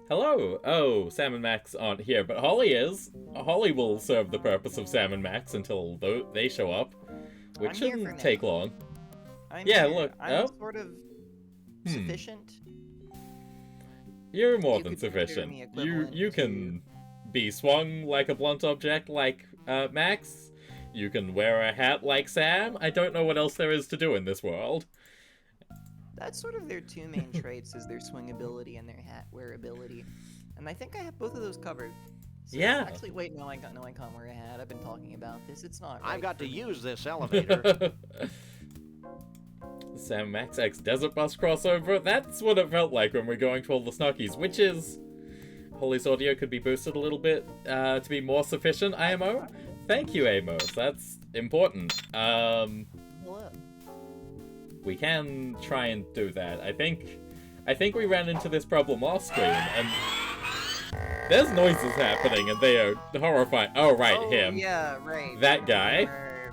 Hello! Oh, Sam and Max aren't here, but Holly is. Holly will serve the purpose of Sam and Max until they show up, which I'm here for shouldn't now. take long. I'm Yeah, here. look. I'm Oh, sort of sufficient. you're more You than could consider sufficient. me You equivalent you can be swung like a blunt object like Max. You can wear a hat like Sam. I don't know what else there is to do in this world. That's sort of their two main traits: is their swingability and their hat wearability. And I think I have both of those covered. So, Yeah. Actually, wait, no, I can't wear a hat. I've been talking about this. It's not. I've Right got for to me. use this elevator. Sam Max X Desert Bus crossover. That's what it felt like when we're going to all the Snuggies, which is... Holly's audio could be boosted a little bit to be more sufficient, IMO. Thank you, Amos. That's important. Hello. We can try and do that. I think we ran into this problem last stream, and there's noises happening, and they are horrifying. Oh, right, him. Yeah, right. That guy. Where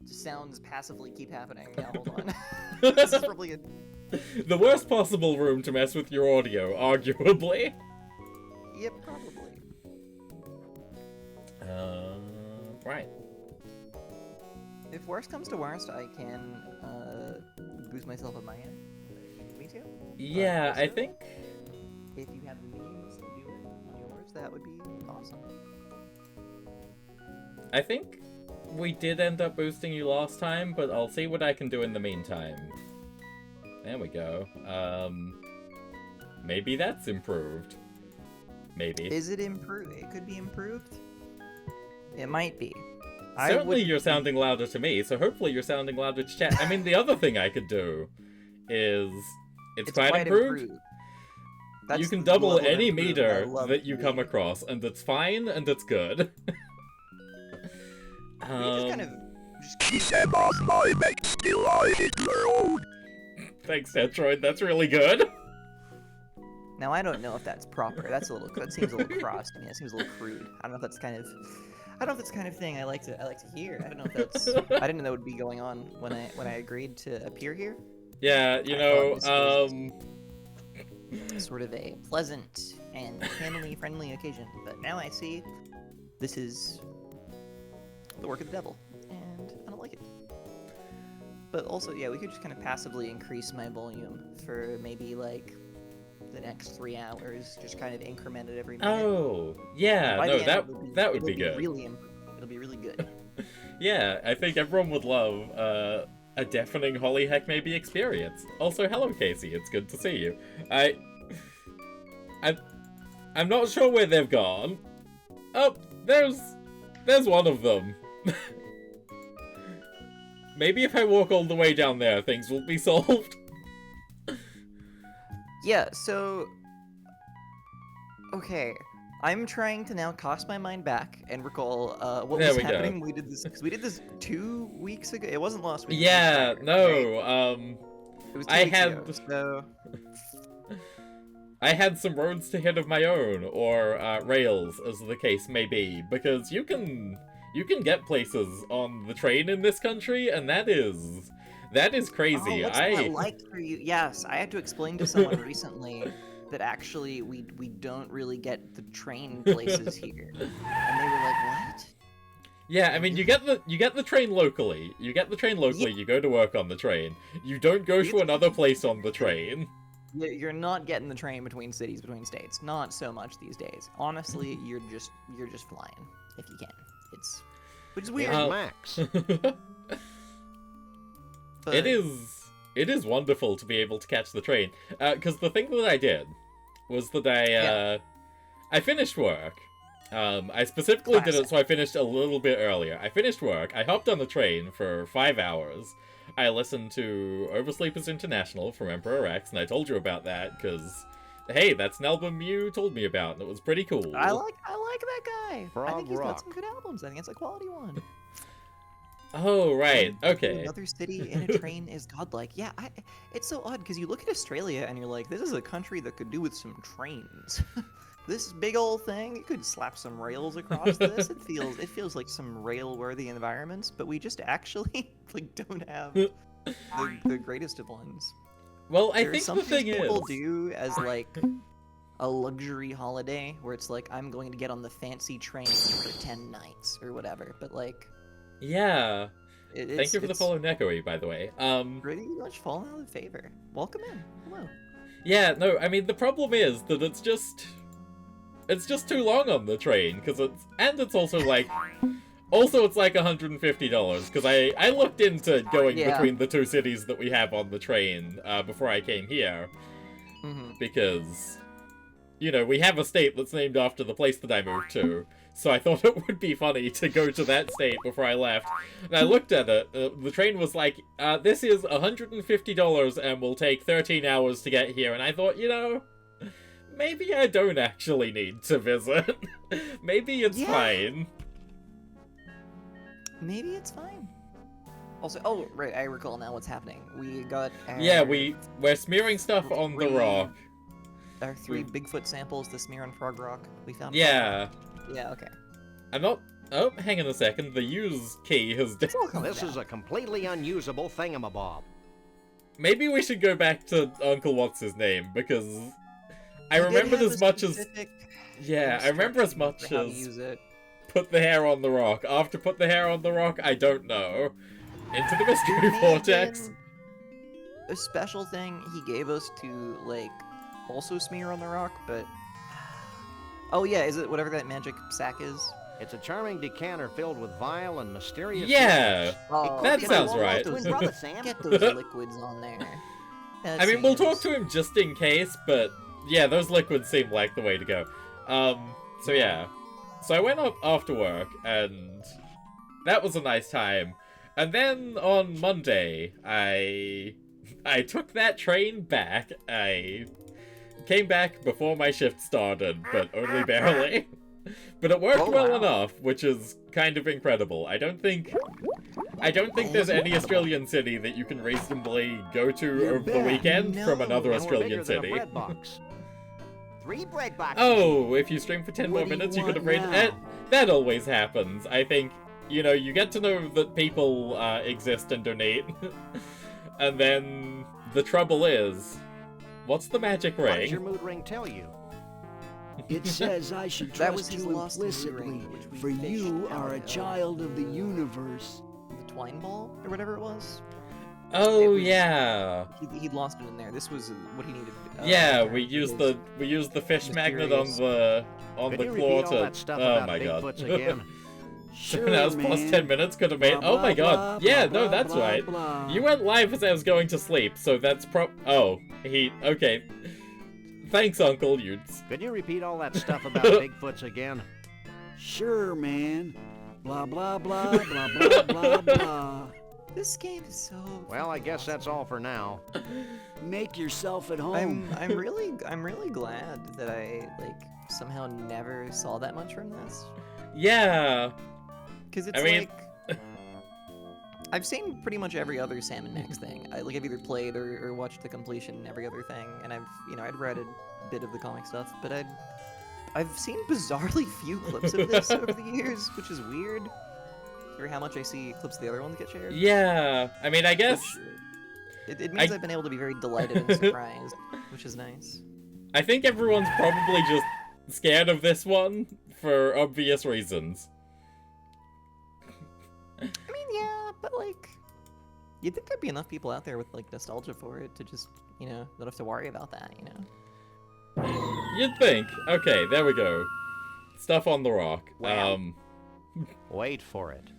sounds passively keep happening. Yeah, hold on. This is probably a... The worst possible room to mess with your audio, arguably. Yep, probably. Right. If worst comes to worst, I can boost myself at my end. Me too. Yeah, Also, I think... if you have the means to do it on yours, that would be awesome. I think we did end up boosting you last time, but I'll see what I can do in the meantime. There we go. Maybe that's improved. Maybe. Is it improved? It could be improved. It might be. Certainly you're sounding louder to me, so hopefully you're sounding louder to chat. I mean, the other thing I could do is... It's quite improved. You can double any meter that you come across, and it's fine, and it's good. We just kind of... Thanks, Tetroid. That's really good. Now, I don't know if that's proper. That seems a little cross to me. That seems a little crude. I don't know if that's kind of... I don't know if that's the kind of thing I like to hear. I don't know if that's... I didn't know that would be going on when I agreed to appear here. Yeah, you know, Sort of a pleasant and family-friendly occasion. But now I see this is the work of the devil, and I don't like it. But also, yeah, we could just kind of passively increase my volume for maybe, like, the next 3 hours, just kind of increment it every minute. Oh, yeah, no, that would be good. It'll be really good. Yeah, I think everyone would love a deafening Holly Heckmaybe experience. Also, hello, Casey. It's good to see you. I'm not sure where they've gone. Oh, there's one of them. Maybe if I walk all the way down there, things will be solved. Yeah, so... Okay. I'm trying to now cast my mind back and recall what was happening. We did this because we did this 2 weeks ago. It wasn't last week. Yeah, no. Right? It was 2 weeks ago, so... I had some roads to hit of my own, or rails, as the case may be, because you can get places on the train in this country, and that is crazy. Oh, what's that like for you? Yes, I had to explain to someone recently that actually we don't really get the train places here, and they were like, "What?" Yeah, I mean, you get the train locally. You get the train locally. Yeah. You go to work on the train. You don't go to another place on the train. You're not getting the train between cities, between states. Not so much these days. Honestly, you're just flying if you can. Which is weird. Max. But... It is wonderful to be able to catch the train. Because the thing that I did was that I finished work. I specifically did it so I finished a little bit earlier. I finished work. I hopped on the train for 5 hours. I listened to Oversleepers International from Emperor X, and I told you about that because, hey, that's an album you told me about, and it was pretty cool. I like that guy. Frog I think he's Rock. got some good albums. I think it's a quality one. Oh, right. Okay. Another city in a train is godlike. Yeah, it's so odd because you look at Australia and you're like, this is a country that could do with some trains. This big old thing, you could slap some rails across this. It feels like some rail-worthy environments, but we just actually don't have the greatest of ones. Well, I think the thing is, people do as like a luxury holiday where it's like I'm going to get on the fancy train for 10 nights or whatever. But like, Yeah. Thank you for the it's follow, Nekoi, by the way. pretty much fallen out of favor. Welcome in. Hello. Yeah, no, I mean, the problem is that it's just too long on the train, because it's also like, it's like $150, because I looked into going between the two cities that we have on the train, before I came here, because, you know, we have a state that's named after the place that I moved to, so I thought it would be funny to go to that state before I left. And I looked at it, the train was like, this is $150 and will take 13 hours to get here, and I thought, you know, maybe I don't actually need to visit. Maybe it's fine. Maybe it's fine. Also, oh, right, I recall now what's happening. We got our... Yeah, we're smearing stuff on the rock. Our 3 Bigfoot samples to smear on Frog Rock. We found... Yeah. Yeah, okay. I'm not... Oh, hang on a second. The use key has... This is a completely unusable thingamabob. Maybe we should go back to Uncle What's-His-Name, because... I remembered as much as... Yeah, I remember as much as... Put the hair on the rock. After put the hair on the rock, I don't know. Into the mystery vortex. A special thing he gave us to, like, also smear on the rock, but... Oh yeah, is it whatever that magic sack is? It's a charming decanter filled with vile and mysterious... Yeah! That sounds right. Get those liquids on there. I mean, we'll talk to him just in case, but... Yeah, those liquids seem like the way to go. So yeah. So I went up after work, and that was a nice time. And then on Monday, I took that train back. I came back before my shift started, but only barely. But it worked well enough, which is kind of incredible. I don't think there's any Australian city that you can reasonably go to over the weekend from another Australian city. 3 bread boxes. Oh, if you stream for 10 more minutes, you could have rated it. That always happens. I think, you know, you get to know that people exist and donate. And then the trouble is, what's the magic ring? What does your mood ring tell you? It says I should trust you implicitly, for you are a child of the universe. The twine ball, or whatever it was? Oh, yeah. He'd lost it in there. This was what he needed. Yeah, we used the fish magnet on the claw to... Oh my god. Sure, 7 hours plus 10 minutes could have made... Oh my god. Yeah, no, that's right. You went live as I was going to sleep, so that's Oh, okay. Thanks, Uncle Utes. Could you repeat all that stuff about Bigfoots again? Sure, man. Blah, blah, blah, blah, blah, blah, blah. This game is so... Well, I guess that's all for now. Make yourself at home. I'm really glad that I, like, somehow never saw that much from this. Yeah. Because it's like... I've seen pretty much every other Salmon Max thing. I've either played or watched the completion every other thing, and I'd read a bit of the comic stuff, but I've seen bizarrely few clips of this over the years, which is weird. For how much I see clips of the other ones get shared. Yeah, I mean, I guess... It means I've been able to be very delighted and surprised, which is nice. I think everyone's probably just scared of this one, for obvious reasons. I mean, yeah, but, like... You'd think there'd be enough people out there with, like, nostalgia for it to just, you know, not have to worry about that, you know? You'd think. Okay, there we go. Stuff on the rock. Well, wait for it.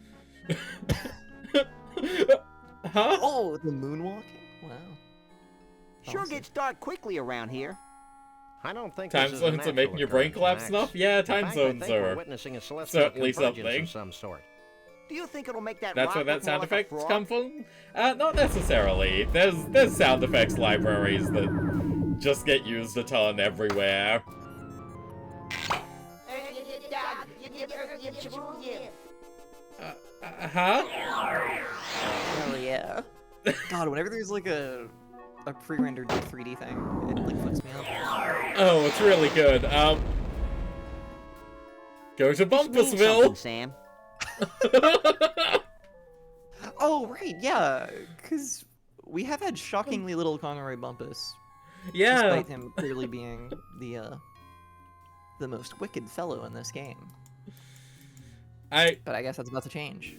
Huh? Oh, the moonwalking? Wow. Sure gets dark quickly around here. I don't think time zones are making your brain collapse enough? Yeah, time zones are witnessing a certainly something. Of some sort. Do you think it'll make that That's rock where that look sound more effects like a come from? Not necessarily. There's sound effects libraries that just get used a ton everywhere. Huh? Hell yeah. God, whenever there's like a pre-rendered 3D thing, it like fucks me up. Oh, it's really good. Go to Bumpusville! Sam. Oh, right, yeah, because we have had shockingly little Conroy Bumpus. Yeah. Despite him clearly being the the most wicked fellow in this game. But I guess that's about to change.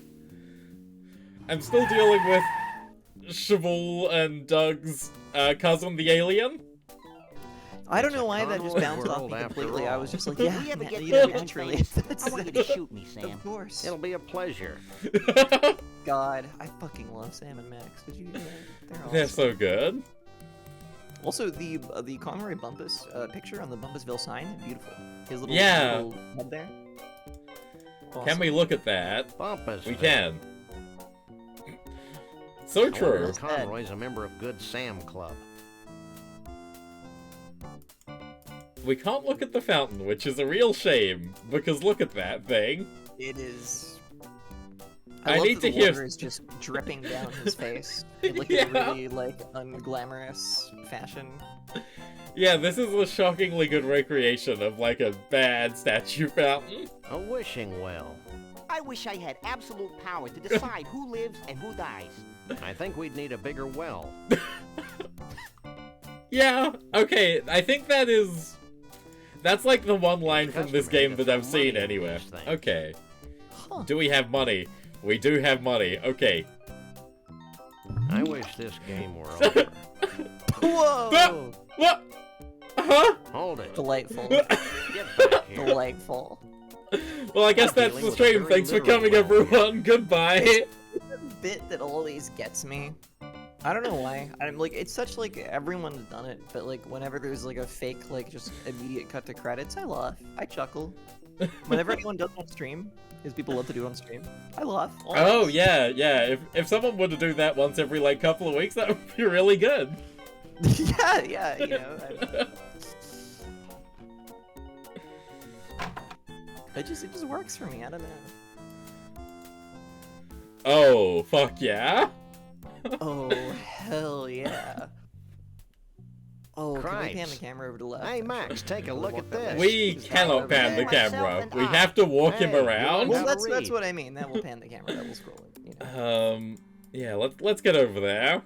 I'm still dealing with Cheval and Doug's cousin, the alien. I don't know why that just Conroy bounced off world me after completely. I all. was just like, If yeah, we ever get you know, rich and naturally. famous, I want you to shoot me, Sam. Of course. It'll be a pleasure. God, I fucking love Sam and Max. Did you hear that? They're awesome. They're so good. Also, the Conroy Bumpus picture on the Bumpusville sign, beautiful. His little, Yeah. little head there. Awesome. Can we look at that? Bumpus. We can. So true. Conroy's a member of Good Sam Club. We can't look at the fountain, which is a real shame, because look at that thing. It is. I love need that to the hear- water is just dripping down his face in like Yeah. a really like unglamorous fashion. Yeah, this is a shockingly good recreation of like a bad statue fountain. A wishing well. I wish I had absolute power to decide who lives and who dies. I think we'd need a bigger well. Yeah, okay, I think that's like the one line from this game that I've seen anywhere. Okay. Huh. Do we have money? We do have money. Okay. I wish this game were over. Whoa! What? Huh? Hold it. Delightful. Get back here. Delightful. Well, I guess We're that's dealing the with a stream. very Thanks for literal coming, well. everyone. Goodbye. The bit that always gets me. I don't know why. I'm like, it's such like everyone's done it, but like whenever there's like a fake like just immediate cut to credits, I laugh. I chuckle. Whenever anyone does it on stream, because people love to do it on stream, I laugh. Oh, always. yeah. If someone were to do that once every like couple of weeks, that would be really good. yeah, you know. It just works for me. I don't know. Oh, fuck yeah. Oh hell yeah. Oh, can we pan Cripes. the camera over to the left? Hey, Max, take a look at this. We cannot pan the Myself camera. and We I. have to walk him Hey, you're around. Well, How to that's read. what I mean. That will pan the camera. That will scroll it. You know. Yeah, let's get over there.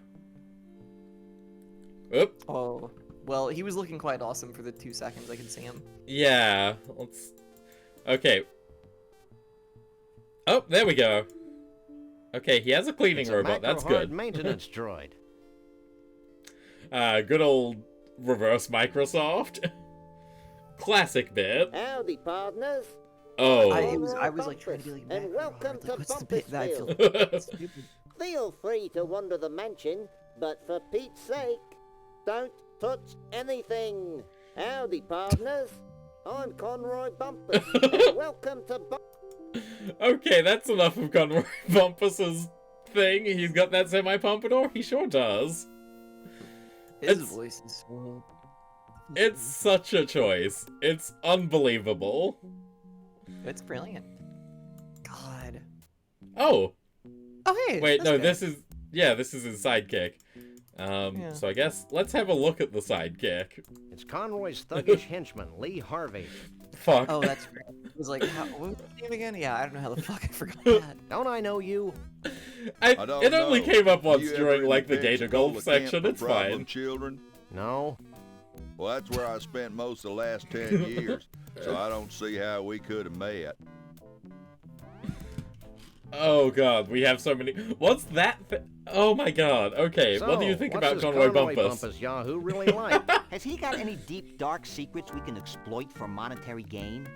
Oop. Oh, well, he was looking quite awesome for the 2 seconds I could see him. Yeah, let's... Okay. Oh, there we go. Okay, he has a cleaning It's a robot. That's macro-hard good. maintenance droid. Good old reverse Microsoft. Classic bit. Howdy, partners. Oh. I was like trying to be like, And welcome to what's the bit that I feel Bumpusville. stupid? Feel free to wander the mansion, but for Pete's sake, don't touch anything. Howdy, partners. I'm Conroy Bumpus. And welcome to Okay, that's enough of Conroy Bumpus's thing. He's got that semi-pompadour? He sure does. His It's- voice is so... It's such a choice. It's unbelievable. It's brilliant. God. Oh, Oh, hey. wait, this no, guy. this is his sidekick. Yeah. So I guess let's have a look at the sidekick. It's Conroy's thuggish henchman, Lee Harvey. Fuck. Oh, that's great. It was like, what was his name again? Yeah, I don't know how the fuck I forgot that. Don't I know you? It don't only know. came up once You ever during in like the Gator Golf Pensacola camp section. for It's problem fine. children? No. Well, that's where I spent most of the last 10 years, so I don't see how we could have met. Oh god, we have so many. What's that? Oh my god. Okay, what do you So, think what's about this Conroy Conroy Bumpus? Yahoo really like? Has he got any deep, dark secrets we can exploit for monetary gain?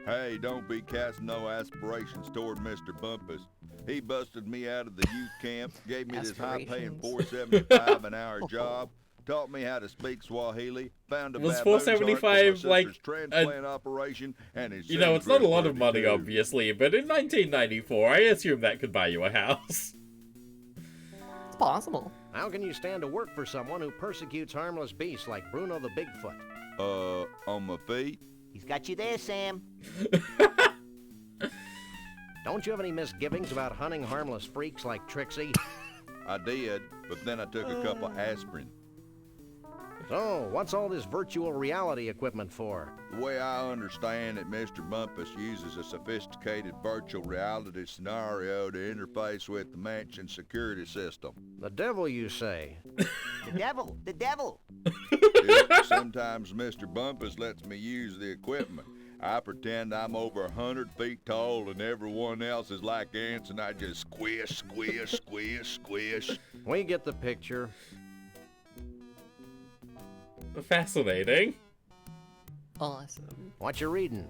Hey, don't be casting no aspirations toward Mr. Bumpus. He busted me out of the youth camp, gave me this high-paying Aspirations. $4.75 an hour job, taught me how to speak Swahili, found a Was baboon's heart for my $4.75 like sister's transplant operation, and his You know, it's not a lot of money, too. obviously, but in 1994, I assume that could buy you a house. It's possible. How can you stand to work for someone who persecutes harmless beasts like Bruno the Bigfoot? On my feet? He's got you there, Sam. Don't you have any misgivings about hunting harmless freaks like Trixie? I did, but then I took a couple aspirin. So, what's all this virtual reality equipment for? The way I understand it, Mr. Bumpus uses a sophisticated virtual reality scenario to interface with the mansion security system. The devil, you say? The devil, the devil. Yeah, sometimes Mr. Bumpus lets me use the equipment. I pretend I'm over 100 feet tall and everyone else is like ants and I just squish, squish, squish, squish. We get the picture. Fascinating. Awesome. What you reading?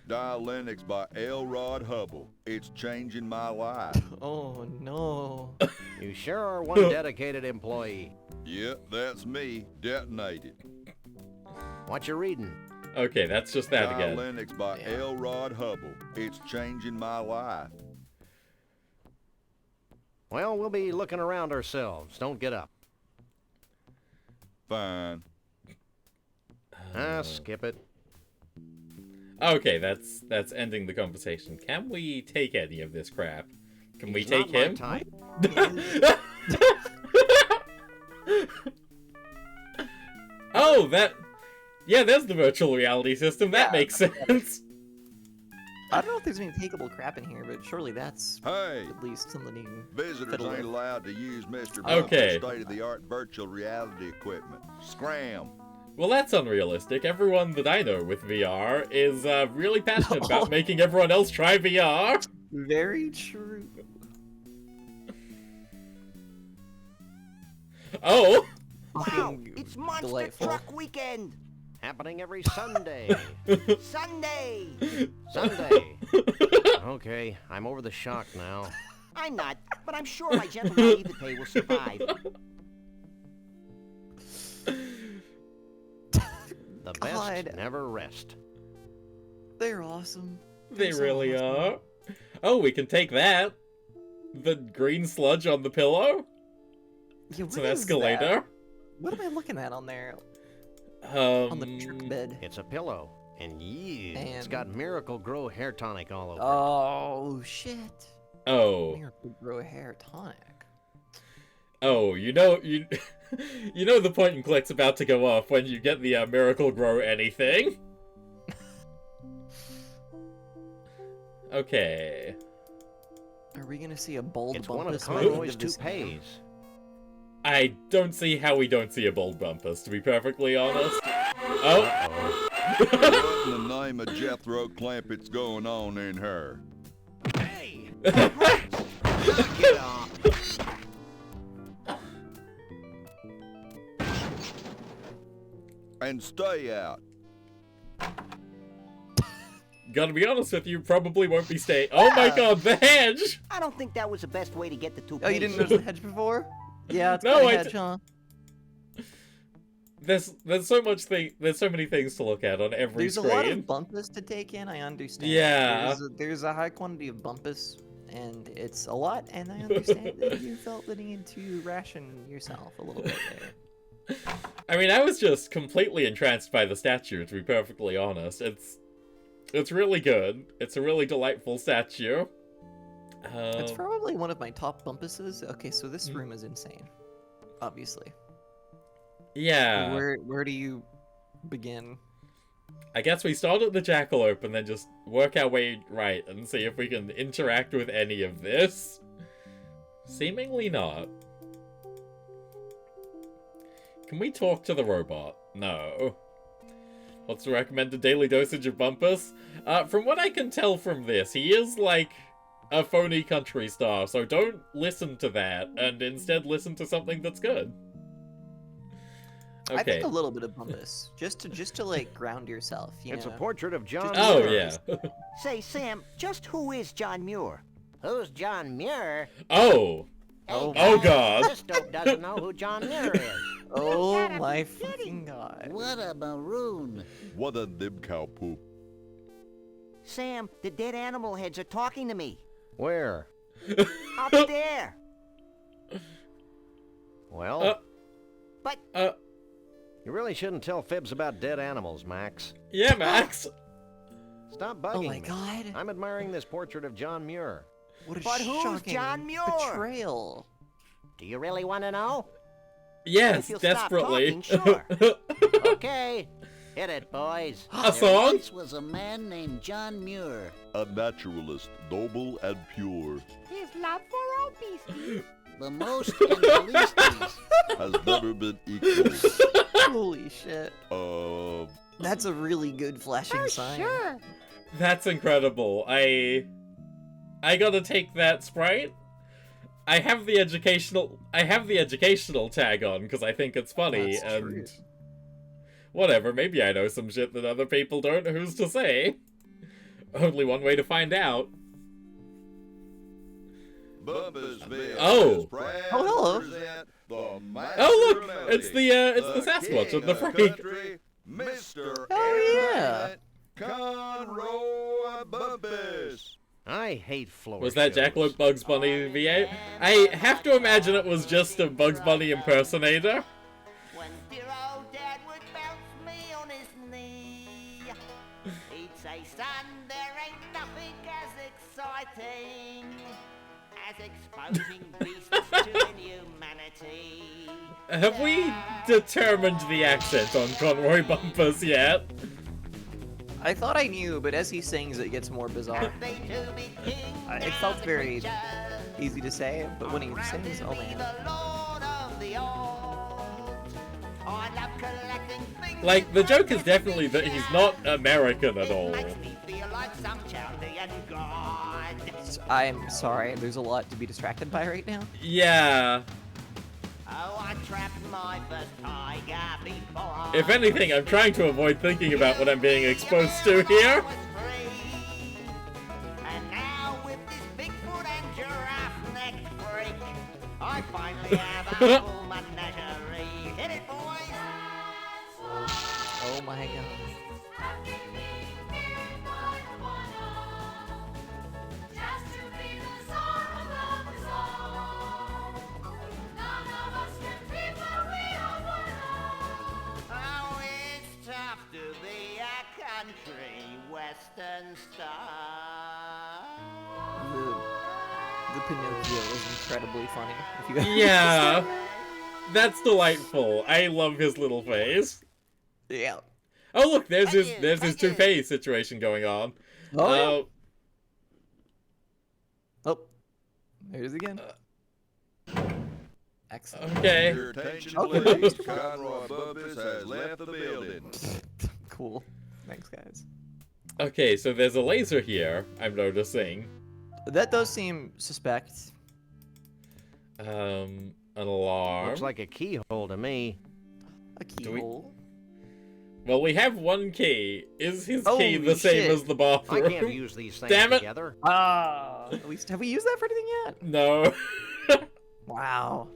Dial Linux by L. Rod Hubble. It's changing my life. Oh no. You sure are one dedicated employee. Yep, that's me. Detonated. What you reading? Okay, that's just that Dial again. Linux by L. Rod Hubble. It's changing my life. Well, we'll be looking around ourselves. Don't get up. Fine. Skip it. Okay, that's ending the conversation. Can we take any of this crap? Can we He's take not my him? type. Oh, yeah, there's the virtual reality system. That makes sense. I don't know if there's any takeable crap in here, but surely that's Hey, at least something you can visitors fiddle ain't with. allowed to use Mr. Okay. Bump's state-of-the-art virtual reality equipment. Scram. Well, that's unrealistic. Everyone that I know with VR is really passionate Oh. about making everyone else try VR. Very true. Oh! Wow, Fucking it's Monster delightful. Truck Weekend. Happening every Sunday. Sunday. Sunday. Okay, I'm over the shock now. I'm not, but I'm sure my gentle naivete will survive. The best God. never rest. They're awesome. They So really awesome. are. Oh, we can take that. The green sludge on the pillow? Yeah, It's what an is escalator. that? What am I looking at on there? On the truck bed. It's a pillow. And yeah, it's And- got Miracle Grow hair tonic all over it. Oh shit. Oh. Miracle Grow hair tonic. Oh, you know you know the point and click's about to go off when you get the Miracle Grow anything. Okay. Are we gonna see a bold It's one of bumpus by the end Conroy's of this game? toupees. I don't see how we don't see a bold bumpus, to be perfectly honest. Oh. What in the name of Jethro Clampett's going on in her? Hey! Get off! And stay out. Gotta be honest with you, probably won't be staying. Oh my god, the hedge! I don't think that was the best way to get the two. Oh, you didn't notice the hedge before? Yeah, it's No, got a I hedge, huh? There's so many things to look at on every There's screen. a lot of bumpus to take in, I understand. Yeah. There's a high quantity of bumpus, and it's a lot, and I understand that you felt the need to ration yourself a little bit there. I mean, I was just completely entranced by the statue, to be perfectly honest. It's really good. It's a really delightful statue. It's probably one of my top bumpuses. Okay, so this room is insane. Obviously. Yeah. Where do you begin? I guess we start at the jackalope and then just work our way right and see if we can interact with any of this. Seemingly not. Can we talk to the robot? No. What's the recommended daily dosage of bumpus? From what I can tell from this, he is like a phony country star, so don't listen to that, and instead listen to something that's good. I Okay. think a little bit of bumpus, just to like ground yourself. You It's a know? portrait of John Oh, Muir. yeah. Say, Sam, just who is John Muir? Who's John Muir? Oh. Oh, Oh, God. This dope doesn't know who John Muir is. Oh my fucking god. What a maroon. What a dib cow poop. Sam, the dead animal heads are talking to me. Where? Up there. Well, But you really shouldn't tell fibs about dead animals, Max. Yeah, Max. Stop bugging Oh my me. god. I'm admiring this portrait of John Muir. What a But who's shocking John Muir? betrayal. Do you really want to know? Yes, If you'll stop desperately. talking, sure. Okay. Hit it, boys. A song? Once was a man named John Muir. A naturalist, noble and pure, His love for all beasties. The most and the leasties. has never been equal. Holy shit. That's a really good flashing sign. Sure. That's incredible. I gotta take that sprite. I have the educational tag on because I think it's funny, That's true. and whatever, maybe I know some shit that other people don't, who's to say? Only one way to find out. Oh. hello. Oh look, it's the Sasquatch of the freak. Mr. Oh, yeah. Conroy Bumpus. I hate floor Was that shows. Jackalope Bugs Bunny VA? I have to imagine it was just a Bugs Bunny impersonator. When dear old dad would bounce me on his knee, he'd say, son, there ain't nothing as exciting as exposing beasts to inhumanity. Have we determined the accent on Conroy Bumpus yet? I thought I knew, but as he sings, it gets more bizarre. They do me king It felt and very creature, easy to say, but when he sings, oh be man. the lord of the old. I love collecting things Like, the joke is definitely that he's not American at all. It makes me feel like some Chaldean god. I'm sorry, there's a lot to be distracted by right now. Yeah. Oh, I trapped my first tiger before. If anything, I'm trying to avoid thinking about what I'm being exposed to here. And now with this Bigfoot and giraffe neck freak, I finally have a full menagerie. Hit it, boys! Oh my god. Oh, it's tough to be a country western star. The Pinocchio is incredibly funny. If you Yeah. That's delightful. I love his little face. Yeah. Oh look, there's his Thank you, thank you. toupee situation going on. Oh, yeah. Uh, Oh. There's again. Excellent. okay. Your attention, Okay. please. Conroy Bumpus has left the building. Cool. Thanks, guys. Okay, so there's a laser here, I'm noticing. That does seem suspect. An alarm. Looks like a keyhole to me. A we- keyhole. Well, we have one key. Is his key Holy the same shit. as the I bathroom? can't use these things Damn it. together. Ah. At least have we used that for anything yet? No. Wow.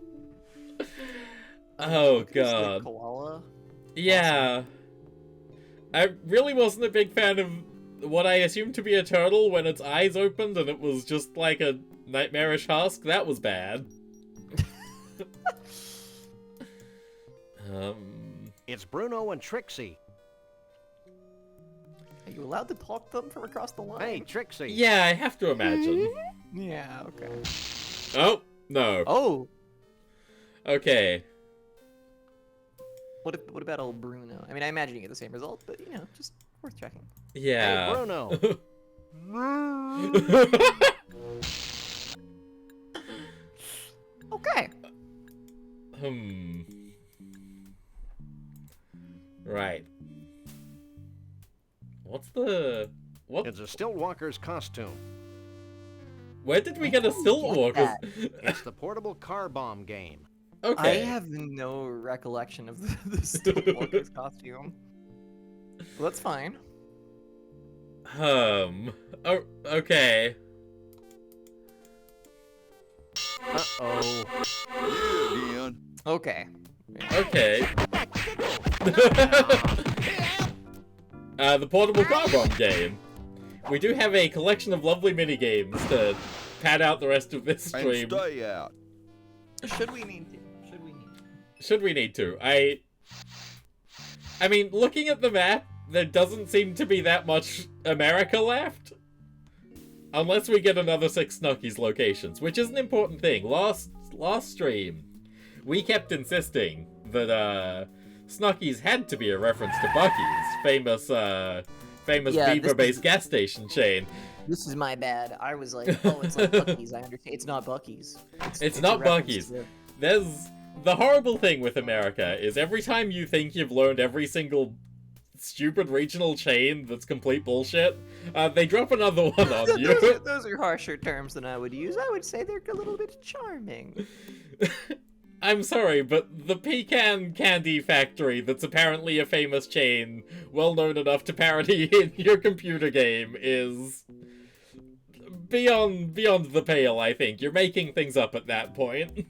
Oh Look at this, like, god. koala. Yeah. I really wasn't a big fan of what I assumed to be a turtle when its eyes opened and it was just like a nightmarish husk. That was bad. It's Bruno and Trixie. Are you allowed to talk to them from across the line? Hey, Trixie. Yeah, I have to imagine. Yeah. Okay. Oh, no. Oh. Okay. What about old Bruno? I mean, I imagine you get the same result, but you know, just worth checking. Hey, Yeah. Bruno. Okay. Right. What's the... What? It's a Stillwalker's costume. Where did we get a still get walker? It's the portable car bomb game. Okay. I have no recollection of the Stillwalker's costume. Well, that's fine. Oh, okay. Uh-oh. You again. Okay. Okay. The portable car bomb game. We do have a collection of lovely mini games to pad out the rest of this And stream. stay out. Should we need to? Should we need to? I mean, looking at the map, there doesn't seem to be that much America left. Unless we get another 6 Snuggies locations, which is an important thing. Last stream, we kept insisting that Snuggies had to be a reference to Buc-ee's, famous Yeah, beaver-based gas station chain. This is my bad. I was like, oh, it's like Buc-ee's. I understand. It's not Buc-ee's. It's not a reference Buc-ee's. to- There's the horrible thing with America is every time you think you've learned every single stupid regional chain that's complete bullshit, they drop another one on you. Those are harsher terms than I would use. I would say they're a little bit charming. I'm sorry, but the Pecan Candy Factory that's apparently a famous chain, well known enough to parody in your computer game, is beyond the pale, I think. You're making things up at that point.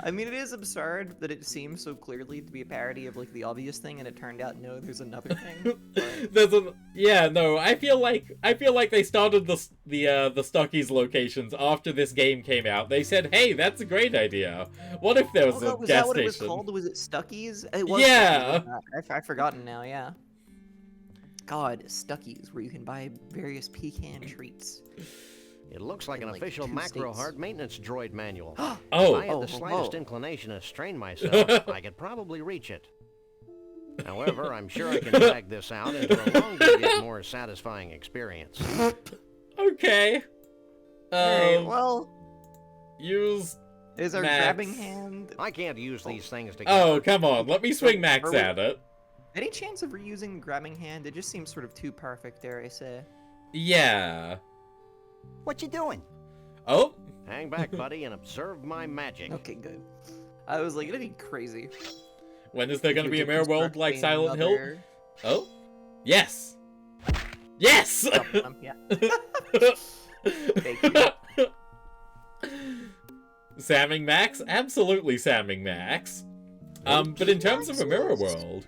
I mean, it is absurd that it seems so clearly to be a parody of, like, the obvious thing, and it turned out, no, there's another thing. But... Yeah, no, I feel like they started the Stuckies locations after this game came out. They said, hey, that's a great idea. What if there was a was gas that what station? it was called? Was it Stuckies? It was Yeah! I've forgotten now, yeah. God, Stuckies, where you can buy various pecan treats. It looks like In, an like, official 2 macro states. hard maintenance droid manual. Oh. If I had the slightest inclination to strain myself, I could probably reach it. However, I'm sure I can drag this out into a longer yet more satisfying experience. Okay. Alright, well, Use there's our Max. grabbing hand. I can't use these things together. Oh, come on. Let me swing Max at it. Any chance of reusing grabbing hand? It just seems sort of too perfect, dare I say. Yeah. What you doing? Oh. Hang back, buddy, and observe my magic. Okay, good. I was like, it'd be crazy. When is there going to be a mirror Ridiculous world like being Silent Hill? another- Oh. Yes. Yes! Yeah. Thank you. Samming Max? Absolutely samming Max. But in terms of a mirror world,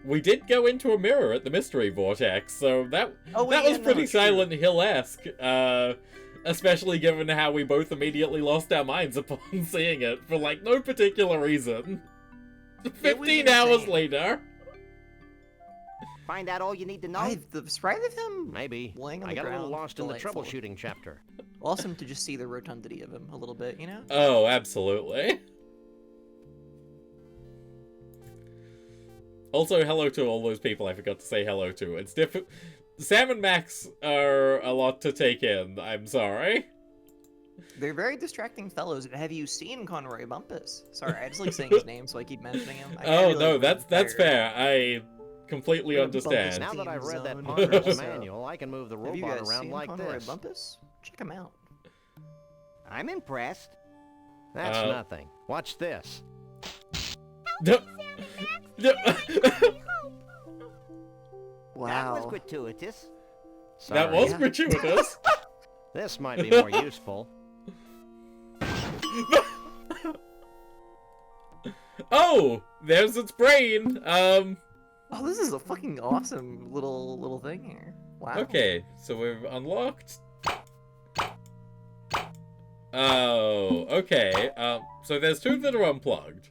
we did go into a mirror at the Mystery Vortex, so that was pretty Silent Hill-esque. Especially given how we both immediately lost our minds upon seeing it for, like, no particular reason. 15 hours later. Find out all you need to know? The sprite of him Maybe. laying on I the got a little ground, lost in the delightful. troubleshooting chapter. Awesome to just see the rotundity of him a little bit, you know? Oh, absolutely. Also, hello to all those people I forgot to say hello to. It's different. Sam and Max are a lot to take in, I'm sorry. They're very distracting fellows. Have you seen Conroy Bumpus? Sorry, I just like saying his name, so I keep mentioning him. Oh, no, that's fair. I completely understand. Now that I've read that Zone. ponderous So, manual, I can move the Have you robot guys around seen like Conroy this. Bumpus? Check him out. I'm impressed. That's nothing. Watch this. Wow. That was gratuitous. Sorry. That was gratuitous. This might be more useful. Oh, there's its brain. Oh, this is a fucking awesome little thing here. Wow. Okay, so we've unlocked. Oh, okay. So there's 2 that are unplugged.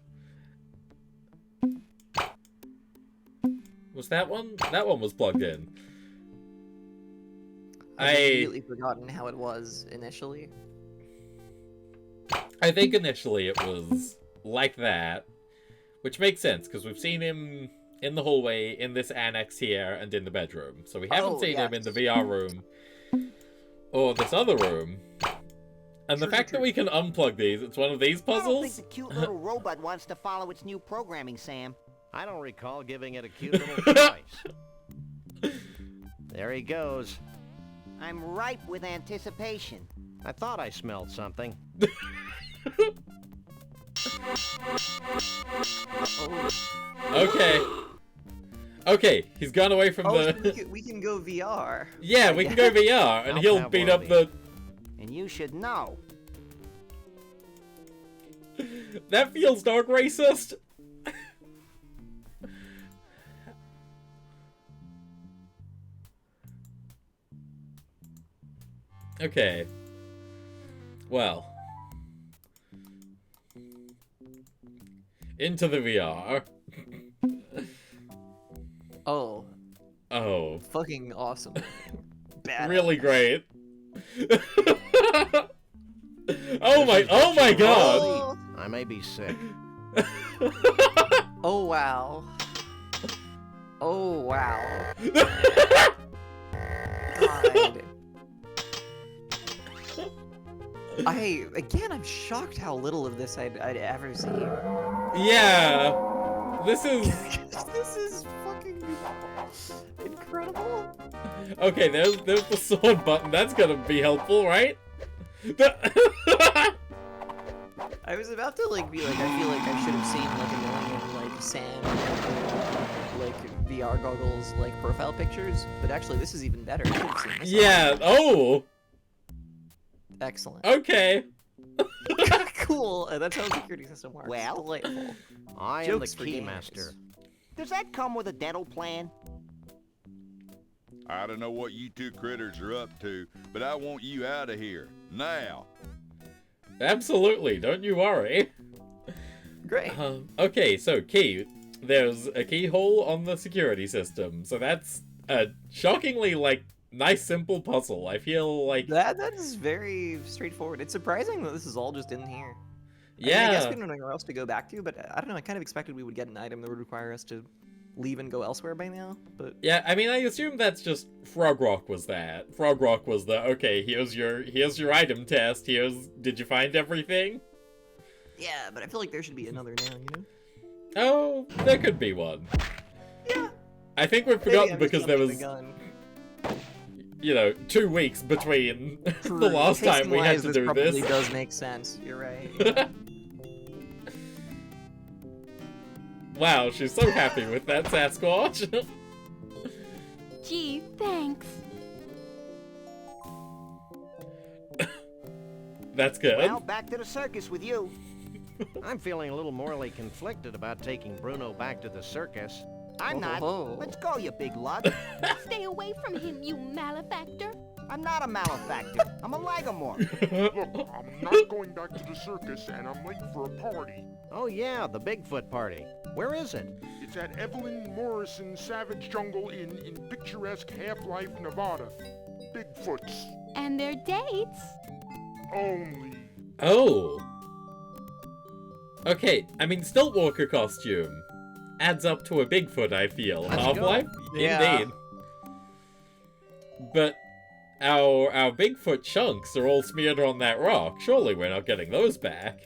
Was that one? That one was plugged in. I've completely forgotten how it was initially. I think initially it was like that, which makes sense because we've seen him in the hallway, in this annex here, and in the bedroom. So we haven't seen him in the VR room or this other room. And the fact that we can unplug these, it's one of these I don't puzzles. think the cute little robot wants to follow its new programming, Sam. I don't recall giving it a cute little choice. There he goes. I'm ripe with anticipation. I thought I smelled something. Okay. Okay, he's gone away from the... So we can go VR. Yeah, we can go VR, and he'll beat up the... And you should know. That feels dog racist. Okay. Well. Into the VR. Oh. Oh. Fucking awesome. Bad. Really great. Oh my god! I may be sick. Oh wow. Oh wow. God. I'm shocked how little of this I'd ever seen. Yeah. This is... This is fucking incredible. Okay, there's the sword button. That's gonna be helpful, right? I was about to like be like, I feel like I should have seen like a million like Sam like VR goggles like profile pictures, but actually this is even better. I should have seen this. Yeah. Oh. Excellent. Okay. Cool. That's how the security system works. Well, Delightful. I am Jokes the for keymaster. Does that come with a dental plan? I don't know what you two critters are up to, but I want you out of here. Now. Absolutely. Don't you worry. Great. Okay, so key. There's a keyhole on the security system, so that's a shockingly like nice simple puzzle. I feel like That is very straightforward. It's surprising that this is all just in here. yeah. I mean, I guess we don't know where else to go back to, but I don't know. I kind of expected we would get an item that would require us to leave and go elsewhere by now. But Yeah, I mean, I assume that's just Frog Rock was that. Frog Rock was the okay. Here's your item test. Did you find everything? yeah, but I feel like there should be another now. You know? Oh, there could be one. Yeah. I think we've Maybe forgotten I'm just because there jumping was, the gun. 2 weeks between True. the last time we had Pacing-wise, to do probably this. does make sense. You're right. Wow, she's so happy with that Sasquatch. Gee, thanks. That's good. Well, back to the circus with you. I'm feeling a little morally conflicted about taking Bruno back to the circus. I'm not. Oh. Let's go, you big lug. Stay away from him, you malefactor. I'm not a malefactor. I'm a lagomorph. Look, I'm not going back to the circus, and I'm late for a party. Oh yeah, the Bigfoot party. Where is it? It's at Evelyn Morrison's Savage Jungle Inn in picturesque Half-Life, Nevada. Bigfoots. And their dates. Only. Oh. Okay, I mean, Stiltwalker costume adds up to a Bigfoot, I feel. Let's Half-Life? go. Yeah. Indeed. But our Bigfoot chunks are all smeared on that rock. Surely we're not getting those back.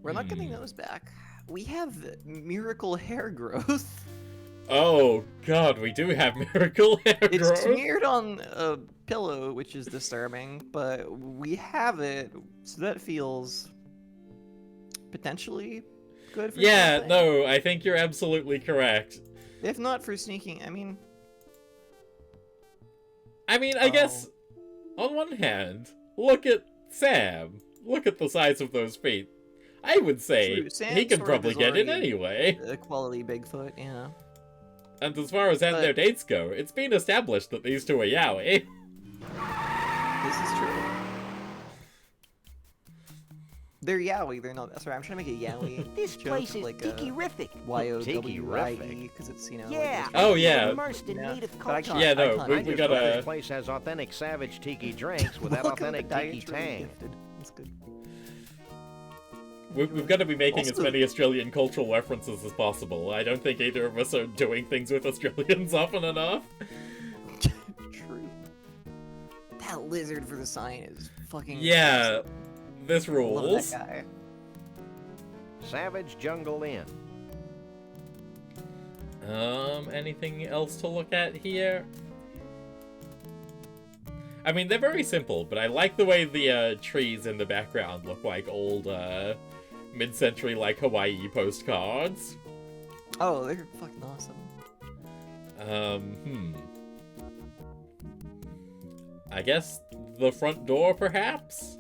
We're not getting those back. We have miracle hair growth. Oh, God, we do have miracle hair It's growth. smeared on a pillow, which is disturbing, but we have it, so that feels potentially good for Yeah, something. no, I think you're absolutely correct. If not for sneaking, I mean... I guess, on one hand, look at Sam. Look at the size of those feet. I would say True, Sam he can sort of probably is get in already anyway. a quality Bigfoot, yeah. And as far as and their dates go, it's been established that these two are yaoi. This is true. They're yaoi, they're not... Sorry, I'm trying to make a yaoi This joke place of, is like tiki-rific. Y-O-W-I-E, because it's, you know... Yeah. Like, Oh, yeah. Immersed in Yeah. native But I culture. can't- Yeah, no, I we I just gotta- hope this place has authentic savage tiki drinks with that Welcome authentic to tiki Dietary tang. Gifted. That's good. We've got to be making as Also- many Australian cultural references as possible. I don't think either of us are doing things with Australians often enough. True. That lizard for the sign is fucking... Yeah, this Love rules. that guy. Savage Jungle Inn. Anything else to look at here? I mean, they're very simple, but I like the way the trees in the background look like old mid-century like Hawaii postcards. Oh, they're fucking awesome. I guess the front door, perhaps?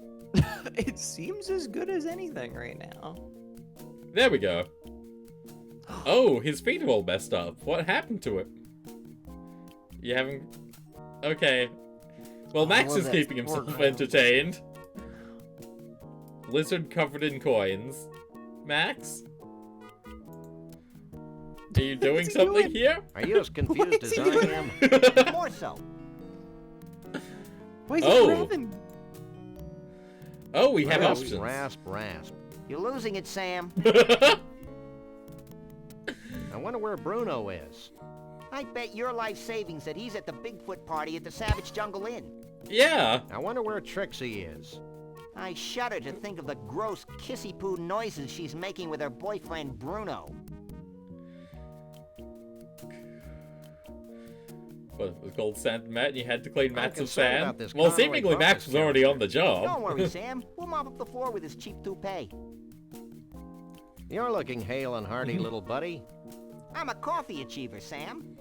It seems as good as anything right now. There we go. Oh, his feet are all messed up. What happened to it? You haven't... Okay. Well, Max love is that keeping himself foreground. entertained. Lizard covered in coins. Max? Are you doing is he something doing? here? Are you as confused is as he I doing? am? More so. Why is Oh. he grabbing? Oh, we have Rasp, options. rasp, rasp. You're losing it, Sam. I wonder where Bruno is. I bet your life savings that he's at the Bigfoot party at the Savage Jungle Inn. Yeah. I wonder where Trixie is. I shudder to think of the gross kissy-poo noises she's making with her boyfriend Bruno. What, it was called Sand Matt and you had to clean mats of concerned sand? about this Well, Conroy seemingly Max Bumpus was already on character. the job. Don't worry, Sam. We'll mop up the floor with his cheap toupee. You're looking hale and hearty, little buddy. I'm a coffee achiever, Sam.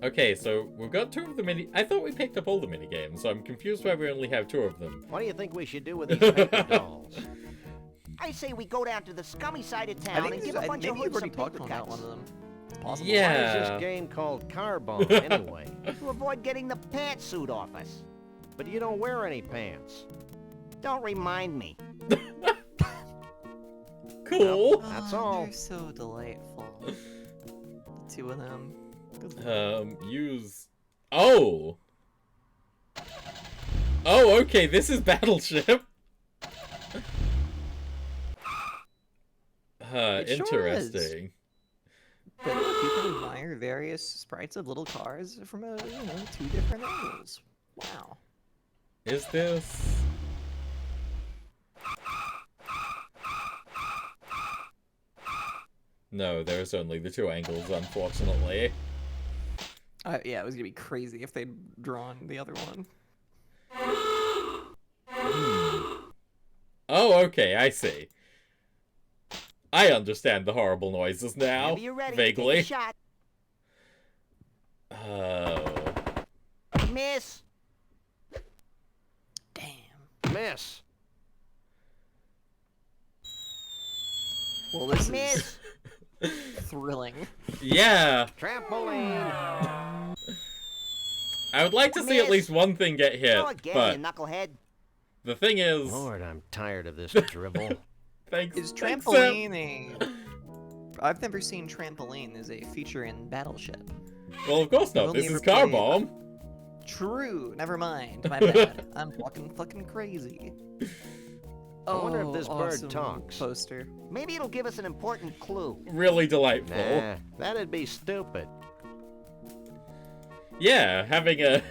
Okay, so we've got 2 of the mini... I thought we picked up all the minigames, so I'm confused why we only have 2 of them. What do you think we should do with these paper dolls? I say we go down to the scummy side of I town think and give there's- a bunch maybe of you've hoods already some talked paper about cuts. one of them. It's possible. Why is Yeah. this game called Car Bomb, anyway? To avoid getting the pantsuit off us. But you don't wear any pants. Don't remind me. Cool! That's Oh, all. They're so delightful. The 2 of them. Good lord. Use... Oh! Oh, okay, this is Battleship. It sure is. Interesting. But you can admire various sprites of little cars from 2 different angles. Wow. Is this... No, there's only the 2 angles, unfortunately. Yeah, it was gonna be crazy if they'd drawn the other one. Oh, okay, I see. I understand the horrible noises now. Whenever you're ready, Vaguely. take a shot. Oh. Miss. Damn. Miss. Well, this Miss. is thrilling. Yeah. Trampoline. I would like to see at Miss. least one thing get hit, Go again, but you knucklehead. the thing is... Lord, I'm tired of this dribble. Thanks, Is thanks, Sam. trampoline a... I've never seen trampoline as a feature in Battleship. Well, of course not. Only This is ever Car played- Bomb. True, never mind. My bad. I'm fucking crazy. I wonder if this bird awesome talks. Poster. Maybe it'll give us an important clue. Really delightful. Nah, that'd be stupid. Yeah, having a...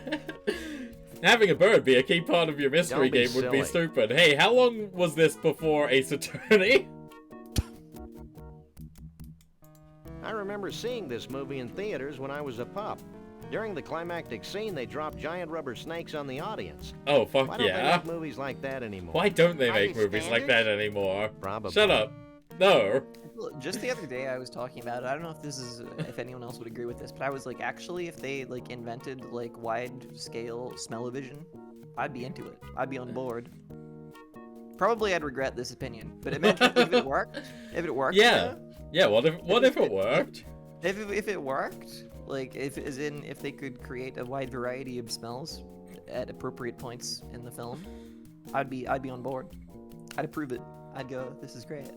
having a bird be a key part of your mystery Don't be game would be silly. stupid. Hey, how long was this before Ace Attorney? I remember seeing this movie in theaters when I was a pup. During the climactic scene, they dropped giant rubber snakes on the audience. Oh, fuck Why don't they yeah. make movies like that anymore? Why don't they Are make they movies like that standards? anymore? Probably. Shut up. No. Look, just the other day I was talking about it. I don't know if this is if anyone else would agree with this, but I was like, actually, if they like invented like wide scale smell-o-vision, I'd be into it. I'd be on board. Probably I'd regret this opinion, but imagine if it worked. If it worked. Yeah. Yeah, what if it worked? If it worked, like if they could create a wide variety of smells at appropriate points in the film, I'd be on board. I'd approve it. I'd go, this is great.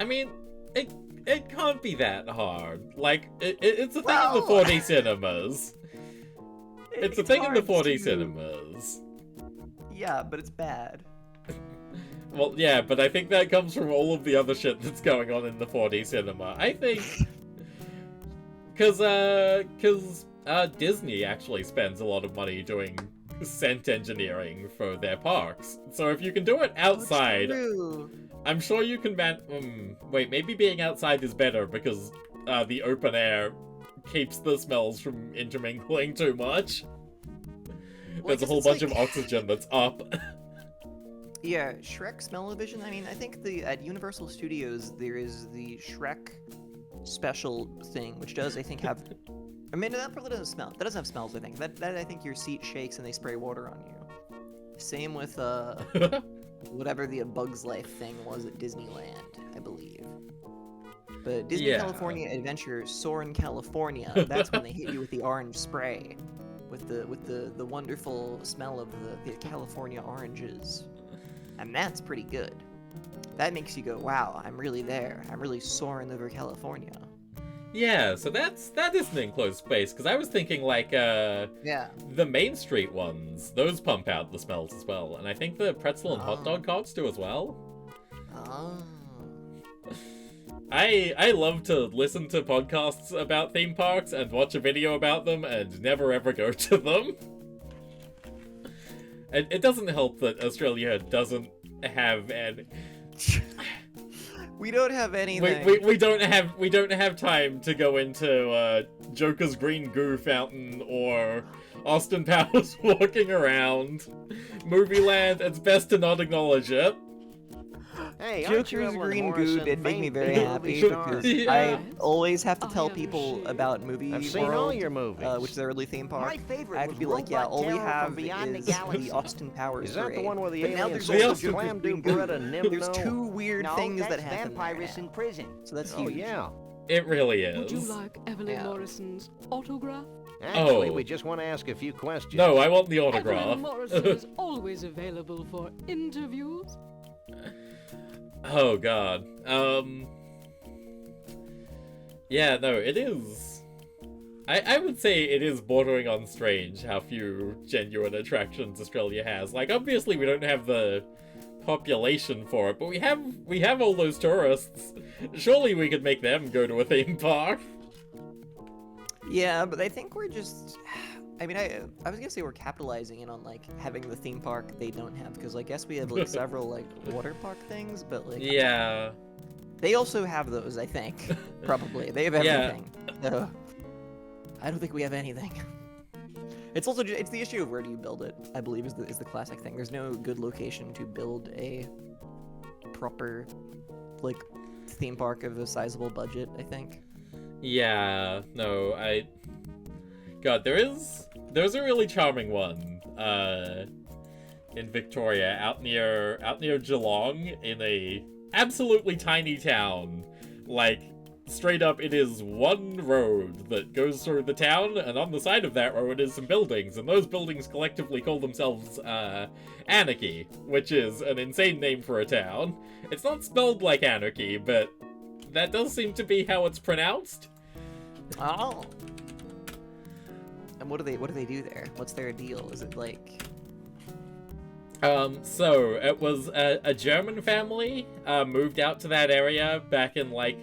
I mean, it can't be that hard. Like, it's a thing in the Well- 4D cinemas. It's a thing in the hard 4D to- cinemas. Yeah, but it's bad. Well, yeah, but I think that comes from all of the other shit that's going on in the 4D cinema. I think... Cause Disney actually spends a lot of money doing scent engineering for their parks. So if you can do it outside, True. I'm sure you can wait, maybe being outside is better because the open air keeps the smells from intermingling too much. There's a whole bunch of oxygen that's up. Yeah, Shrek smell-o-vision. I mean, I think at Universal Studios there is the Shrek special thing, which does I think have. I mean, that probably doesn't smell. That doesn't have smells. I think that I think your seat shakes and they spray water on you. Same with whatever the Bug's Life thing was at Disneyland, I believe. But Disney Yeah. California Adventure Soarin' California. That's when they hit you with the orange spray, with the wonderful smell of the California oranges, and that's pretty good. That makes you go, wow, I'm really there. I'm really soaring over California. Yeah, so that is an enclosed space, because I was thinking like Yeah. the Main Street ones, those pump out the smells as well, and I think the pretzel and hot dog carts do as well. Oh. I love to listen to podcasts about theme parks and watch a video about them and never ever go to them. And it doesn't help that Australia doesn't have any. We don't have anything. We don't have time to go into Joker's Green Goo Fountain or Austin Powers walking around. Movie Land, it's best to not acknowledge it. Hey, Joker's Green Goo did make me very happy because I always have to tell people about Movie I've seen World, all your movies. which is a early theme park. My favorite I have to was be like, yeah, Robot all we Terror have from Beyond the is Galaxy. the Austin Powers Is that the parade. one where the But now aliens there's all also clam Green do bread Goo. and There's Nimno? two weird No, things that's that happen Vampirus there in prison. So that's Oh, huge. yeah. It really is. Would you like Evelyn Yeah. Morrison's autograph? Actually, Oh. we just want to ask a few questions. No, I want the Evelyn autograph. Morrison is always available for interviews. Oh god. Yeah, no, it is. I would say it is bordering on strange how few genuine attractions Australia has. Like, obviously we don't have the population for it, but we have all those tourists. Surely we could make them go to a theme park. Yeah, but I think we're just... I mean, I was gonna say we're capitalizing in on, like, having the theme park they don't have, because I guess we have, like, several, like, water park things, but, like... Yeah. They also have those, I think. Probably. They have Yeah. everything. So, I don't think we have anything. It's also it's the issue of where do you build it, I believe, is the classic thing. There's no good location to build a proper, like, theme park of a sizable budget, I think. Yeah, no, God, there's a really charming one, in Victoria, out near Geelong, in a absolutely tiny town. Like, straight up, it is one road that goes through the town, and on the side of that road is some buildings, and those buildings collectively call themselves, Anarchy, which is an insane name for a town. It's not spelled like anarchy, but that does seem to be how it's pronounced. Oh. And what do they do there? What's their deal? Is it like... So, it was a German family, moved out to that area back in, like,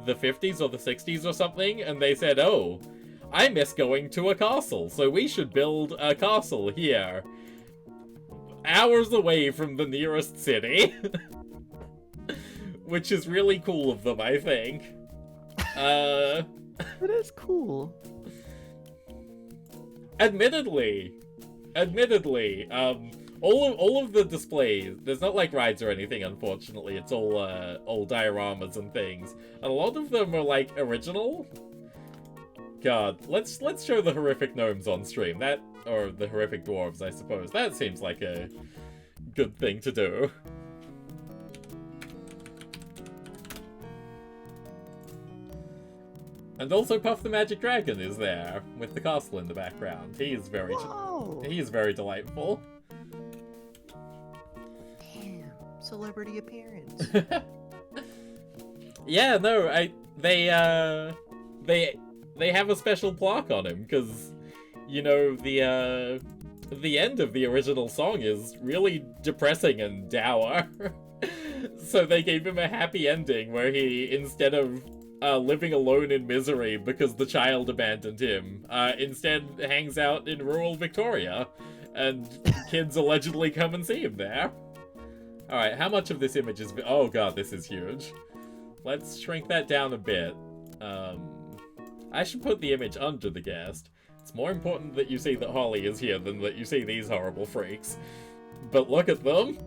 the 50s or the 60s or something, and they said, oh, I miss going to a castle, so we should build a castle here. Hours away from the nearest city. Which is really cool of them, I think. It is cool. Admittedly, all of the displays, there's not like rides or anything, unfortunately. It's all dioramas and things. And a lot of them are like original. God, let's show the horrific gnomes on stream. That, or the horrific dwarves, I suppose. That seems like a good thing to do. And also Puff the Magic Dragon is there, with the castle in the background. He is very delightful. Damn, celebrity appearance. Yeah, no, they have a special plaque on him, because, you know, the end of the original song is really depressing and dour. So they gave him a happy ending, where he, instead of living alone in misery because the child abandoned him, instead hangs out in rural Victoria, and kids allegedly come and see him there. Alright, how much of this image is... Oh god, this is huge. Let's shrink that down a bit. I should put the image under the guest. It's more important that you see that Holly is here than that you see these horrible freaks. But look at them!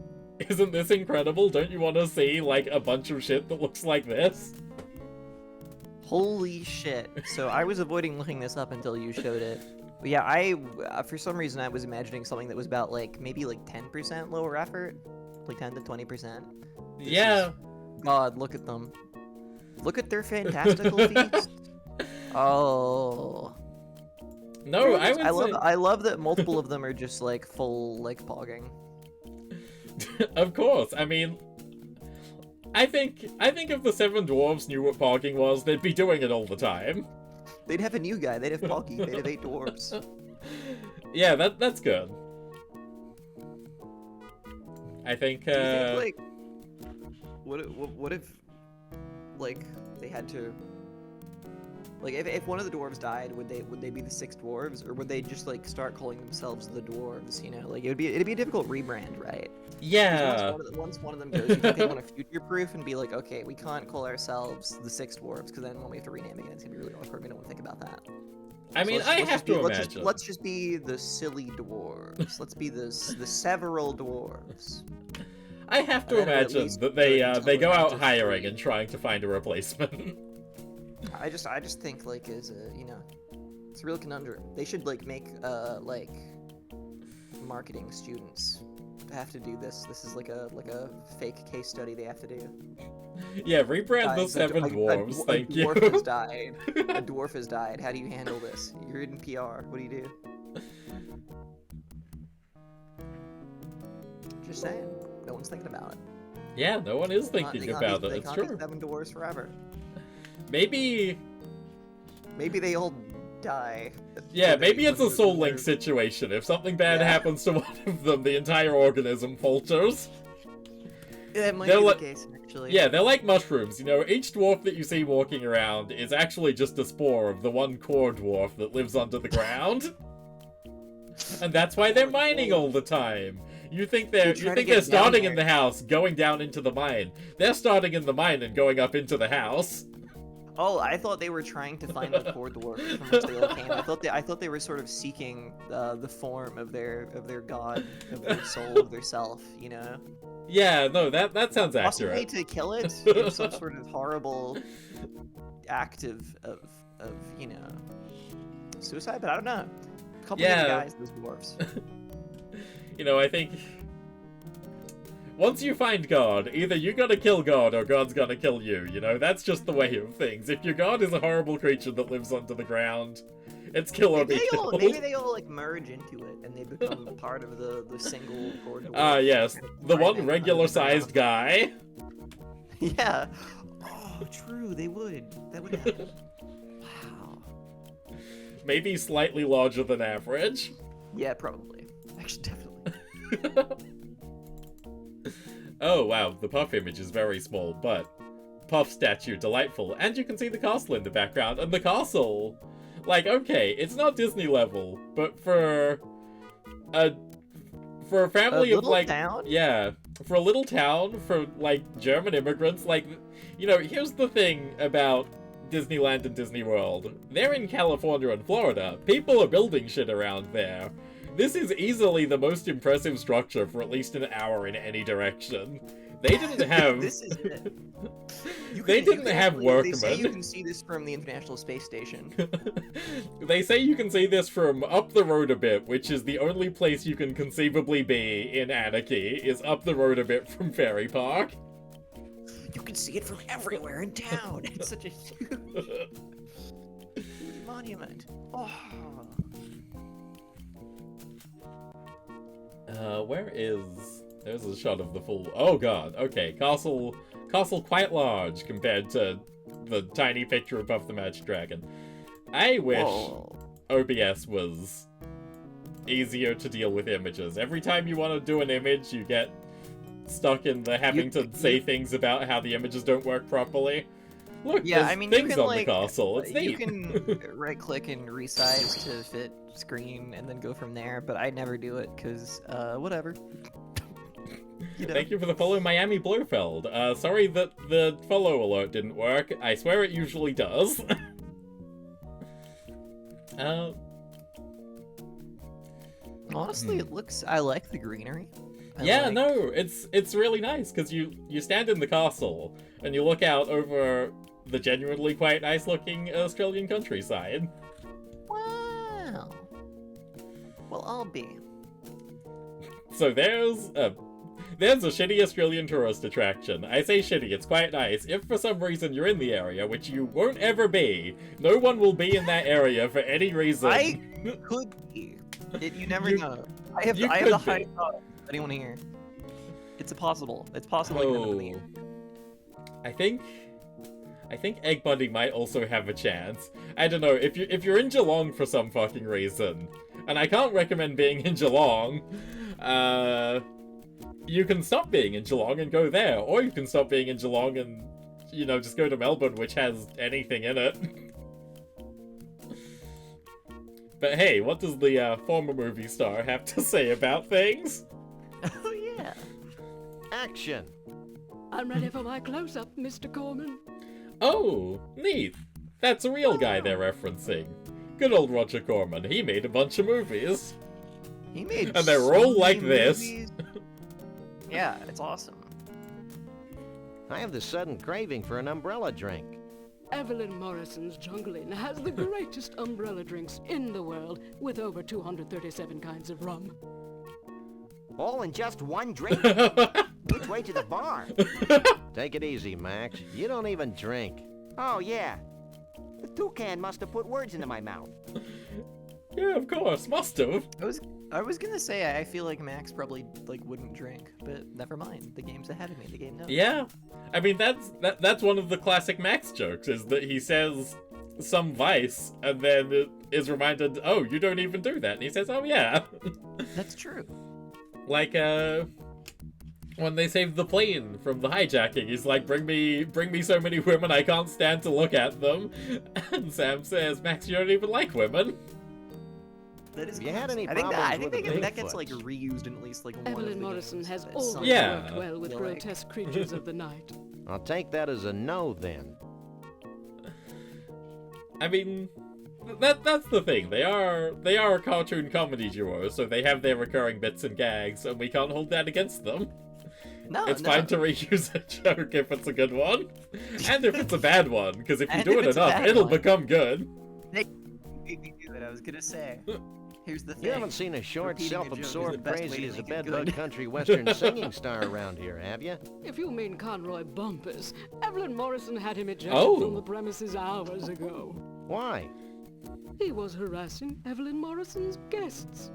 Isn't this incredible? Don't you want to see, like, a bunch of shit that looks like this? Holy shit. So I was avoiding looking this up until you showed it. But yeah, for some reason I was imagining something that was about, like, maybe like 10% lower effort. Like 10 to 20%. Yeah. God, look at them. Look at their fantastical feats. Oh. No, I love that multiple of them are just, like, full, like, pogging. Of course, I mean... I think if the Seven Dwarves knew what pogging was, they'd be doing it all the time. They'd have a new guy. They'd have Poggy. They'd have 8 dwarves. Yeah, that's good. I think, Do you think, like, what if, like, they had to Like, if one of the dwarves died, would they be the six dwarves, or would they just like start calling themselves the dwarves? You know, like it'd be a difficult rebrand, right? Yeah. Once one of them goes, you think they want to future-proof and be like, okay, we can't call ourselves the six dwarves, because then when we have to rename again, it's gonna be really awkward. We don't want to think about that. I mean, I have to imagine. Let's just be the silly dwarves. Let's be the several dwarves. I have to imagine that they go out hiring and trying to find a replacement. I just think like as a, you know, it's a real conundrum. They should like make like marketing students have to do this. This is like a fake case study they have to do. Yeah, rebrand the seven dwarves. Thank you. A dwarf has died. A dwarf has died. How do you handle this? You're in PR. What do you do? Just saying. No one's thinking about it. Yeah, no one is thinking about it. It's true. They can't be seven dwarves forever. Maybe they all die. Yeah, maybe it's a Soul Link situation. If something bad happens to one of them, the entire organism falters. It might be the case, actually. Yeah, they're like mushrooms. You know, each dwarf that you see walking around is actually just a spore of the one core dwarf that lives under the ground. And that's why they're mining all the time. You think they're starting in the house, going down into the mine. They're starting in the mine and going up into the house. Oh, I thought they were trying to find the core dwarf from which they all came. I thought they were sort of seeking the form of their god, of their soul, of their self. You know. Yeah, no, that sounds accurate. Possibly to kill it in some sort of horrible act of you know, suicide, but I don't know. A couple of guys, those dwarves. You know, I think once you find God, either you gotta kill God or God's gonna kill you, you know? That's just the way of things. If your God is a horrible creature that lives under the ground, it's kill or be killed. Maybe they all, like, merge into it, and they become part of the single core dwarf. Ah, yes. The one regular-sized guy. Yeah. Oh, true, they would. That would happen. Wow. Maybe slightly larger than average. Yeah, probably. Actually, definitely. Oh wow, the Puff image is very small, but Puff statue delightful, and you can see the castle in the background, and the castle, like, okay, it's not Disney level, but for a family of like, yeah, for a little town, for like German immigrants, like, you know, here's the thing about Disneyland and Disney World. They're in California and Florida. People are building shit around there. This is easily the most impressive structure for at least an hour in any direction. They didn't have... This is it. They didn't have workmen. They say you can see this from the International Space Station. They say you can see this from up the road a bit, which is the only place you can conceivably be in Anarchy, is up the road a bit from Fairy Park. You can see it from everywhere in town. It's such a huge monument. Oh. Where is... There's a shot of the full... Oh god, okay. Castle quite large compared to the tiny picture of Puff the Magic Dragon. I wish OBS was easier to deal with images. Every time you want to do an image, you get stuck in the having to say things about how the images don't work properly. Look, yeah, there's I mean, things you can, on like, the castle. It's neat. You can right-click and resize to fit screen and then go from there, but I never do it because, whatever. You know. Thank you for the follow, Miami Blofeld. Sorry that the follow alert didn't work. I swear it usually does. Honestly, it looks... I like the greenery. No, it's really nice, because you stand in the castle, and you look out over the genuinely quite nice-looking Australian countryside. Wow. Well, I'll be. So there's a shitty Australian tourist attraction. I say shitty, it's quite nice. If for some reason you're in the area, which you won't ever be, no one will be in that area for any reason. I could be. You never know. I have the high thought. Anyone here? It's possible. It's possible. Oh. I think Egg Bunny might also have a chance. I don't know, if you're in Geelong for some fucking reason, and I can't recommend being in Geelong, you can stop being in Geelong and go there, or you can stop being in Geelong and, you know, just go to Melbourne, which has anything in it. But hey, what does the former movie star have to say about things? Oh, yeah. Action! I'm ready for my close-up, Mr. Corman. Oh, neat. That's a real guy they're referencing. Good old Roger Corman. He made a bunch of movies. He made And they're all like this. Yeah, it's awesome. I have this sudden craving for an umbrella drink. Evelyn Morrison's Jungle Inn has the greatest umbrella drinks in the world, with over 237 kinds of rum. All in just one drink? Which way to the bar? Take it easy, Max. You don't even drink. Oh, yeah. The toucan must have put words into my mouth. Yeah, of course, must have. I was gonna say I feel like Max probably wouldn't drink, but never mind. The game's ahead of me. The game knows. Yeah, I mean that's one of the classic Max jokes is that he says some vice and then is reminded, oh, you don't even do that, and he says, oh yeah. That's true. Like when they saved the plane from the hijacking, he's like, bring me so many women I can't stand to look at them, and Sam says, Max, you don't even like women. That is. Have you had any I think problems with the that gets Bigfoot? reused in at least one of Evelyn the Morrison games has at always some Yeah. worked well with Like- grotesque creatures of the night. I'll take that as a no, then. I mean, that's the thing. They are a cartoon comedy duo, so they have their recurring bits and gags, and we can't hold that against them. No, It's no. fine to reuse a joke if it's a good one, and if it's a bad one, because if you And do if it it's a enough, bad it'll one. become good. They made me do it. I was gonna say. Here's the thing. You haven't seen a short, Repeating a joke is the self-absorbed, best way crazy to as a make it bedbug good. country western singing star around here, have you? If you mean Conroy Bumpus, Evelyn Morrison had him ejected Oh. from the premises hours ago. Why? He was harassing Evelyn Morrison's guests.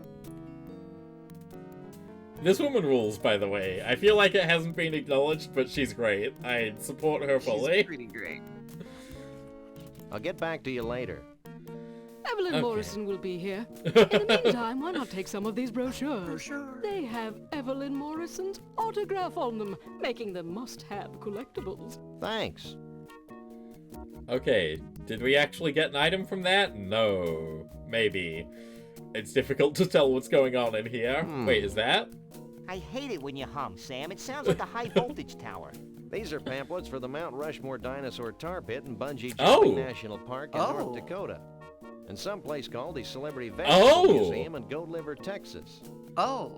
This woman rules, by the way. I feel like it hasn't been acknowledged, but she's great. I support her fully. She's pretty great. I'll get back to you later. Evelyn Okay. Morrison will be here. In the meantime, why not take some of these brochures? Brochure. They have Evelyn Morrison's autograph on them, making them must-have collectibles. Thanks. Okay, did we actually get an item from that? No. Maybe. It's difficult to tell what's going on in here. Wait, is that? I hate it when you hum, Sam. It sounds like a high-voltage tower. These are pamphlets for the Mount Rushmore Dinosaur Tar Pit and Bungee Oh. Jumping National Park in Oh. North Dakota. And someplace called the Celebrity Vegetable Oh. Museum in Goat Liver, Texas. Oh.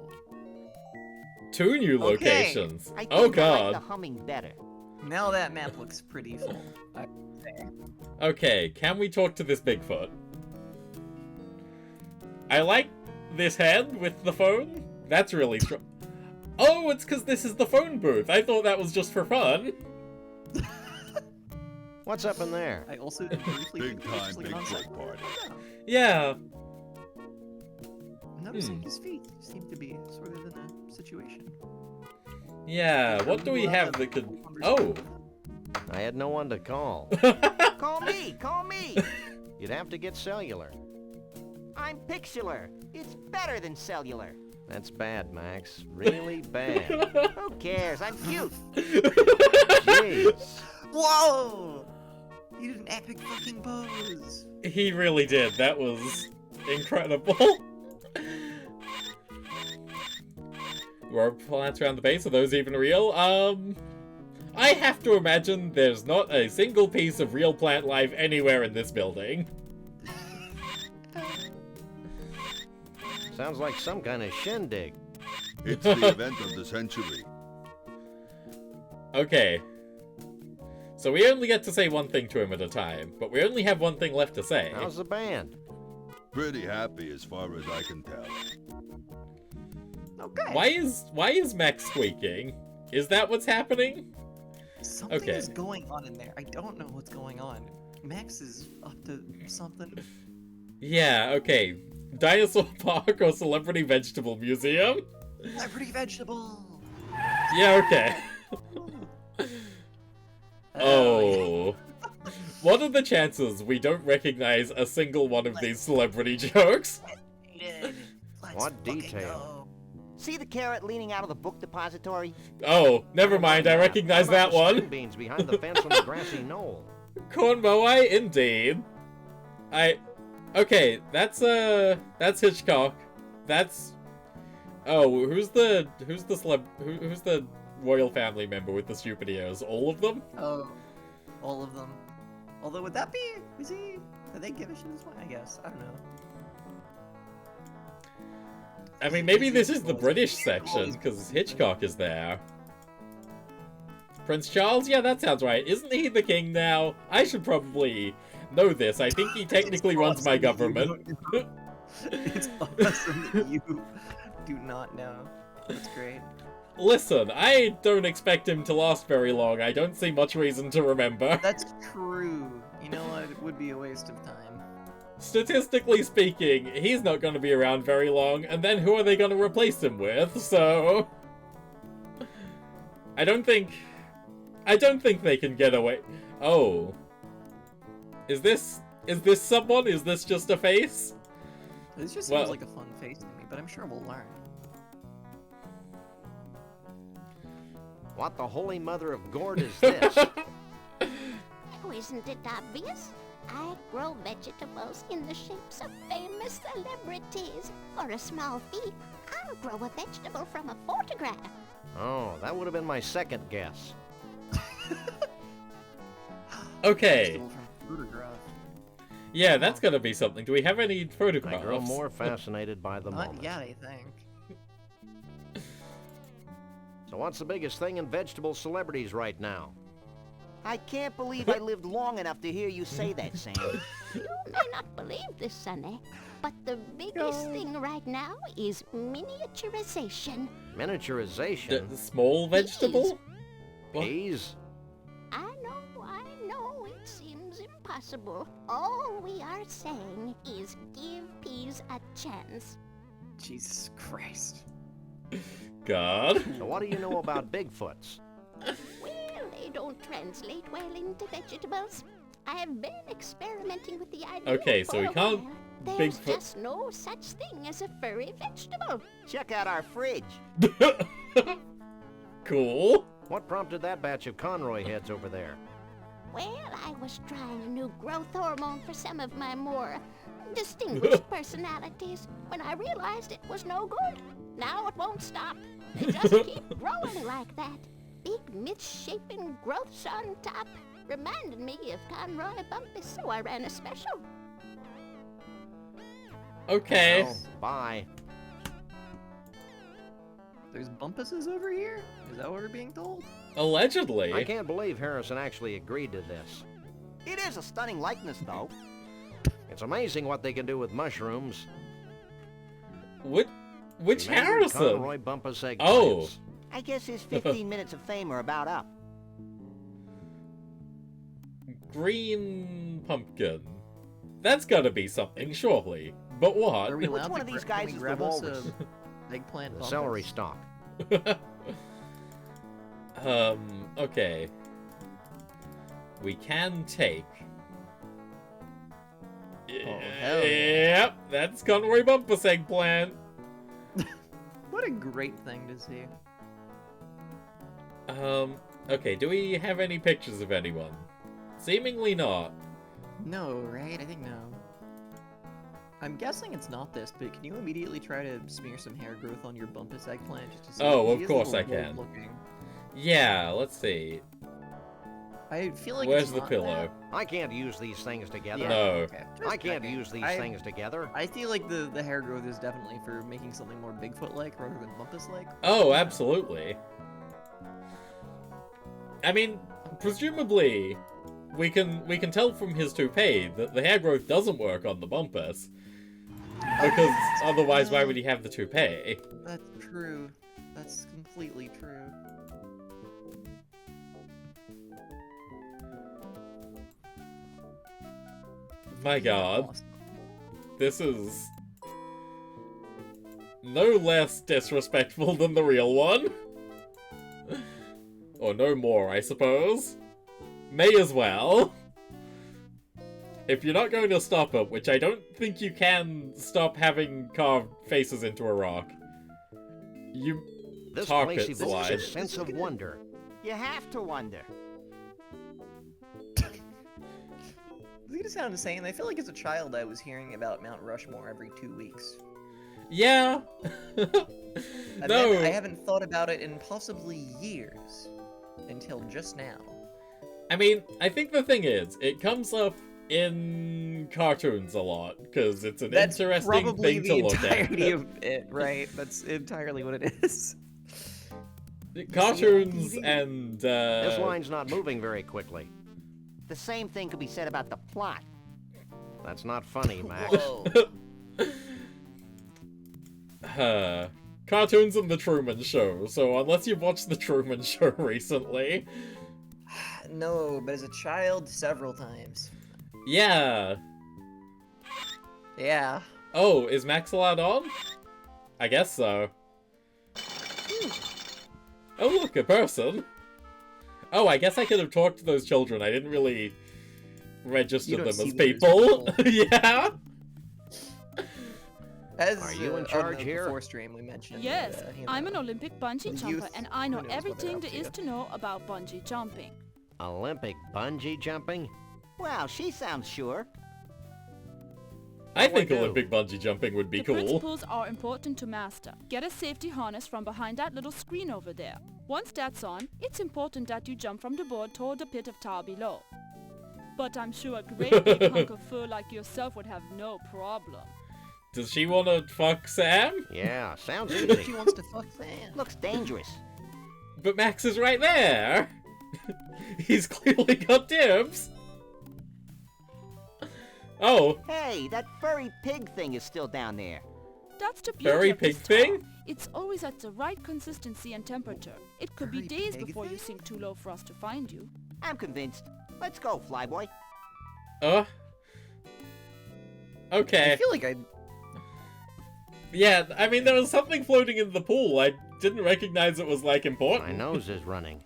2 new Okay. locations. I think Oh I like god. the humming better. Now that map looks pretty full. Okay, can we talk to this Bigfoot? I like this head with the phone. That's really strong. Oh, it's because this is the phone booth. I thought that was just for fun. What's up in there? I also briefly Big think it was time just like an Bigfoot on-site party. Yeah. I'm noticing his feet seem to be sort of in a situation. Yeah, what do we have that could... Oh! I had no one to call. Call me! Call me! You'd have to get cellular. I'm pixular. It's better than cellular. That's bad, Max. Really bad. Who cares? I'm cute. Jeez. Whoa! You did an epic fucking pose. He really did. That was incredible. Were plants around the base? Are those even real? I have to imagine there's not a single piece of real plant life anywhere in this building. Sounds like some kind of shindig. It's the event of the century. Okay. So we only get to say one thing to him at a time, but we only have one thing left to say. How's the band? Pretty happy as far as I can tell. Okay. Why is Max squeaking? Is that what's happening? Something Okay. is going on in there. I don't know what's going on. Max is up to something. Yeah, okay. Dinosaur Park or Celebrity Vegetable Museum? Celebrity vegetable. Yeah, okay. Oh. What are the chances we don't recognize a single one of these celebrity jokes? What detail? See the carrot leaning out of the book depository? Oh, never mind, I recognize that String one. beans behind the fence on the grassy knoll. Corn moai, indeed. Okay, that's Hitchcock. That's... Oh, who's the royal family member with the stupid ears? All of them? Oh, all of them. Although, would that be... Was he... Did they give a shit as well? I guess. I don't know. I mean, maybe this is the British section, because Hitchcock is there. Prince Charles? Yeah, that sounds right. Isn't he the king now? I should probably know this. I think he technically runs my government. It's awesome that you do not know. That's great. Listen, I don't expect him to last very long. I don't see much reason to remember. That's true. You know what? It would be a waste of time. Statistically speaking, he's not going to be around very long, and then who are they going to replace him with? So... I don't think they can get away. Oh. Is this someone? Is this just a face? This just seems like a fun face to me, but I'm sure we'll learn. What the holy mother of gourd is this? Oh, isn't it obvious? I grow vegetables in the shapes of famous celebrities. For a small fee, I'll grow a vegetable from a photograph. Oh, that would have been my second guess. Okay. Photograph. Yeah, that's gotta be something. Do we have any photographs? I grow more fascinated by the moment. Not yet, I think. So what's the biggest thing in vegetable celebrities right now? I can't believe I lived long enough to hear you say that, Sam. You may not believe this, Sonny, but the biggest thing right now is miniaturization. Miniaturization? The small vegetable? Peas? I know, it seems impossible. All we are saying is give peas a chance. Jesus Christ. God. So what do you know about Bigfoots? Well, they don't translate well into vegetables. I have been experimenting with the idea. Okay, so we can't There's Bigfoot. just no such thing as a furry vegetable. Check out our fridge. Cool. What prompted that batch of Conroy heads over there? Well, I was trying a new growth hormone for some of my more distinguished personalities when I realized it was no good. Now it won't stop. They just keep growing like that. Big misshapen growths on top. Reminded me of Conroy Bumpus, so I ran a special. Okay. Well, bye. There's bumpuses over here? Is that what we're being told? Allegedly. I can't believe Harrison actually agreed to this. It is a stunning likeness, though. It's amazing what they can do with mushrooms. Which Remember Harrison? Conroy Bumpus eggplants? Oh. I guess his 15 minutes of fame are about up. Green pumpkin. That's gotta be something, surely. But what? Are we allowed Which one to of these can guys we is the grab us walrus? a eggplant The bumpus? celery stalk. Okay. We can take... Oh, hell yeah. Yep, that's Conroy Bumpus eggplant. What a great thing to see. Okay, do we have any pictures of anyone? Seemingly not. No, right? I think no. I'm guessing it's not this, but can you immediately try to smear some hair growth on your bumpus eggplant just to see? Oh, He of is a course I little can. looking. Yeah, let's see. I feel like Where's it's the not pillow? I can't use these things together. Yeah, No. okay. Just I can't checking. use these I- things together. I feel like the hair growth is definitely for making something more Bigfoot-like rather than Bumpus-like. Oh, absolutely. I mean, presumably, we can tell from his toupee that the hair growth doesn't work on the bumpus. Because otherwise, why would he have the toupee? That's true. That's completely true. My god. Awesome. This is no less disrespectful than the real one. Or no more, I suppose. May as well. If you're not going to stop it, which I don't think you can stop having carved faces into a rock. You This talk place it, evokes Sly. a sense of wonder. You have to wonder. is gonna sound insane. I feel like as a child I was hearing about Mount Rushmore every 2 weeks. Yeah. No. I haven't thought about it in possibly years. Until just now. I mean, I think the thing is, it comes up in cartoons a lot, because it's an interesting thing to look at. That's probably the entirety of it, right? That's entirely what it is. Cartoons and, This line's not moving very quickly. The same thing could be said about the plot. That's not funny, Max. Whoa. Cartoons and The Truman Show, so unless you've watched The Truman Show recently... No, but as a child, several times. Yeah. Yeah. Oh, is Max allowed on? I guess so. Oh look, a person! Oh, I guess I could have talked to those children. I didn't really register them as people. Yeah! As, Are you in charge here? Before stream, we mentioned. Yes, you know, I'm an Olympic bungee jumper, and I know who knows what they're everything up there to. is to know about bungee jumping. Olympic bungee jumping? Well, she sounds sure. I think do? Olympic bungee jumping would be The cool. principles are important to master. Get a safety harness from behind that little screen over there. Once that's on, it's important that you jump from the board toward the pit of tar below. But I'm sure a great big hunk of fur like yourself would have no problem. Does she want to fuck Sam? Yeah, sounds easy. She wants to fuck Sam. Looks dangerous. But Max is right there! He's clearly got dibs! Oh, Hey, that furry pig thing is still down there. That's the beauty Furry of this pig thing? tar. It's always at the right consistency and temperature. It could be Furry days pig before you thing? sink too low for us to find you. I'm convinced. Let's go, Flyboy. okay. I feel like I. Yeah, I mean, there was something floating in the pool. I didn't recognize it was, like, My important. nose is running.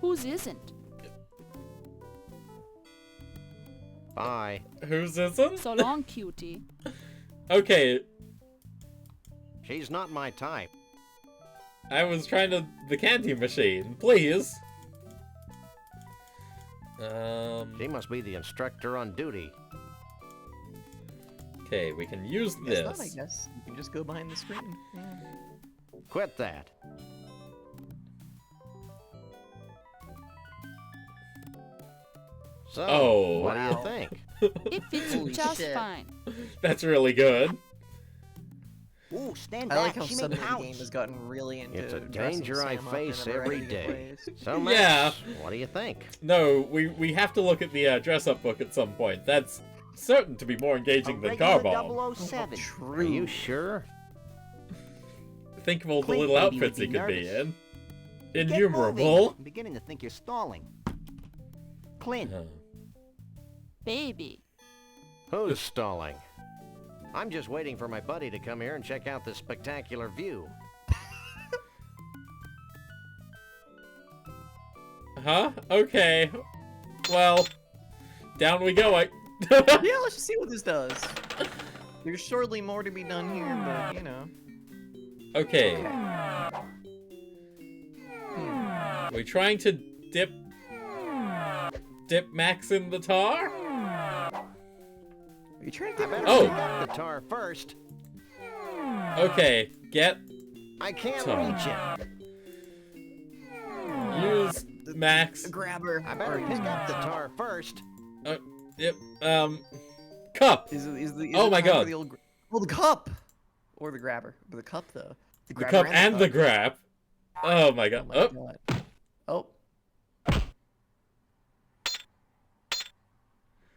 Whose isn't? Bye. Whose isn't? So long, cutie. Okay, She's not my type. I was trying to... The candy machine, please. She must be the instructor on duty. Okay, we can use Guess not, I this. guess you can just go behind the screen. Yeah. Quit that. So, Oh. what do Wow. you think? It fits you Holy just shit. fine. That's really good. Ooh, stand I back. like how she may suddenly the pounce. game has gotten really into It's a dressing danger I Sam up in face a every variety of day. ways. So, Max, Yeah. what do you think? No, we have to look at the dress-up book at some point. That's certain to be more A engaging than regular Car Bomb. 007. Are you sure? Think of all the Clint little maybe would outfits he be could be nervous. in. Get Innumerable. moving. I'm beginning to think you're stalling. Clint, Baby. Who's stalling? I'm just waiting for my buddy to come here and check out this spectacular view. Huh? Okay. Well, down we go. Yeah, let's just see what this does. There's surely more to be done here, but you know. Okay. We trying to dip Max in the tar? Are you trying to I get better Oh. pick up the tar first. Okay, get I can't Tar. reach it. use Max. a grabber? I better pick up the tar first. Yep. Cup. Is Oh it my time for God. The old the cup, or the grabber, but the cup though. The grabber cup and the cup. grab. Oh my god. Oh my God. Oh.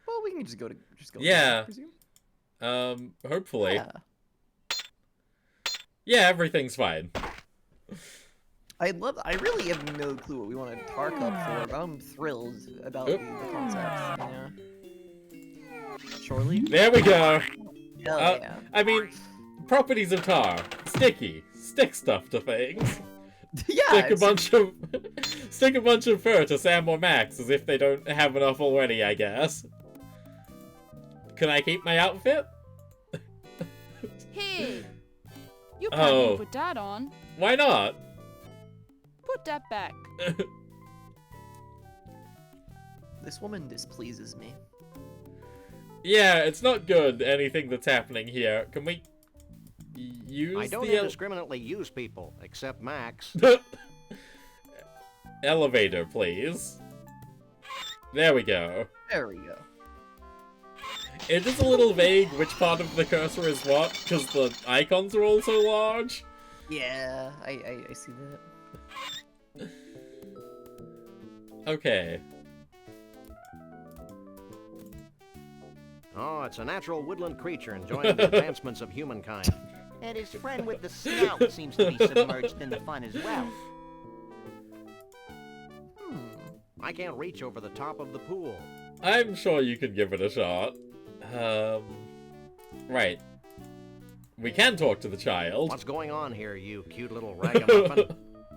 Well, we can just go. Yeah. I presume. Hopefully. Yeah. Yeah, everything's fine. I really have no clue what we want a tar cup for, but I'm thrilled about the concept. You know. Surely. There we go. Hell yeah. I mean, properties of tar. Sticky. Stick stuff to things. Yeah. Stick a bunch of fur to Sam or Max as if they don't have enough already, I guess. Can I keep my outfit? Hey! You can't Oh. put that on. Why not? Put that back. This woman displeases me. Yeah, it's not good, anything that's happening here. Can we use I don't indiscriminately use people, except Max. elevator, please? There we go. There we go. It is a little vague which part of the cursor is what, because the icons are all so large. Yeah, I see that. Okay. Oh, it's a natural woodland creature enjoying the advancements of humankind. And his friend with the snout seems to be submerged in the fun as well. I can't reach over the top of the pool. I'm sure you can give it a shot. Right. We can talk to the child. What's going on here, you cute little ragamuffin?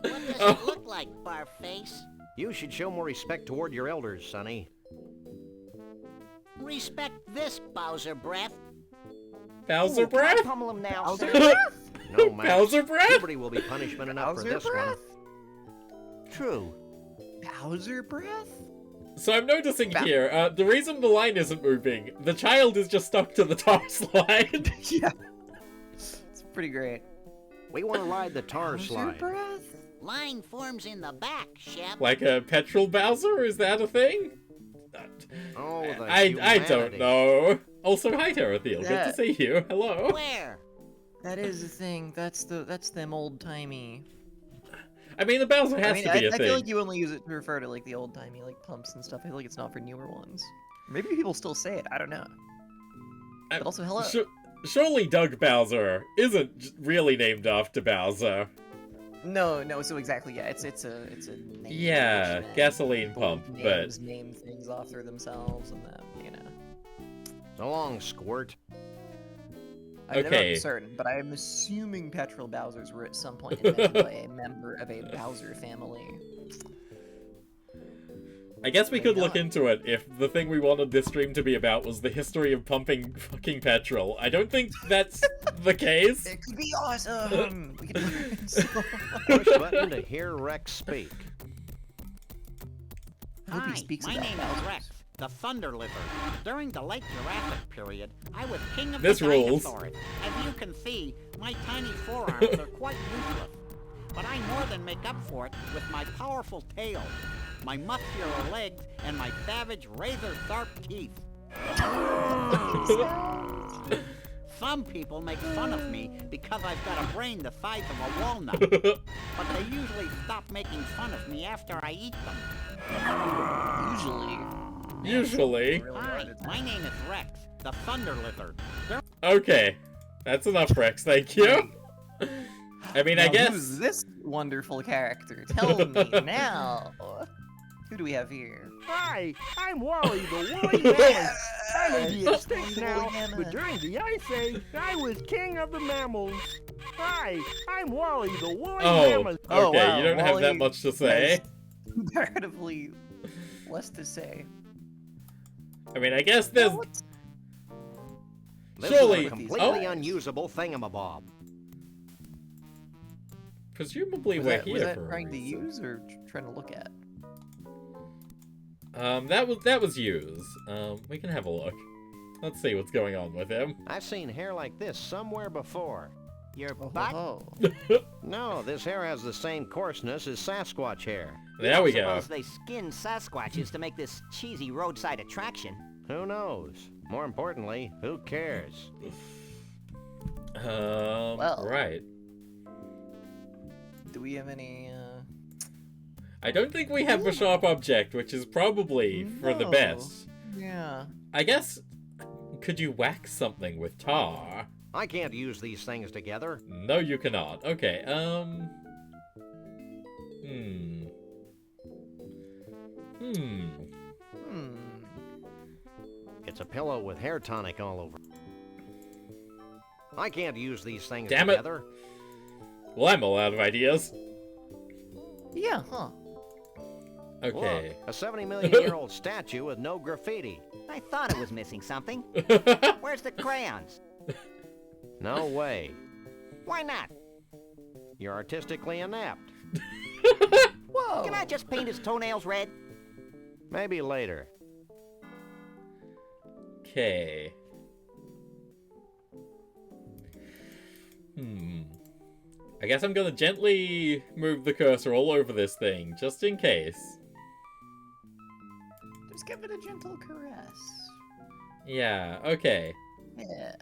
What does it look like, Barface? You should show more respect toward your elders, Sonny. Respect this, Bowser Breath. Bowser Breath? Pummel him now, Bowser sir. No, Max. Bowser Breath? Puberty will be punishment enough for Bowser this Breath? one. True. Bowser Breath? So I'm noticing here, the reason the line isn't moving, the child is just stuck to the tar slide. Yeah. It's pretty great. We want to ride the tar Bowser slide. Breath? Line forms in the back, Shep. Like a petrol Bowser? Is that a thing? Oh, the I don't humanity. know. Also, hi, Terathiel. Good to Yeah. see you. Hello. Where? That is the thing. That's them old-timey. I mean, the Bowser has to be a I thing. feel like you only use it to refer to like the old-timey like pumps and stuff. I feel like it's not for newer ones. Maybe people still say it. I don't know. But also, hello. Surely Doug Bowser isn't really named after Bowser. No. So exactly, yeah. It's a name. Yeah, convention. gasoline People pump, but name things after themselves and then So long, Squirt. I'm Okay. never certain, but I'm assuming petrol Bowsers were at some point invented by a member of a Bowser family. I guess we could look into it if the thing we wanted this stream to be about was the history of pumping fucking petrol. I don't think that's the case. It could be awesome. We could learn so Push button to hear Rex speak. Hope he Hi, speaks my about name Bowsers. is Rex, the Thunder Lizard. During the late Jurassic period, I was king of This the rules. dinosaurs. As you can see, my tiny forearms are quite useless. But I more than make up for it with my powerful tail, my muscular legs, and my savage razor-sharp teeth. Some people make fun of me because I've got a brain the size of a walnut. But they usually stop making fun of me after I eat them. Usually. Hi, my name is Rex, the Thunder Lizard. Okay. That's enough, Rex. Thank you. I mean, I Now, guess... Who's this wonderful character? Tell me now. Who do we have here? Hi, I'm Wally the Woolly Mammoth. I may be extinct now, but during the Ice Age, I was king of the mammals. Hi, I'm Wally the Woolly Mammoth. Okay, wow, you don't have that Wally much to say. has comparatively less to say. I mean, I guess there's... This Surely... is a completely unusable thingamabob. Presumably Was we're that, here was that for a trying to reason. use or trying to look at? That was use. We can have a look. Let's see what's going on with him. I've seen hair like this somewhere before. Your butt? No, this hair has the same coarseness as Sasquatch hair. There we go. Suppose they skinned Sasquatches to make this cheesy roadside attraction. Who knows? More importantly, who cares? Well. Right. Do we have any, I don't think we have a sharp object, which is probably for the No. best. Yeah. I guess... Could you wax something with tar? I can't use these things together. No, you cannot. Okay, It's a pillow with hair tonic all over. I can't use these things Damn it. together. Well, I'm all out of ideas. Yeah, huh. Okay. Look, a 70-million-year-old statue with no graffiti. I thought it was missing something. Where's the crayons? No way. Why not? You're artistically inept. Whoa. Can I just paint his toenails red? Maybe later. Okay. I guess I'm gonna gently move the cursor all over this thing, just in case. Just give it a gentle caress. Yeah, okay. Yeah.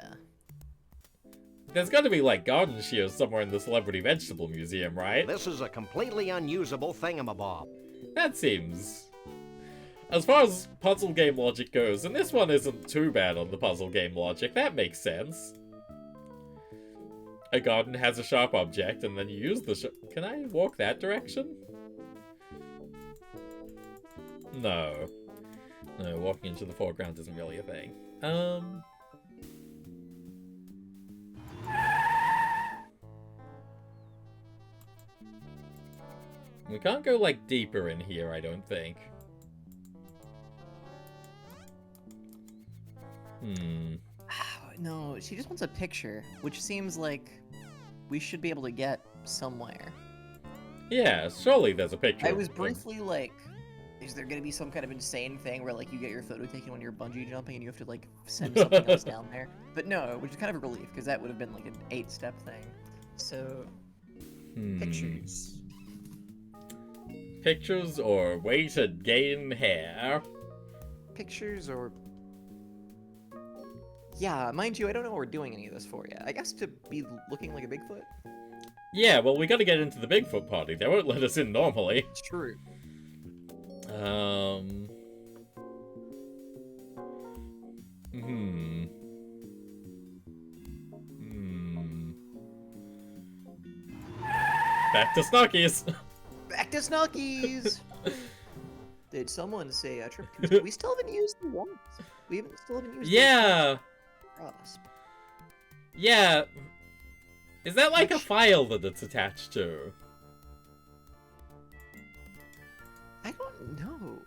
There's gotta be, like, garden shears somewhere in the Celebrity Vegetable Museum, right? This is a completely unusable thingamabob. That seems... As far as puzzle game logic goes, and this one isn't too bad on the puzzle game logic, that makes sense. A garden has a sharp object, and then you use the Can I walk that direction? No. No, walking into the foreground isn't really a thing. We can't go, like, deeper in here, I don't think. No, she just wants a picture, which seems like we should be able to get somewhere. Yeah, surely there's a picture. I was briefly like, is there gonna be some kind of insane thing where, like, you get your photo taken when you're bungee jumping and you have to, like, send something else down there? But no, which is kind of a relief, because that would have been, like, an 8-step thing. So, pictures. Pictures or way to gain hair? Pictures or... Yeah, mind you, I don't know what we're doing any of this for yet. I guess to be looking like a Bigfoot? Yeah, well, we gotta get into the Bigfoot party. They won't let us in normally. True. Back to Snockies! Back to Snockies! Did someone say a trip to... We still haven't used the wasp. Still haven't used the wasp. Yeah. Is that like a file that it's attached to? I don't know.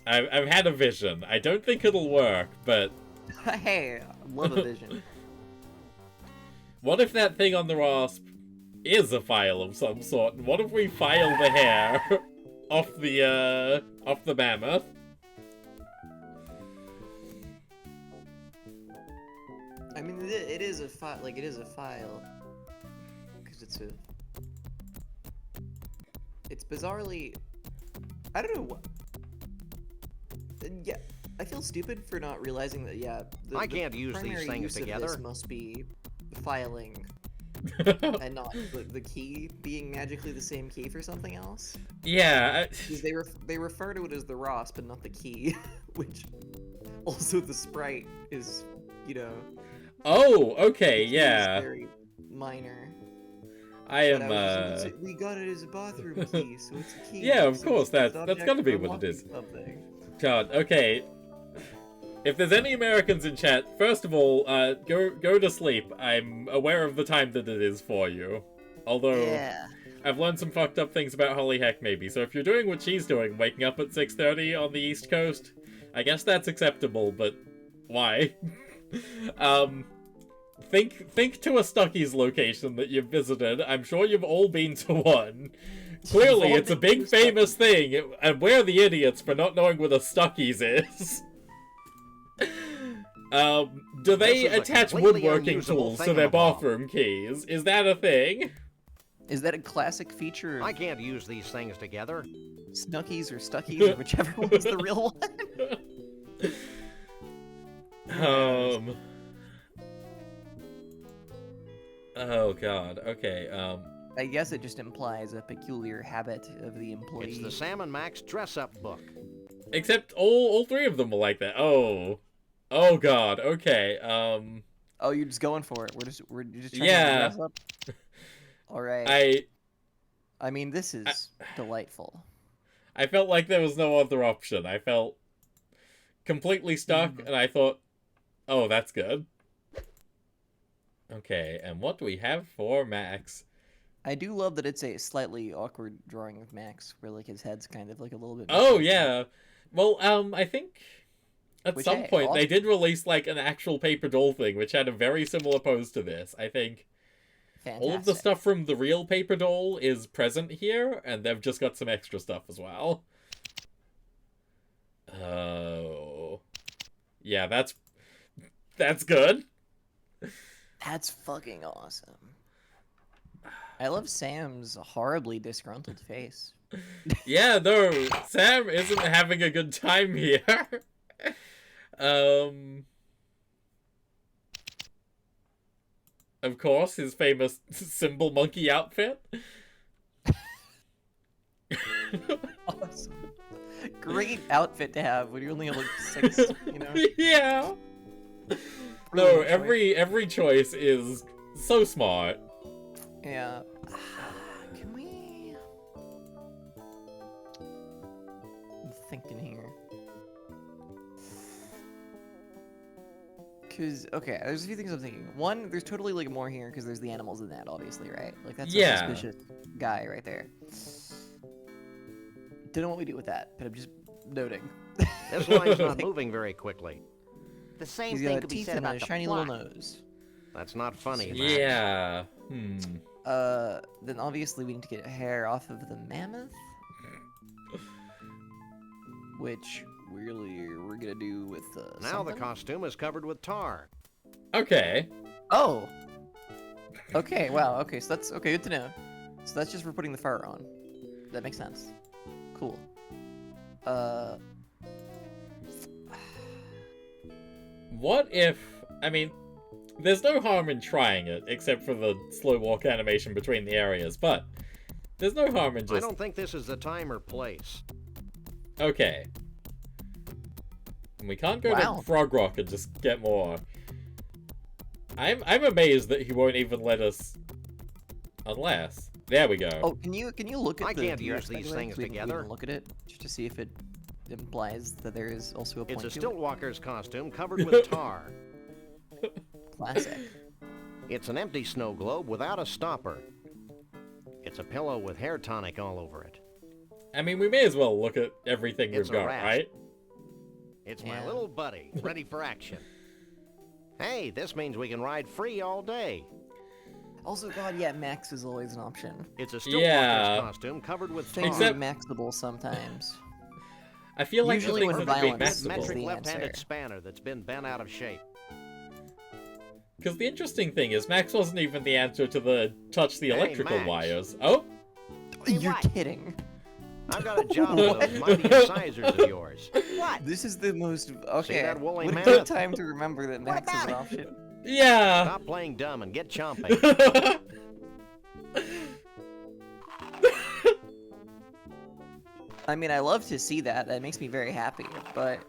I've had a vision. I don't think it'll work, but... Hey, love a vision. What if that thing on the wasp is a file of some sort? And what if we file the hair off the mammoth? I mean, it is a file. Like, it is a file, because it's bizarrely. I don't know what. Yeah, I feel stupid for not realizing that. Yeah, I can't use these things together. This must be filing, and not the key being magically the same key for something else. Yeah, they refer to it as the ROS, but not the key, which also the sprite is, you know. Oh, okay, yeah. Very minor. I am. We got it as a bathroom key, so it's a key. Yeah, of course. That's object gotta be what it is. Something. God, okay. If there's any Americans in chat, first of all, go to sleep. I'm aware of the time that it is for you. Although, yeah. I've learned some fucked up things about Holly Heckmaybe, so if you're doing what she's doing, waking up at 6:30 on the East Coast, I guess that's acceptable, but why? Think to a Stucky's location that you've visited. I'm sure you've all been to one. Clearly, it's a big famous thing, and we're the idiots for not knowing what a Stucky's is. Do they attach woodworking tools to their bathroom keys? Is that a thing? Is that a classic feature? I can't use these things together. Snuckies or Stuckies, or whichever one's the real one. Oh god, okay, I guess it just implies a peculiar habit of the employee. It's the Sam and Max dress-up book. Except all three of them are like that. Oh god, okay, Oh, you're just going for it. We're just trying yeah. to dress up? Alright. I mean, this is delightful. I felt like there was no other option. I felt completely stuck, and I thought, oh, that's good. Okay, and what do we have for Max? I do love that it's a slightly awkward drawing of Max, where like his head's kind of like a little bit... Oh, yeah. Well, I think at some point they did release like an actual paper doll thing, which had a very similar pose to this. I think all of the stuff from the real paper doll is present here, and they've just got some extra stuff as well. Oh... Yeah, that's good. That's fucking awesome. I love Sam's horribly disgruntled face. Yeah, no, Sam isn't having a good time here. Of course, his famous symbol monkey outfit. Awesome. Great outfit to have when you only have like 6, you know? Yeah. No, every choice is so smart. Yeah. Can we... I'm thinking here. Because, okay, there's a few things I'm thinking. One, there's totally like more here because there's the animals in that, obviously, right? Like, that's a suspicious guy right there. Don't know what we do with that, but I'm just noting. This line's not moving very quickly. The same He's thing got could be teeth said and about a the shiny plot. little nose. That's not funny, Max. Yeah. Then obviously we need to get hair off of the mammoth. Which we're gonna do with Now something. the costume is covered with tar. Okay. Oh. Okay. Wow. Okay. So that's okay. Good to know. So that's just for putting the fur on. That makes sense. Cool. What if... I mean, there's no harm in trying it, except for the slow walk animation between the areas, but there's no harm in just... I don't think this is the time or place. Okay. We can't go to Frog Rock and just get more. I'm amazed that he won't even let us... Unless... There we go. Oh, can you look at I the can't viewer use these speculator? things We can together. look at it just to see if it implies that there is also a point It's a to it. Stiltwalker's costume covered with tar. Classic. It's an empty snow globe without a stopper. It's a pillow with hair tonic all over it. I mean, we may as well look at everything It's we've a got, rat. right? It's my little buddy, ready for action. Hey, this means we can ride free all day. Also, God, yeah, Max is always an option. It's a Stiltwalker's Yeah. costume covered with tar. Things are maxable sometimes. I feel like Usually the when things that would be violence is maxable. Metric the left-handed answer. spanner that's been bent out of shape. Because the interesting thing is, Max wasn't even the answer to the touch the Hey, electrical Max. wires. Oh? You're kidding. I've got a job with those mighty incisors of yours. What? This is the most... Okay, that woolly what a mammoth? good time to remember that Max is an about option. Yeah! Stop playing dumb and get chomping. I mean, I love to see that. That makes me very happy, but...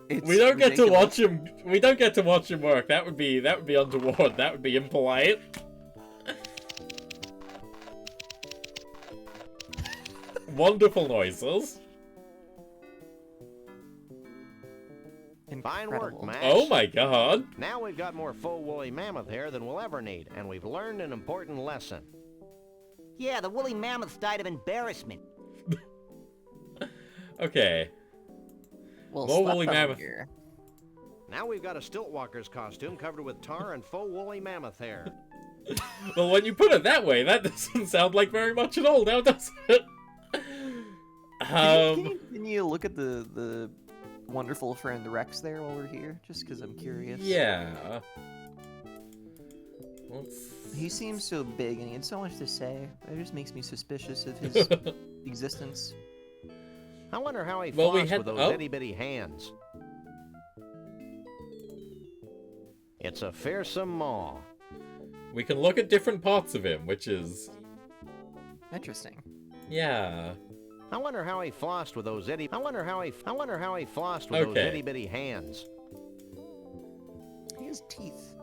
It's We don't get to ridiculous. watch him. We don't get to watch him work. That would be untoward. That would be impolite. Wonderful noises. Fine work, Max. Oh my god. Now we've got more full woolly mammoth hair than we'll ever need, and we've learned an important lesson. Yeah, the woolly mammoths died of embarrassment. Okay. Well, More slap woolly up mammoth. here. Now we've got a Stiltwalker's costume covered with tar and faux woolly mammoth hair. Well, when you put it that way, that doesn't sound like very much at all, now does it? Can you look at the wonderful friend Rex there while we're here? Just because I'm curious. Yeah. He seems so big and he had so much to say. It just makes me suspicious of his existence. I wonder how he Well, we flossed had- with those oh. itty-bitty hands. It's a fearsome maw. We can look at different parts of him, which is... Interesting. Yeah. I wonder how he flossed with those itty. I wonder how he flossed with those Okay. itty-bitty hands. He has teeth.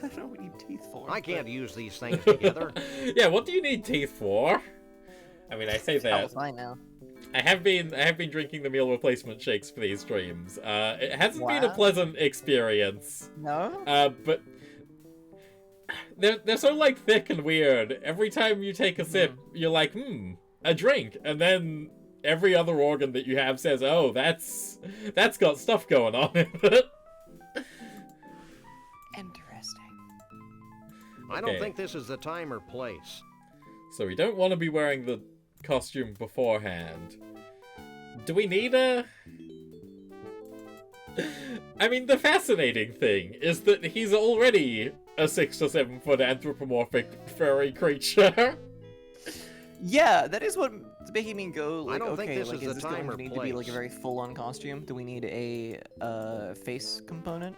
I don't know what we need teeth for. I can't use these things together. Yeah, what do you need teeth for? I mean, I say Oh, that. fine now. I have been drinking the meal replacement shakes for these streams. It hasn't been a Wow. pleasant experience. No? But they're so like thick and weird. Every time you take a sip, you're like, a drink, and then every other organ that you have says, oh, that's got stuff going on in it. Interesting. I don't Okay. think this is the time or place. So we don't want to be wearing the costume beforehand. Do we need a... I mean, the fascinating thing is that he's already a 6 to 7 foot anthropomorphic furry creature. Yeah, that is what's making me go, like, I don't okay, think this like, is is the this going time to or need to be, like, a place. very full-on costume? Do we need a face component?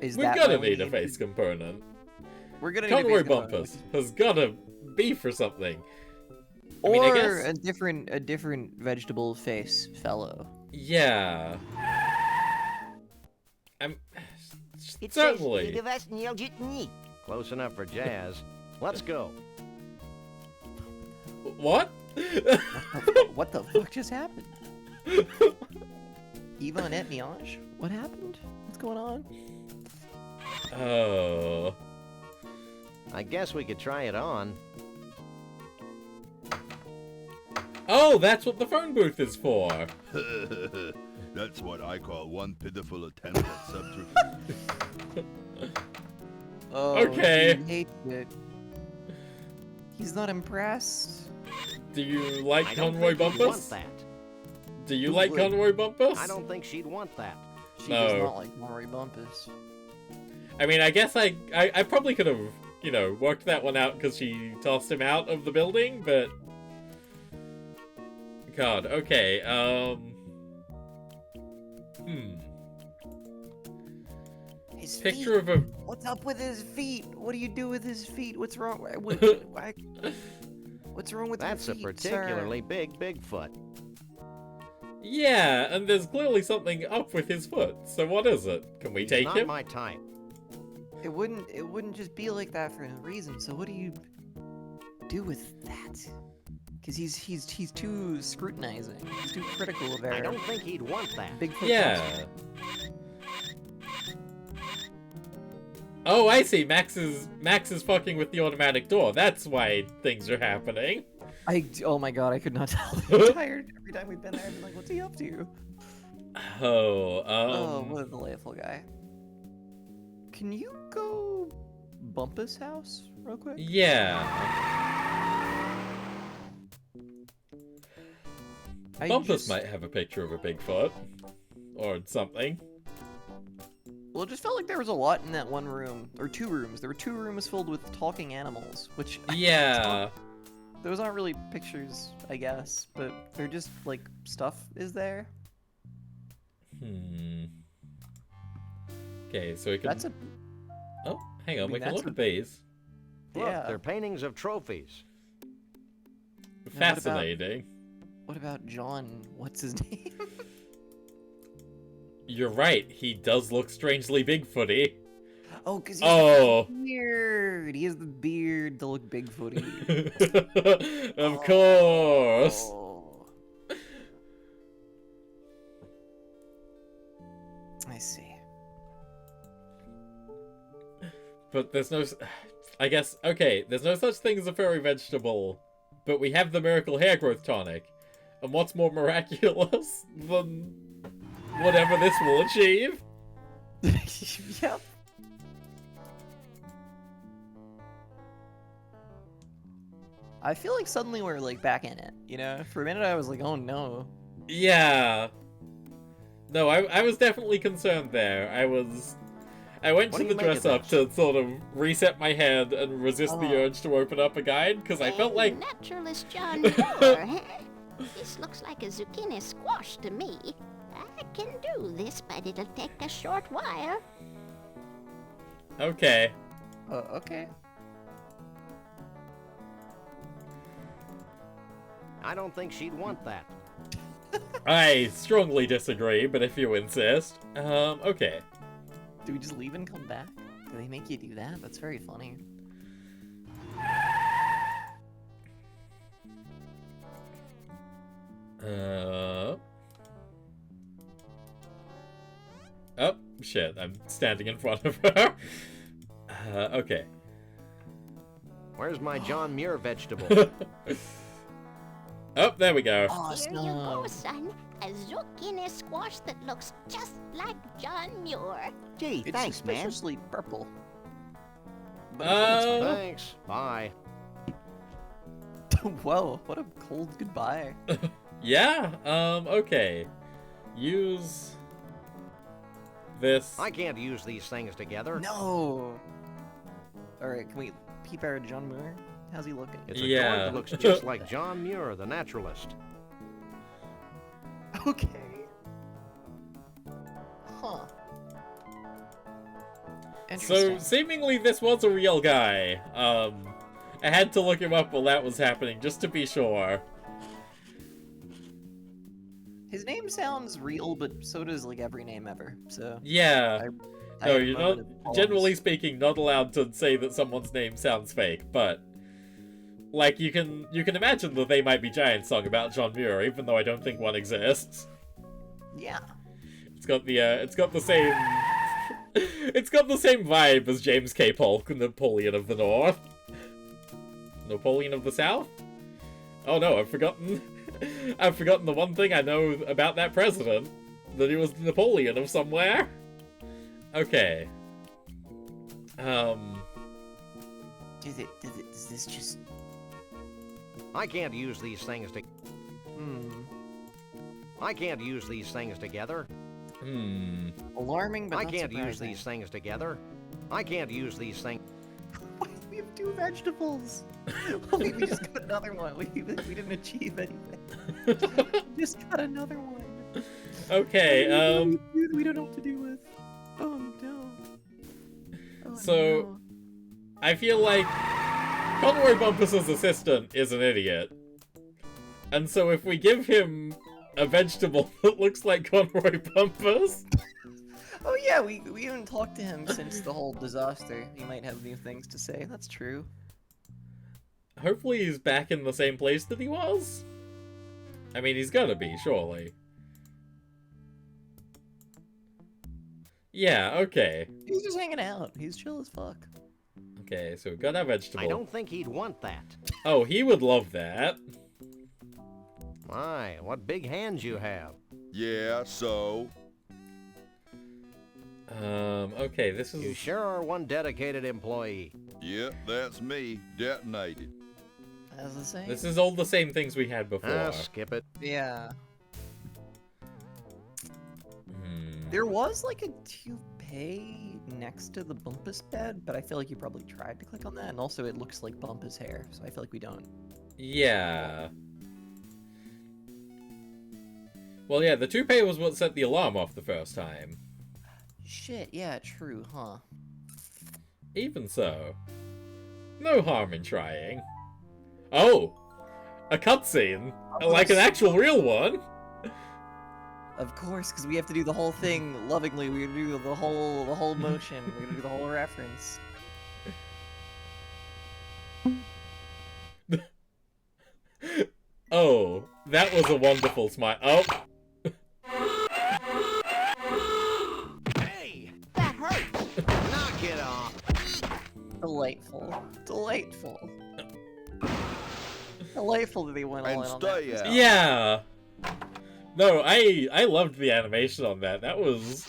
Is We're that gonna why we need a face component. We're gonna need a Conroy face component. Bumpus has gotta be for something. I Or mean, I guess... a different vegetable face fellow. Yeah. I'm... It Certainly. says Close enough for jazz. Let's go. What? What the fuck just happened? Yvonne et Miage? What happened? What's going on? Oh. I guess we could try it on. Oh, that's what the phone booth is for. That's what I call one pitiful attempt at subterfuge. Oh, Okay. he hates it. He's not impressed. Do you like I don't Conroy think she'd want Bumpus? that. Do you Who like would? Conroy Bumpus? I don't think she'd want that. She No. does not like Maury Bumpus. I mean, I guess I probably could have, you know, worked that one out because she tossed him out of the building, but... God, okay, His Picture feet. of a... What's up with his feet? What do you do with his feet? What's wrong? What's wrong with That's your a feet, particularly big Bigfoot. Yeah, and there's clearly something up with his foot, so what is it? Can we He's take not him? my type. Sir? It wouldn't just be like that for no reason. So what do you do with that? Because he's too scrutinizing. He's too critical of I our don't think he'd want that. Bigfoot. Yeah. costume. Oh, I see. Max is fucking with the automatic door. That's why things are happening. Oh my god, I could not tell the entire every time we've been there. I've been like, what's he up to? Oh, Oh, what a delightful guy. Can you go Bumpus' house real quick? Yeah. Bumpus might have a picture of a Bigfoot. Or something. Well, it just felt like there was a lot in that one room, or two rooms. There were two rooms filled with talking animals, which Yeah. those aren't really pictures, I guess, but they're just like stuff is there. Okay, so we can... That's a Oh, hang on, I mean, we can that's look a- at these. Look, yeah. they're paintings of trophies. Fascinating. What about John? What's his name? You're right, he does look strangely Bigfooty. Oh, because he's Oh. weird. He has the beard to look Bigfooty. Of course. Oh. I see. But there's no... I guess, okay, there's no such thing as a furry vegetable, but we have the miracle hair growth tonic. And what's more miraculous than whatever this will achieve? Yep. I feel like suddenly we're like back in it, you know? For a minute I was like, oh no. Yeah. No, I was definitely concerned there. I went What to do the you make dress of up to sort of reset my head and resist the Oh. urge to open up a guide, because I felt like... Naturalist John Muir, huh? This looks like a zucchini squash to me. I can do this, but it'll take a short while. Okay. Okay. I don't think she'd want that. I strongly disagree, but if you insist. Okay. Do we just leave and come back? Do they make you do that? That's very funny. Oh, shit, I'm standing in front of her. Okay. Where's my John Muir vegetable? Oh, there we go. Here you go, son. A zucchini squash that looks just like John Muir. Gee, It's thanks, man. suspiciously purple. Thanks. Bye. Whoa, what a cold goodbye. Yeah, okay. Use this... I can't use these things together. No! Alright, can we peep out John Muir? How's he looking? It's a Yeah. dog that looks just like John Muir, the naturalist. Okay. Huh. So, Interesting. seemingly this was a real guy. I had to look him up while that was happening, just to be sure. His name sounds real, but so does like every name ever. So Yeah. I No, have a you're moment not, of pause. generally speaking, not allowed to say that someone's name sounds fake, but... Like, you can imagine that they might be giant song about John Muir, even though I don't think one exists. Yeah. It's got the same... It's got the same vibe as James K. Polk, Napoleon of the North. Napoleon of the South? Oh no, I've forgotten the one thing I know about that president. That he was Napoleon of somewhere. Okay. Does this just... I can't use these things to... I can't use these things together. Alarming, but I not can't use surprising. these things together. I can't use these things... Why do we have 2 vegetables? Holy, we just got another one. We didn't achieve anything. We just got another one. Okay, We don't know what to do with. Oh no. Oh, So, no. I feel like Conroy Bumpus's assistant is an idiot. And so if we give him a vegetable that looks like Conroy Bumpus... Oh yeah, we haven't talked to him since the whole disaster. He might have new things to say. That's true. Hopefully he's back in the same place that he was? I mean, he's gotta be, surely. Yeah, okay. He's just hanging out. He's chill as fuck. Okay, so we've got our vegetable. I don't think he'd want that. Oh, he would love that. My, what big hands you have. Yeah, so? Okay, this is... You sure are one dedicated employee. Yep, that's me. Detonated. As the same. This is all the same things we had before. Skip it. Yeah. There was like a toupee next to the Bumpus bed, but I feel like you probably tried to click on that, and also it looks like Bumpus hair, so I feel like we don't. Yeah. Well, yeah, the toupee was what set the alarm off the first time. Shit, yeah, true, huh? Even so. No harm in trying. Oh! A cutscene! Like an actual real one! Of course, because we have to do the whole thing lovingly. We gotta do the whole motion. We gotta do the whole reference. Oh, that was a wonderful smile. Oh! Hey! That hurts! Knock it off! Delightful. Delightful. Delightful that they went all in on that. Yeah! No, I loved the animation on that. That was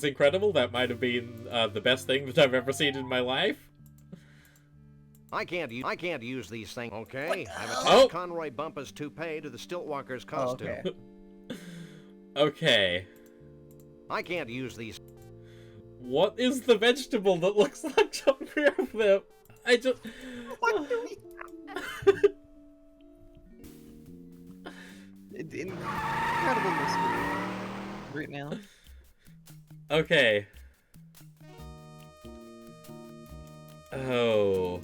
incredible. That might have been the best thing that I've ever seen in my life. I can't use these things. Okay, I've attached Oh. Conroy Bumpus' toupee to the Stiltwalker's costume. Okay. I can't use these. What is the vegetable that looks like John Muir? I just... What do we... Incredible mystery right now. Okay. Oh.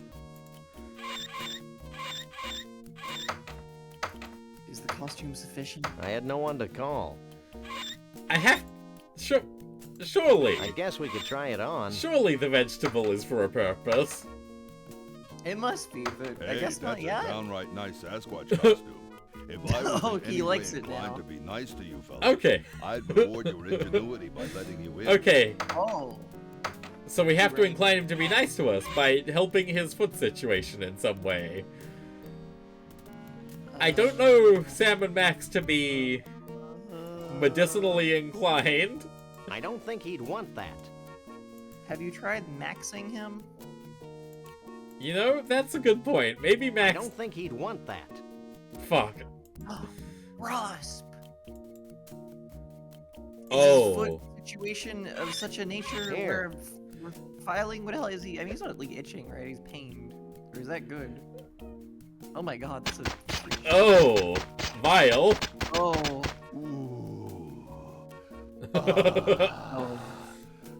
Is the costume sufficient? I had no one to call. I have... Surely. I guess we could try it on. Surely the vegetable is for a purpose. It must be, but I Hey, guess not that's a yet. downright nice Sasquatch costume. If I was Oh, in he any way likes it inclined now. to be nice to you fellas, Okay. I'd reward your ingenuity by letting you in. Okay. Oh. So we have to incline him to be nice to us by helping his foot situation in some way. I don't know Sam and Max to be medicinally inclined. I don't think he'd want that. Have you tried maxing him? You know, that's a good point. Maybe Max... I don't think he'd want that. Fuck. Rasp! Oh. His foot situation of such a nature Here. where we're filing? What the hell is he? I mean, he's not like itching, right? He's pained. Or is that good? Oh my god, that's a... Oh, vile. Oh. Oh.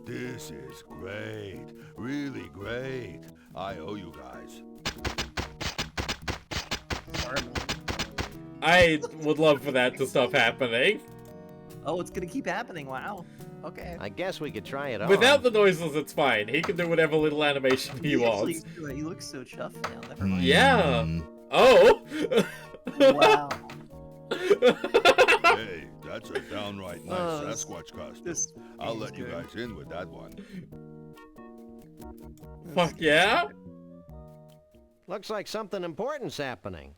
This is great. Really great. I owe you guys. I would love for that to stop happening. Oh, it's gonna keep happening. Wow. Okay. I guess we could try it on. Without the noises, it's fine. He can do whatever little animation he wants. He looks so chuffed now. Never mind. Yeah. Oh. Wow. Hey, that's a downright nice Sasquatch costume. I'll let you guys in with that one. Fuck yeah. Looks like something important's happening.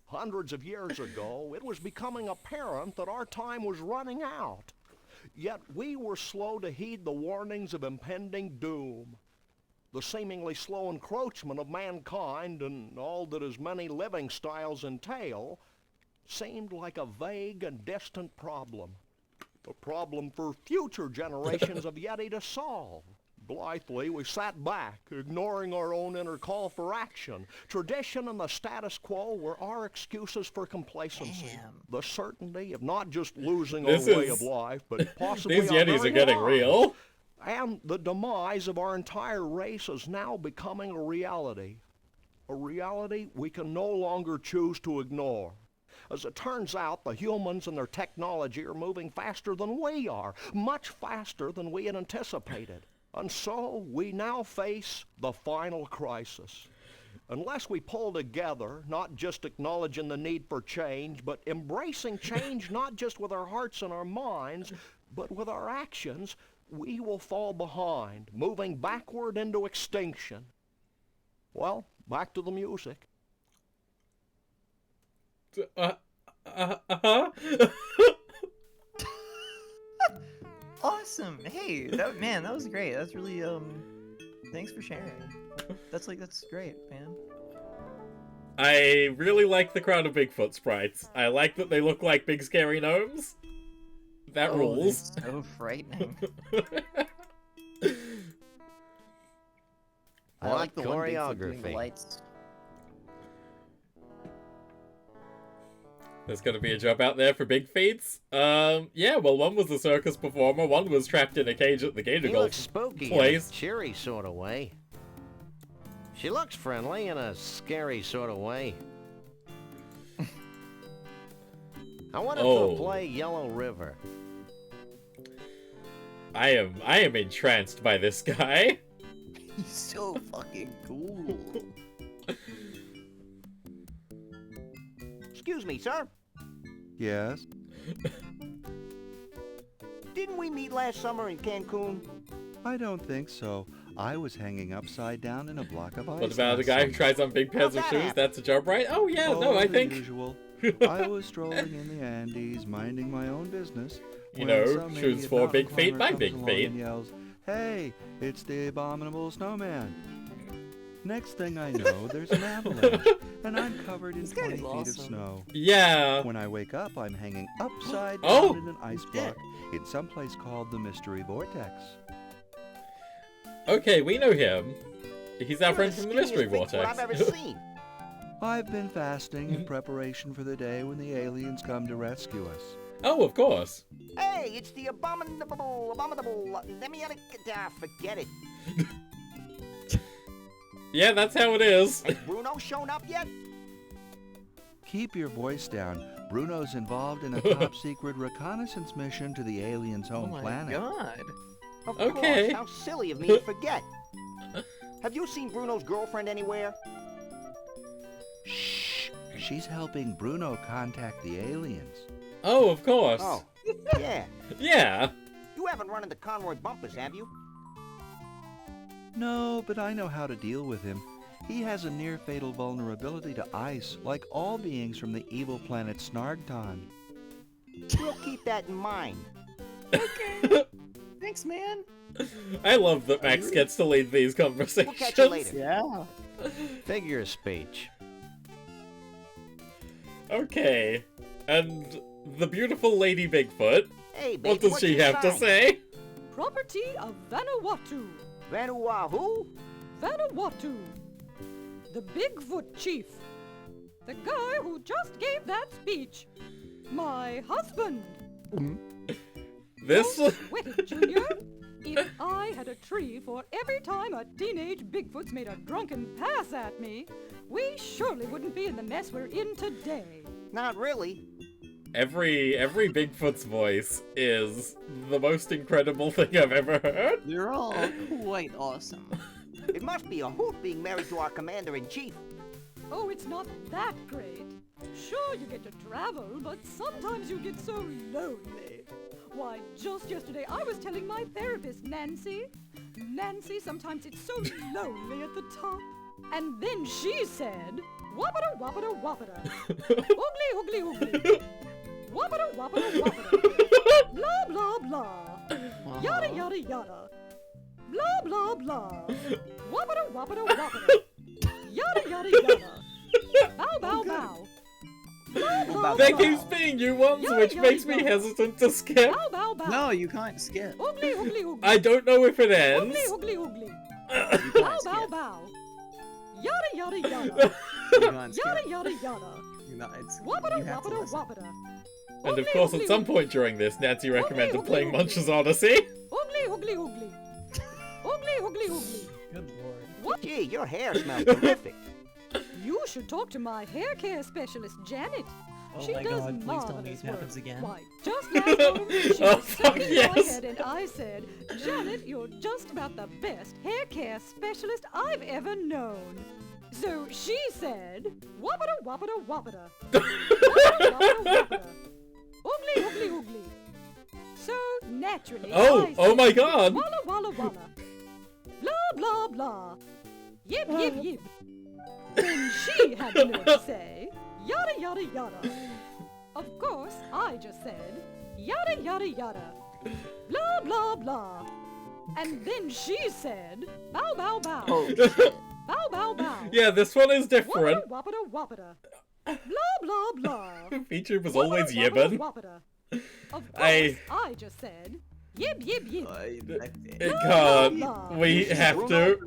Hundreds of years ago, it was becoming apparent that our time was running out. Yet we were slow to heed the warnings of impending doom. The seemingly slow encroachment of mankind and all that his many living styles entail seemed like a vague and distant problem. A problem for future generations of Yeti to solve. Blithely, we sat back, ignoring our own inner call for action. Tradition and the status quo were our excuses for complacency. Damn. The certainty of not just losing This our way is- of life, but possibly These our Yetis very are getting lives. real. And the demise of our entire race is now becoming a reality. A reality we can no longer choose to ignore. As it turns out, the humans and their technology are moving faster than we are, much faster than we had anticipated. And so we now face the final crisis. Unless we pull together, not just acknowledging the need for change, but embracing change not just with our hearts and our minds, but with our actions, we will fall behind, moving backward into extinction. Well, back to the music. Awesome. Hey, that was great. That's really thanks for sharing. That's great, man. I really like the crowd of Bigfoot sprites. I like that they look like big scary gnomes. That rules. That's so frightening. I like the one Bigfoot doing the choreography. lights. There's gonna be a job out there for big feats. Yeah, well, one was a circus performer, one was trapped in a cage at the Gator He Golf looks spooky place. in a cheery sort of way. She looks friendly in a scary sort of way. I want him Oh. to play Yellow River. I am entranced by this guy. He's so fucking cool. Excuse me, sir. Yes? Didn't we meet last summer in Cancun? I don't think so. I was hanging upside down in a block of ice. What about a last guy who summer. tries on big pairs of shoes? That's a job, right? Oh yeah, no, I the think usual. I was strolling in the Andes, minding my own business. You when know, some shoes idiot for mountain big feet climber by comes big along feet. and yells, "Hey, it's the abominable snowman!" Next thing I know, there's an avalanche, and I'm covered in 20 feet of awesome. snow. yeah. When I wake up, I'm hanging upside Oh! down in an ice block in some place called the Mystery Vortex. Okay, we know him. He's our You're friend the from the Mystery skinniest Bigfoot Vortex. I've ever seen. I've been fasting in preparation for the day when the aliens come to rescue us. Oh, of course. Hey, it's the abominable. Let me forget it. Yeah, that's how it is. Has Bruno shown up yet? Keep your voice down. Bruno's involved in a top-secret reconnaissance mission to the aliens' Oh home my planet. god. Of Okay. course. How silly of me to forget. Have you seen Bruno's girlfriend anywhere? Shh! She's helping Bruno contact the aliens. Oh, of course. Oh, yeah. Yeah. You haven't run into Conroy Bumpus, have you? No, but I know how to deal with him. He has a near-fatal vulnerability to ice, like all beings from the evil planet Snargton. We'll keep that in mind. Thanks, man. I love that Max gets to lead these conversations. We'll catch you later. Yeah. Figure of speech. Okay. And the beautiful Lady Bigfoot. Hey, baby, What does what's she your have to sign? say? Property of Vanuatu. Vanuatu? Vanuatu. The Bigfoot chief. The guy who just gave that speech. My husband. This... Don't sweat it, Junior. If I had a tree for every time a teenage Bigfoot's made a drunken pass at me, we surely wouldn't be in the mess we're in today. Not really. Every Bigfoot's voice is the most incredible thing I've ever heard. They're all quite awesome. It must be a hoot being married to our commander-in-chief. Oh, it's not that great. Sure, you get to travel, but sometimes you get so lonely. Why, just yesterday I was telling my therapist, Nancy, sometimes it's so lonely at the top. And then she said, wappada wappada wappada. Oogly oogly oogly. Wappada wappada wappada. Blah blah blah. Yada yada yada. Blah blah blah. Wappada wappada wappada. Yada yada yada. Bow bow bow. Blah, blah, There blah. keeps being new ones, which makes me hesitant to skip. Bow bow bow. No, you can't skip. Oogly oogly oogly. I don't know if it ends. Oogly oogly oogly. You Bow can't bow skip. bow. Yada yada yada. You can't skip. Yada yada yada. You're not, it's, Wappada you have to wappada listen. wappada. And of Oogly, course, at oogly, some oogly. point during this, Nancy recommended Oogly, playing oogly, Munch's Odyssey. Oogly oogly oogly. Oogly oogly oogly. Good lord. What? Gee, your hair smells terrific. You should talk to my hair care specialist, Janet. Oh She my does god, please tell me marvelous it happens work. again. Why, just last time, she Oh, was fuck sucking my yes. head and I said, Janet, you're just about the best hair care specialist I've ever known. So she said, wappada wappada wappada. Wappada wappada wappada. Oogly oogly oogly. So naturally, Oh, I oh said, my god. Walla walla walla. Blah blah blah. Yip yip yip. Then she had the nerve to say, yada yada yada. Of course, I just said, yada yada yada. Blah blah blah. And then she said, bow bow bow. Oh, shit. Bow bow bow. Yeah, this one is different. Wappada wappada wappada. Blah blah blah. Feature was always Wappada, wappada, yibbin'. wappada. Of course, I- I just said, yib yib yib. It can't. We have to.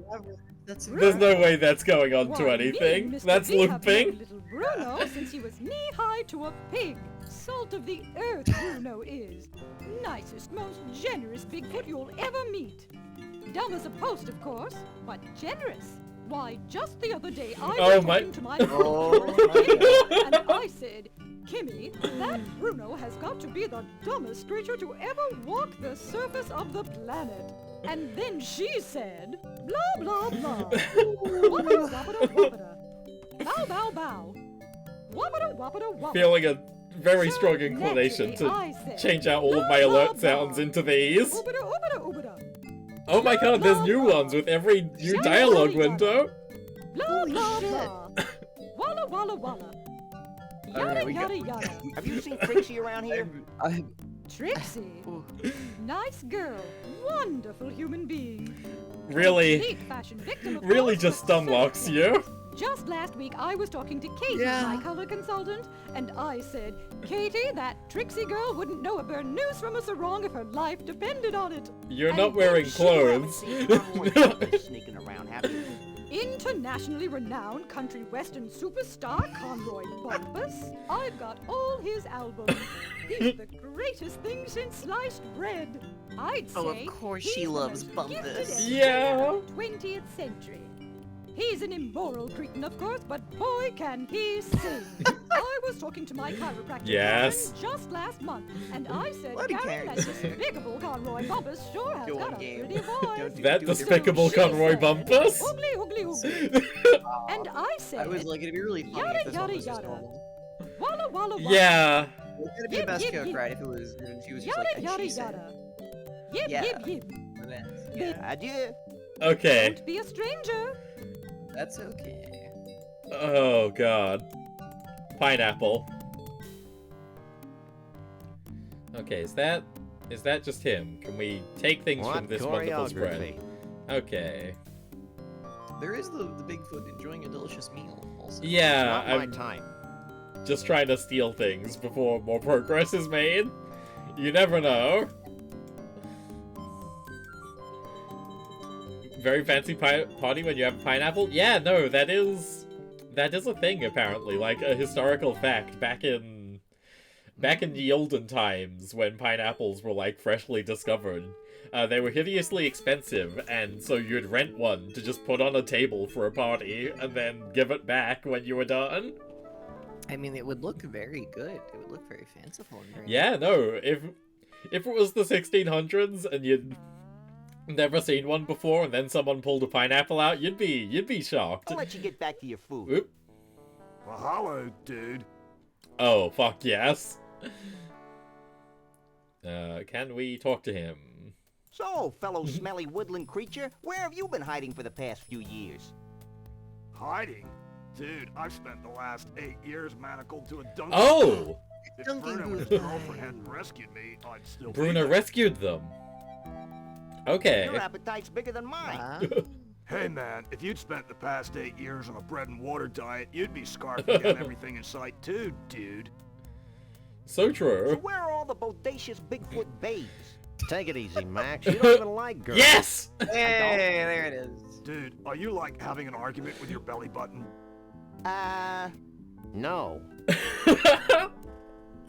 That's There's no way that's going on to Why, anything. me and Mr. That's B have known looping. little Bruno since he was knee-high to a pig. Salt of the earth, Bruno is. Nicest, most generous Bigfoot you'll ever meet. Dumb as a post, of course, but generous. Why, just the other day I Oh was my- talking to my Oh Kimmy, and I said, Kimmy, that Bruno has got to be the dumbest creature to ever walk the surface of the planet. And then she said, blah blah blah. Wappada wappada wappada. Bow bow bow. Wappada wappada wappada. Feeling a very So strong inclination naturally, to I said, change out all of my blah, blah, alert sounds blah. into these. Oobada oobada oobada. Oh my god, there's new blah, ones with every new blah. dialogue Blah, window. Blah Holy blah shit. blah. Walla walla walla. Alright, Yada we got- yada yada. Have you seen Trixie around here? I, Trixie. oh, Nice girl. Wonderful human being. Really, Complete fashion victim, of really course, just but unlocks certainly. you. Just last week, I was talking to Katie, Yeah. my color consultant, and I said, Katie, that Trixie girl wouldn't know a burnous from a sarong if her life depended on it. You're And not then wearing she clothes. Seen Conroy Bumpus sneaking around, have you? Internationally renowned country western superstar Conroy Bumpus. I've got all his albums. He's the greatest thing since sliced bread. I'd say Oh, of course she he's the loves most Bumpus. gifted entertainer Yeah. of the 20th century. He's an immoral cretin, of course, but boy, can he sing. I was talking to my chiropractor Yes. Karen just last month, and I said, Bloody Karen, that Karen. despicable Conroy Bumpus sure has Go got on, a game. pretty voice. Don't do- That do it. despicable she Conroy said, Bumpus. Oogly, oogly, oogly. And I said, I was like, it'd be really funny Yada, if this one yada, was just yada. normal. walla, walla, walla. Yeah. It'd be the Yip, best yip, joke, yip. right? If it was, if she was just Yada, like, and yada, she said, yada. Yip, Yeah. yip, yip. and then, Then- yeah, Adieu. Okay. Don't be a stranger. that's okay. Oh god. Pineapple. Okay, is that just him? Can we take things What from this wonderful spread? choreography? Okay. There is the Bigfoot enjoying a delicious meal, also. Yeah, Not my I'm, type. just trying to steal things before more progress is made. You never know. Very fancy party when you have a pineapple? Yeah, no, that is a thing, apparently. Like, a historical fact back in the olden times when pineapples were, like, freshly discovered. They were hideously expensive, and so you'd rent one to just put on a table for a party, and then give it back when you were done. I mean, it would look very good. It would look very fanciful and very Yeah, no, if it was the 1600s and you'd never seen one before, and then someone pulled a pineapple out, you'd be shocked. I'll let you get back to your food. Oop. Well, hello, dude. Oh, fuck yes. Can we talk to him? So, fellow smelly woodland creature, where have you been hiding for the past few years? Hiding? Dude, I've spent the last 8 years manacled to a dunking. Oh! If Bruno and his girlfriend hadn't rescued me, I'd still be Bruno there. rescued them. Okay. Your appetite's bigger than mine. Hey man, if you'd spent the past 8 years on a bread and water diet, you'd be scarfing down everything in sight too, dude. So So true. where are all the bodacious Bigfoot babes? Take it easy, Max. You don't even like girls. Yes! Hey, there it is. Dude, are you like having an argument with your belly button? No.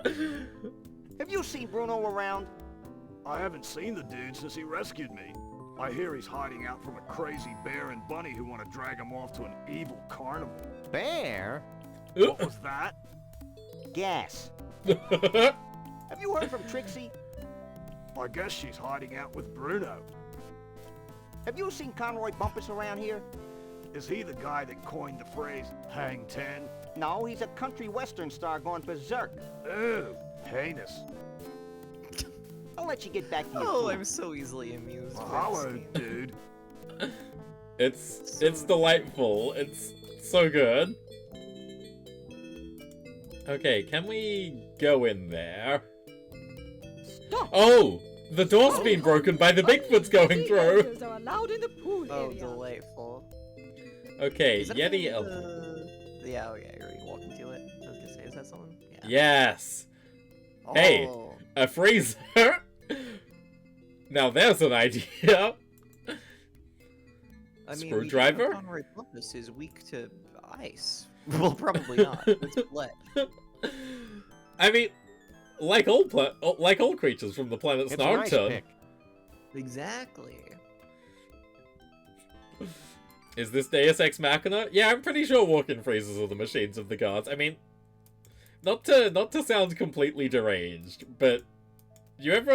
Have you seen Bruno around? I haven't seen the dude since he rescued me. I hear he's hiding out from a crazy bear and bunny who want to drag him off to an evil carnival. Bear? What was that? Gas. Have you heard from Trixie? I guess she's hiding out with Bruno. Have you seen Conroy Bumpus around here? Is he the guy that coined the phrase, hang 10? No, he's a country western star going berserk. Ew, heinous. I'll let you get back to your Oh, food. I'm so easily amused. Well, by this hello, game. dude. It's delightful. It's so good. Okay, can we go in there? Stop! Oh! The door's been broken by the Bigfoots going through! Elders are allowed in the pool Oh, area. delightful. Okay, Is that Yeti the- Elf. Yeah, oh yeah, you're already walking to it. I was gonna say, is that someone? Yeah. Yes! Hey, Oh. a freezer? Now there's an idea! I mean, Screwdriver? Conroy Bumpus is weak to ice. Well, probably not. It's lead. I mean, like all creatures from the planet It's an ice Snarkton. pick. Exactly. Is this Deus Ex Machina? Yeah, I'm pretty sure walk-in freezers are the machines of the gods. I mean, not to sound completely deranged, but you ever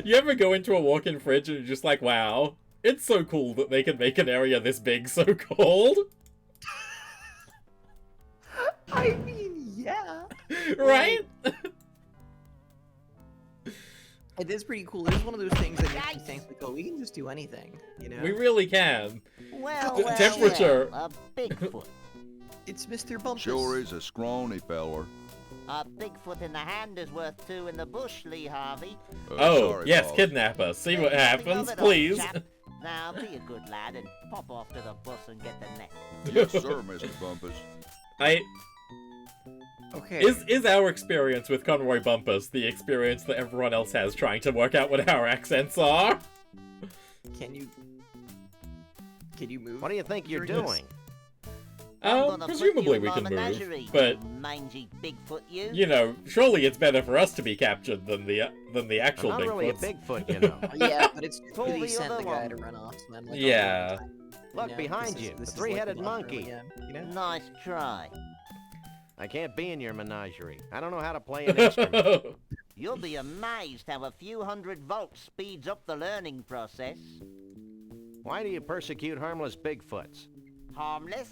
you ever go into a walk-in fridge and you're just like, wow, it's so cool that they can make an area this big so cold? I mean, yeah. Right? It is pretty cool. It is one of those things that makes you think, like, oh, we can just do anything, you know? We really can. Well, The temperature. well, a Bigfoot. It's Mr. Bumpus. Sure is a scrawny feller. A Bigfoot in the hand is worth two in the bush, Lee Harvey. Oh, Sorry, yes, boss. kidnap us. See what Think happens, of it, old please. chap. Now, be a good lad and pop off to the bus and get the net. Yes, sir, Mr. Bumpus. Okay. Is our experience with Conroy Bumpus the experience that everyone else has trying to work out what our accents are? Can you move? What do you think you're during this? doing? I'm gonna Presumably put we you in can my move, menagerie, but you mangy Bigfoot, you. you know, surely it's better for us to be captured than the actual I'm not really a Bigfoots. Bigfoot, you know. Yeah, but it's Pull really the sent other the guy one. to run off. So I'm like, Yeah. Look know, behind this you, is- the this is like three-headed the Doctor monkey. again, you know? Nice try. I can't be in your menagerie. I don't know how to play an instrument. You'll be amazed how a few hundred volts speeds up the learning process. Why do you persecute harmless Bigfoots? Harmless?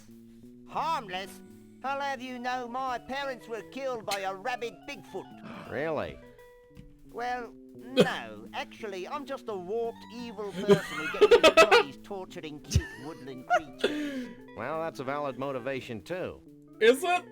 Harmless? I'll have you know my parents were killed by a rabid Bigfoot. Really? Well, no. Actually, I'm just a warped, evil person who gets his bodies torturing cute woodland creatures. Well, that's a valid motivation, too. Is it?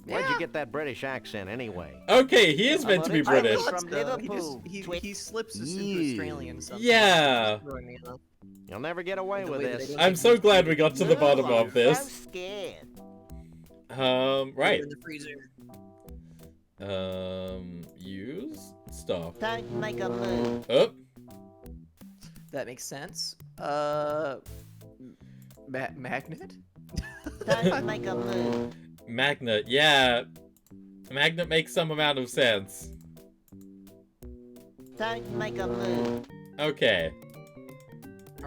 Where'd you get that British accent, anyway? Okay, he is meant to be I'm British. from Liverpool, He twit. slips us into Australian sometimes. Yeah. It's throwing me off. You'll never get away The with way that this. they don't I'm so glad we got to the No, bottom I'm of so this. scared. Right. In the freezer. Use stuff. Don't make a move. Oh. That makes sense. Magnet? Don't make a move. Magnet, yeah. Magnet makes some amount of sense. Don't make a move. Okay.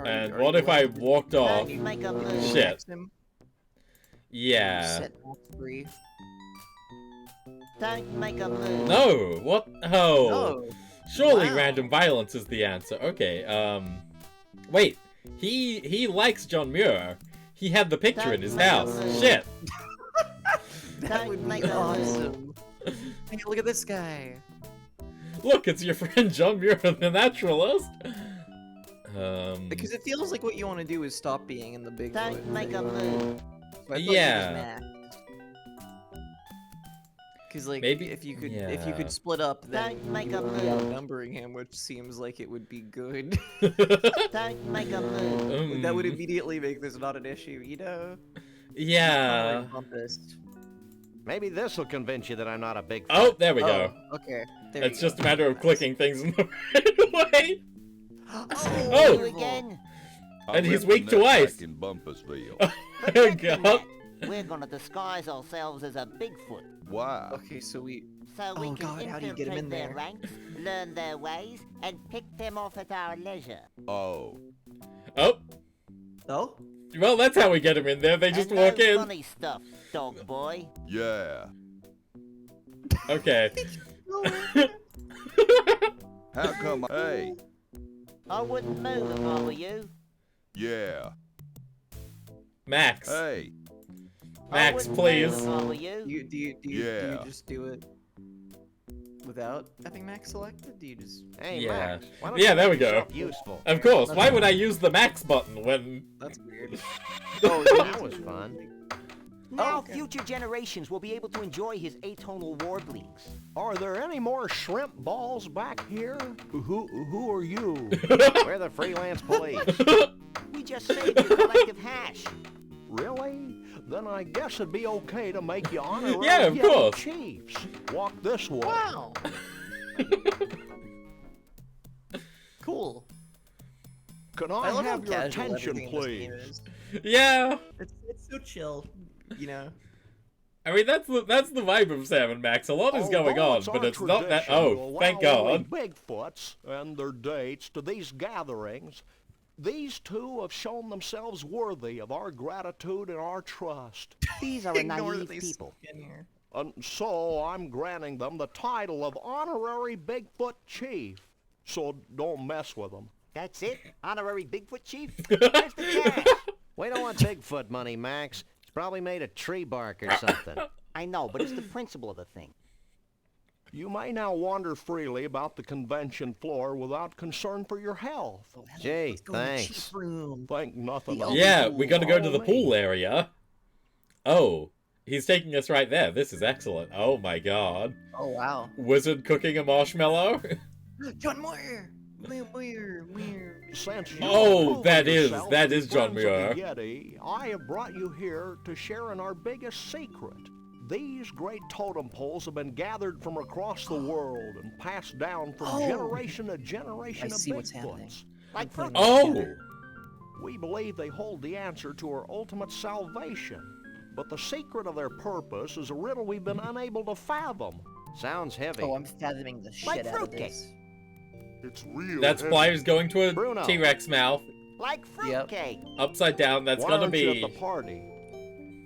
And what if I walked off? Don't make a move. Shit. Yeah. Set max free. Don't make a move. No! What? Oh. No. Surely Wow. random violence is the answer. Okay, wait. He likes John Muir. He had the picture in his house. Shit. That would be awesome. Hey, look at this guy. Look, it's your friend John Muir, the naturalist. Because it feels like what you want to do is stop being in the big. Don't make a move. Yeah. Because like Maybe- if you could yeah. split up, then Don't make you a would be move. outnumbering him, which seems like it would be good. Don't make a move. That would immediately make this not an issue, you know? Yeah. Maybe this will convince you that I'm not a big. Oh, there we go. Okay. There It's you just a go. matter of clicking things in the right way. Oh, you again? And he's ripped weak the to nut ice. back in Bumpusville. Oh, God. We're gonna disguise ourselves as a Bigfoot. Why? Okay, so we. So we Oh, can God, how do you get him infiltrate in their there? ranks, learn their ways, and pick them off at our leisure. Oh. Oh. Oh? Well, that's how we get him in there. They just and walk no in. funny stuff, dog boy. Yeah. Okay. How come? Hey. I wouldn't move if I were you. Yeah. Max. Hey. I Max, wouldn't please. move if I were you. Do you Yeah. just do it without having Max selected? Do you just? Hey, Yeah. Max, why don't Yeah, you there make we go. yourself Useful. Of course. Why would I use the Max button when... That's weird. Oh, that was fun. Now okay. future generations will be able to enjoy his atonal warblings. Are there any more shrimp balls back here? Who are you? We're the freelance police. We just saved your collective hash. Really? Then I guess it'd be okay to make you honorary Yeah, of Yellow course. Chiefs. Walk this way. Wow. Cool. Can I I love how have your casual attention, everything in this game please? is. Yeah. It's so chill, you know. I mean, that's the vibe of Sam and Max. A lot is going Although on, it's but our it's not that... tradition to Oh, allow thank only God. Bigfoots and their dates to these gatherings. These two have shown themselves worthy of our gratitude and our trust. These are a Ignore that naive they people. snuck in here. And so I'm granting them the title of Honorary Bigfoot Chief. So don't mess with them. That's it? Honorary Bigfoot chief? Where's the cash? We don't want Bigfoot money, Max. It's probably made of tree bark or something. I know, but it's the principle of the thing. You may now wander freely about the convention floor without concern for your health. Gee, Let's go in the thanks. chief room. Think nothing The of Yeah, it. we gotta go to the Follow pool me. area. Oh, he's taking us right there. This is excellent. Oh my God. Oh wow. Wizard cooking a marshmallow? John Moore. Moore. Since you Oh, approve that of is yourself that to is John friends of Muir. the Yeti, I have brought you here to share in our biggest secret. These great totem poles have been gathered from across the world and passed down from generation to generation I of see what's happening. Bigfoots. Like fruit. Oh, We believe they hold the answer to our ultimate salvation. But the secret of their purpose is a riddle we've been unable to fathom. Sounds heavy. Oh, I'm fathoming the Like shit out of fruitcake. this. It's real. that's heavy. Flyers going to a Bruno. T-Rex mouth. Like fruitcake. Upside down, that's Why gonna aren't you at be the party?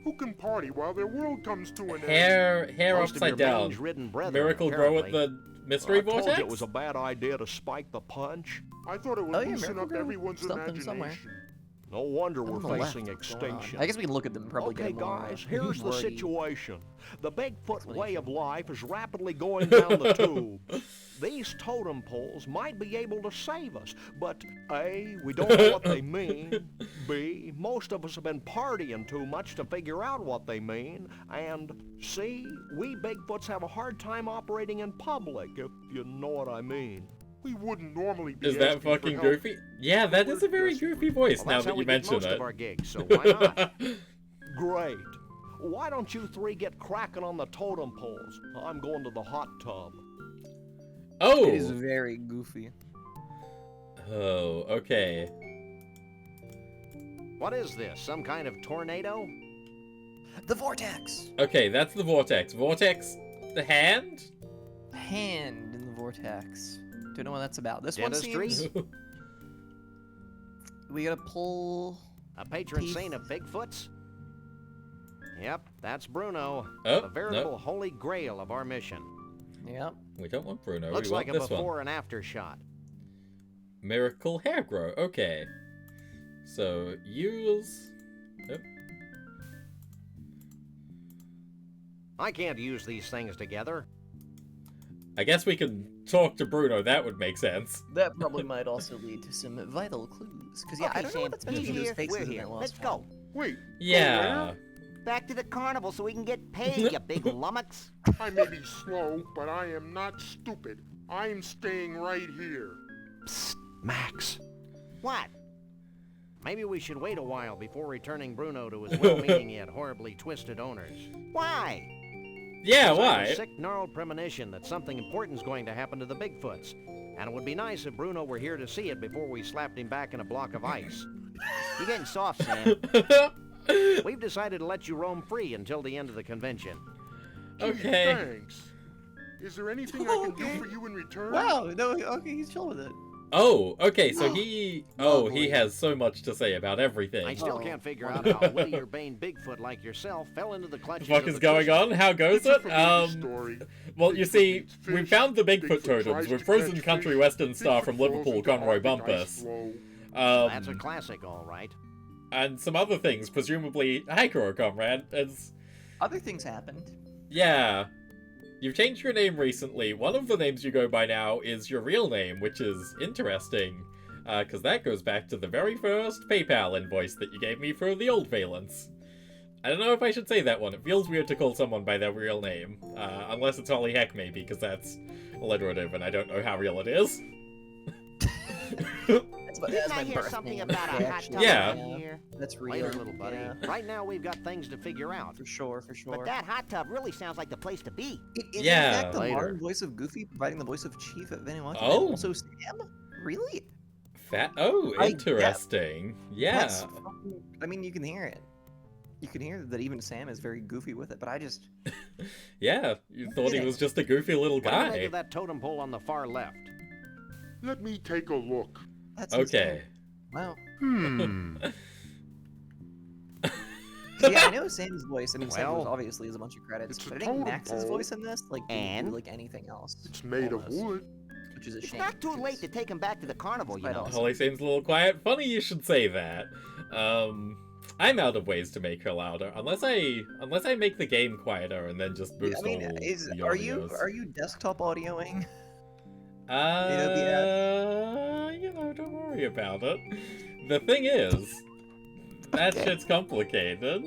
Who can party while their world comes to an end? hair Most of upside your down. mange-ridden brethren, Miracle grow at apparently. the mystery I told vortex? you it was a bad idea to spike the punch. I thought it would Oh, yeah, loosen Miracle up Grow everyone's something imagination. somewhere. No wonder On we're the left, facing what's going on? extinction. I guess we can look at them and probably Okay, get more, guys, here's the wordy situation. The Bigfoot way explanation. of life is rapidly going down the tube. These totem poles might be able to save us, but A, we don't know what they mean. B, most of us have been partying too much to figure out what they mean. And C, we Bigfoots have a hard time operating in public, if you know what I mean. We wouldn't normally be Is that asking for fucking help. goofy? Yeah, that is a very goofy voice Well, now that's that how you we get mention most it. of our gigs, so why not? Great. why don't you three get cracking on the totem poles? I'm going to the hot tub. Oh! It is very goofy. Oh, okay. What is this? Some kind of tornado? The vortex! Okay, that's the vortex. Vortex, the hand? Hand in the vortex. Don't know what that's about. This Dentistry? one seems... We gotta pull... A patron Teeth. saint of Bigfoots? Yep, that's Bruno. Oh, the veritable holy grail of our mission. Yep. We don't want Bruno, Looks we like want a this before one. and after shot. Miracle hair grow, okay. So, use... Oh. I can't use these things together. I guess we can talk to Bruno, that would make sense. That probably might also lead to some vital clues. Because, yeah, Okay, I don't know Sam, what that's meant to he's do with here, faces we're in here. that Let's last go. one. Wait. Yeah. Back to the carnival so we can get paid, you big lummox. I may be slow, but I am not stupid. I'm staying right here. Psst, Max. What? Maybe we should wait a while before returning Bruno to his well-meaning yet horribly twisted owners. Why? Yeah, Because I have why? a sick, gnarled premonition that something important's going to happen to the Bigfoots. And it would be nice if Bruno were here to see it before we slapped him back in a block of ice. You're getting soft, Sam. We've decided to let you roam free until the end of the convention. Okay. Thanks. Is there anything I can do for you in return? Wow, no, okay, he's chill with it. Oh, okay, so he... Oh, he Lovely. has so much to say about everything. I still Oh, can't figure out how Woody or Bane Bigfoot like yourself fell into the clutches What the fuck of is the going twisted- on? How goes It's a it? familiar story. Well, you Bigfoot see, eats we fish, found the Bigfoot Bigfoot totems tries with to Frozen catch Country fish, Western Star Bigfoot from falls Liverpool, into Conroy Arctic ice Bumpus. flow. That's a classic, all right. And some other things, presumably Hiker or Comrade. It's... Other things happened. Yeah. You've changed your name recently. One of the names you go by now is your real name, which is interesting. Because that goes back to the very first PayPal invoice that you gave me for the old Valence. I don't know if I should say that one. It feels weird to call someone by their real name. Unless it's Holly Heckmaybe, because that's alliterative and I don't know how real it is. Didn't I hear something about a hot tub Yeah. around here? That's real. Later, little buddy. Yeah. Right now, we've got things to figure out. For sure, for sure. But that hot tub really sounds like the place to be. It is Yeah. in fact the Later. modern voice of Goofy, providing the voice of Chief at Vanuatu. Oh. And also Sam? Really? Oh, I- interesting. Yeah. That's fucking, I mean, you can hear it. You can hear that even Sam is very goofy with it, but I just... Yeah, you thought he was just a goofy little What do you make guy. of that totem pole on the far left? Let me take a look. That's Okay. insane. Wow. Yeah, I know Sam's voice. I mean, Sam Well, was obviously has a bunch of credits, it's a but I think totem Max's pole. voice in this, like, didn't do, And? like anything else. It's made of almost, wood. which is a It's shame. not too late to because- take him back to the carnival, you Quite know. awesome. Holly seems a little quiet. Funny you should say that. I'm out of ways to make her louder. Unless I make the game quieter and then just boost I mean, all the are you audios. desktop audioing? You know, don't worry about it. The thing is, that Okay. shit's complicated.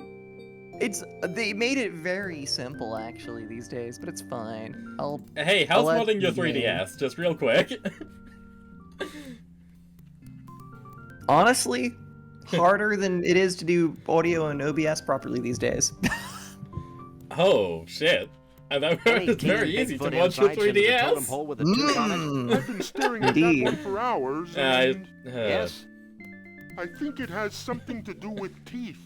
They made it very simple actually these days, but it's fine. Hey, how's I'll modding your add the game. 3DS? Just real quick. Honestly, harder than it is to do audio and OBS properly these days. Oh, shit. I know it's very easy to mod your 3DS. With a tooth on it. I've been staring at that Indeed. one for hours, and Yes. I think it has something to do with teeth.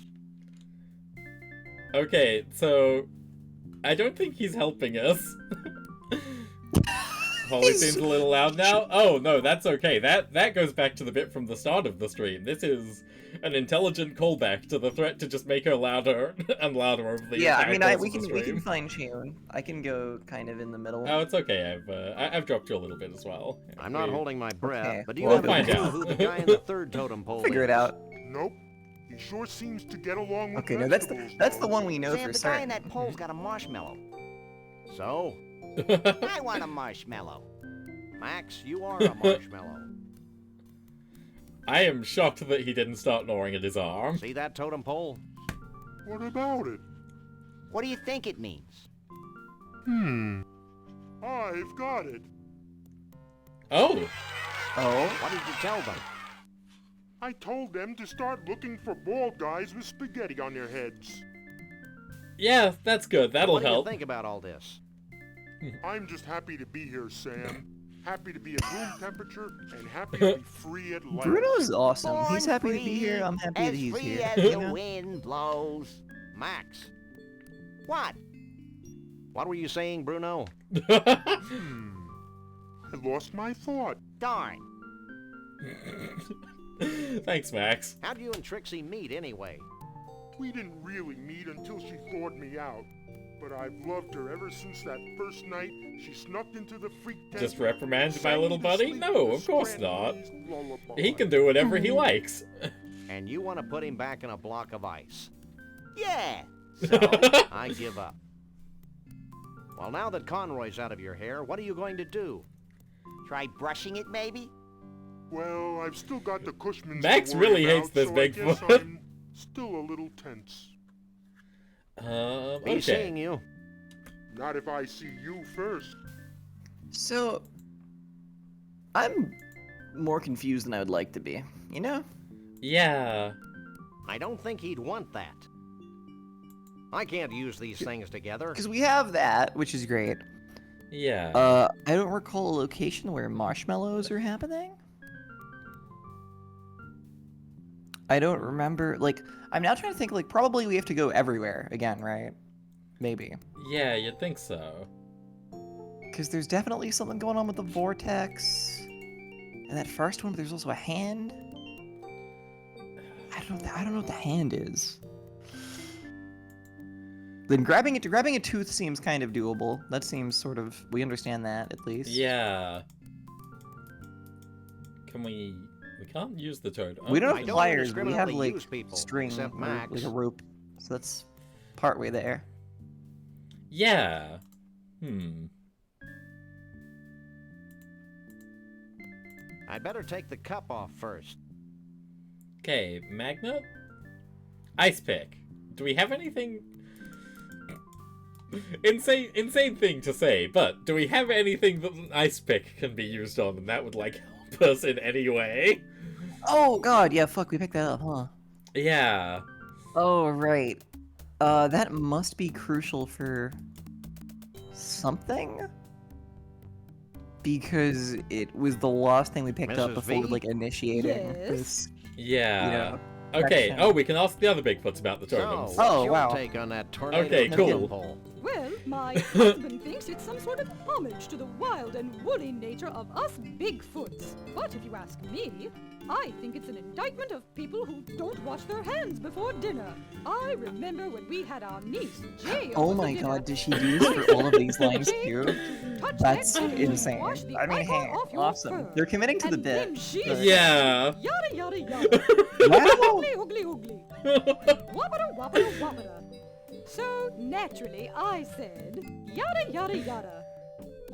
Okay, so I don't think he's helping us. Holly seems a little loud now. Oh no, that's okay. That goes back to the bit from the start of the stream. This is an intelligent callback to the threat to just make her louder and louder over the Yeah, I entire mean, course we of the can stream. fine tune. I can go kind of in the middle. Oh, it's okay. I've dropped you a little bit as well. I'm not We- holding my breath, Okay. but do you We'll have find a clue out. who the guy in the third totem pole Figure is? it out. Nope. He sure seems to get along with Okay, no, that's the vegetables, one we know Sam, for the guy in certain. that pole's got a marshmallow. So, I want a marshmallow. Max, you are a marshmallow. I am shocked that he didn't start gnawing at his arm. See that totem pole? though. What about it? What do you think it means? I've got it. Oh, Oh, What did you tell them? I told them to start looking for bald guys with spaghetti on their heads. Yeah, that's good. That'll What do you help. think about all this? I'm just happy to be here, Sam. Happy to be at room temperature and happy to be free at last. Bruno's awesome. He's Born happy to be free, here. I'm happy that as he's free here. as you the know? wind blows. Max, What? what were you saying, Bruno? I lost my thought. Darn. Thanks, Max. How'd you and Trixie meet anyway? We didn't really meet until she thawed me out. But I've loved her ever since that first night she snuck into the freak tent. Just reprimanded my sang little to buddy? sleep No, the of course not. Scrantonese lullaby. He can do whatever he likes. And you want to put him back in a block of ice. Yeah. So, I give up. Well, now that Conroy's out of your hair, what are you going to do? Try brushing it, maybe? Well, I've still got the Cushmans Max to worry really about, hates this so I guess Bigfoot. I'm still a little tense. Me Okay. seeing you. Not if I see you first. So, I'm more confused than I would like to be. You know? Yeah. I don't think he'd want that. I can't use these things together. Because we have that, which is great. Yeah. I don't recall a location where marshmallows are happening. I don't remember, like, I'm now trying to think, like, probably we have to go everywhere again, right? Maybe. Yeah, you'd think so. Because there's definitely something going on with the vortex. And that first one, there's also a hand. I don't know what the hand is. Then grabbing a tooth seems kind of doable. That seems sort of, we understand that at least. Yeah. Can we can't use the toad. We don't I have don't pliers, but we have indiscriminately like use people, string, except or, Max. like a rope. So that's partway there. Yeah. I'd better take the cup off first. Okay, magnet? Ice pick. Do we have anything... Insane thing to say, but do we have anything that an ice pick can be used on and that would, like, help us in any way? Oh god, yeah, fuck, we picked that up, huh? Yeah. Oh, right. That must be crucial for something? Because it was the last thing we picked up Mrs. before, V? like, initiating Yes? this, Yeah. you know, Okay, section. oh, we can ask the other Bigfoots about the So, totems. what's Oh, your wow. take on that tornado Okay, cool. pole? Well, my husband thinks it's some sort of homage to the wild and woolly nature of us Bigfoots. But if you ask me, I think it's an indictment of people who don't wash their hands before dinner. I remember when we had our niece, Jay, Oh over for my dinner. god, did she do this for all of these lines too? Touch That's that and insane. wash the I mean, ichor hey, off your awesome. fur. They're committing to the And then bit. she but- said, Yeah. Yada yada yada. Wow. Oogly oogly oogly. Wabada wabada wabada. So naturally I said, yada yada yada.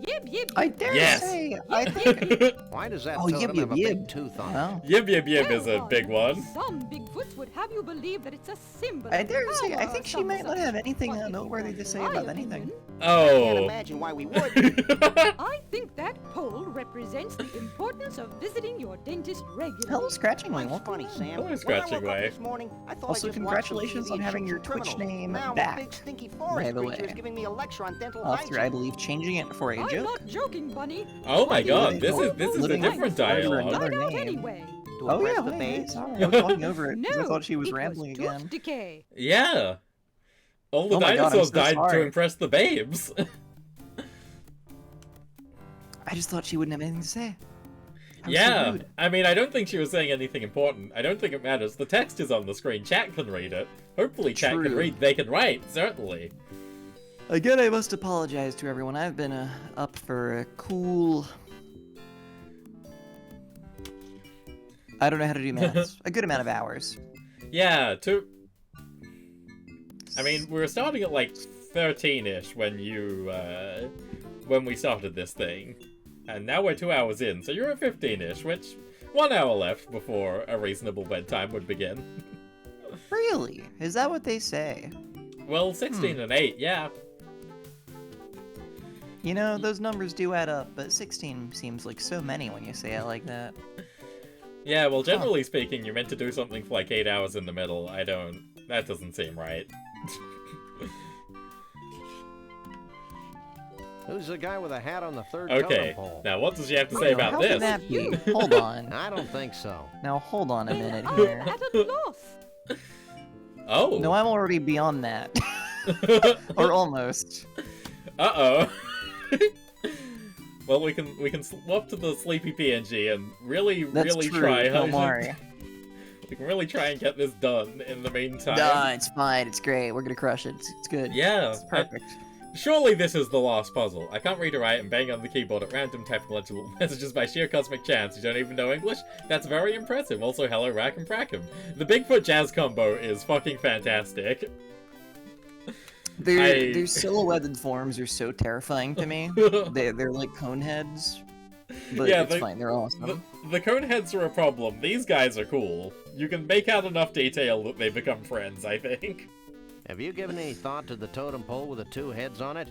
Yib yib. I dare Yes. say, I think... Why does that Oh, totem yib, have a yib, big yib. tooth on it? Wow. Yib Yib Yib is a Well, big one. Some Bigfoots would have you believe that it's a symbol. I of dare say, I power think or she some might not such. have anything But if you noteworthy to want say my about anything. opinion, Can't Oh. imagine why we would. I think that pole represents the importance of visiting your dentist regularly. Hello, Scratching Wing. That's Welcome funny, back. Sam. Hello, When I Scratching woke up Way. this morning, I thought Also, I just congratulations watched on TV having and your shoot some Twitch criminals. name Now back, a big stinky by forest the creature is way. giving me a lecture on dental After, I hygiene. believe, changing it for a I'm joke. not joking, Bunny. Oh my god, Living this is a living different under dialogue. another Find out name. anyway. To Oh impress yeah, the wait, babes. sorry, I was talking over it because I No, thought she was it rambling tooth again. decay. Yeah. All the Oh my God, I'm dinosaurs so died to sorry. impress the babes. I just thought she wouldn't have anything to say. I was so Yeah, rude. I mean, I don't think she was saying anything important. I don't think it matters. The text is on the screen. Chat can read it. Hopefully chat can True. read. They can write, certainly. Again, I must apologize to everyone. I've been up for a cool... I don't know how to do maths. A good amount of hours. Yeah, I mean, we were starting at like 13-ish when when we started this thing. And now we're 2 hours in, so you're at 15-ish, which 1 hour left before a reasonable bedtime would begin. Really? Is that what they say? Well, 16 and 8, yeah. You know, those numbers do add up, but 16 seems like so many when you say it like that. Yeah, well, generally speaking, you're meant to do something for like 8 hours in the middle. That doesn't seem right. Who's the guy with a hat on the third Okay, totem pole? now what does she have to say about How this? can that be? Hold on. I don't think so. Now hold on a minute I'm here. at a loss. Oh. No, I'm already beyond that. Or almost. Uh-oh. Well, we can swap to the sleepy PNG and really True. try. Don't worry. We can really try and get this done in the meantime. Nah, it's fine. It's great. We're gonna crush it. It's good. Yeah. It's perfect. Surely this is the last puzzle. I can't read or write and bang on the keyboard at random, typing legible messages by sheer cosmic chance. You don't even know English? That's very impressive. Also, hello, Rack and Prackham. The Bigfoot jazz combo is fucking fantastic. Their silhouetted forms are so terrifying to me. They're like cone heads. But Yeah, it's fine. They're awesome. The cone heads are a problem. These guys are cool. You can make out enough detail that they become friends, I think. Have you given any thought to the totem pole with the two heads on it?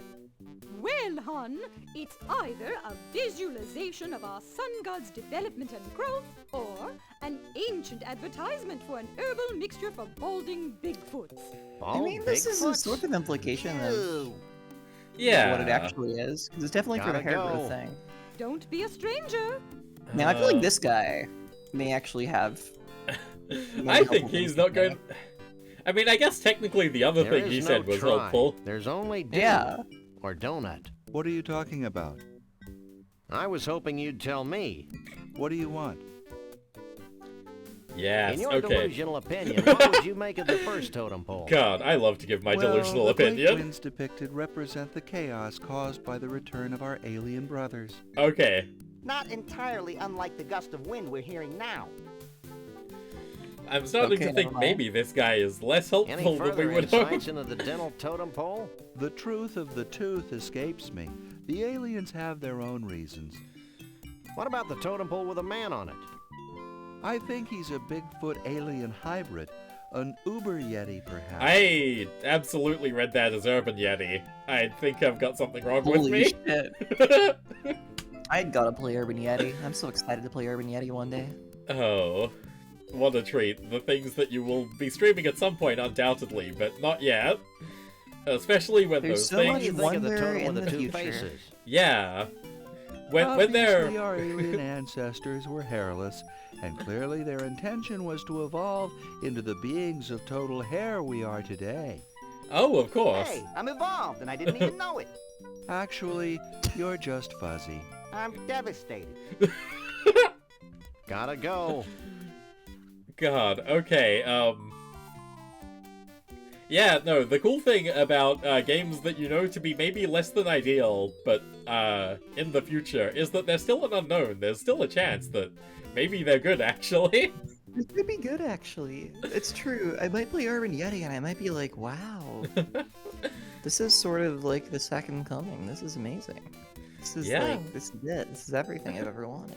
Well, hon, it's either a visualization of our sun god's development and growth, or an ancient advertisement for an herbal mixture for balding Bigfoots. I mean, this is a sort of implication of Yeah. what it actually is. 'Cause it's definitely for the Gotta hair go. growth thing. Don't be a stranger. Now, I feel like this guy may actually have... I think he's not going... I mean, I guess technically the other thing he said was helpful. There's only do or donut. What are you talking about? I was hoping you'd tell me. What do you want? Yes, In your okay. delusional opinion, what would you make of the first totem pole? God, I love to give my delusional the great opinion. winds depicted represent the chaos caused by the return of our alien brothers. Okay. Not entirely unlike the gust of wind we're hearing now. I'm starting to think maybe this guy is less helpful than we would hope. insights into the dental totem pole? The truth of the tooth escapes me. The aliens have their own reasons. What about the totem pole with a man on it? I think he's a Bigfoot alien hybrid. An Uber Yeti, perhaps. I absolutely read that as Urban Yeti. I think I've got something wrong with Holy me. shit. I gotta play Urban Yeti. I'm so excited to play Urban Yeti one day. Oh, what a treat. The things that you will be streaming at some point, undoubtedly, but not yet. Especially when There's those so things... much wonder in the future. Yeah. When they're... Obviously, our alien ancestors were hairless, and clearly their intention was to evolve into the beings of total hair we are today. Oh, of course. Hey, I'm evolved and I didn't even know it. Actually, you're just fuzzy. I'm devastated. Gotta go. God, okay, yeah, no, the cool thing about games that you know to be maybe less than ideal, but in the future, is that they're still an unknown. There's still a chance that maybe they're good, actually. This could be good, actually. It's true. I might play Urban Yeti and I might be like, wow. This is sort of like the second coming. This is amazing. This is like, this is it. This is everything I've ever wanted.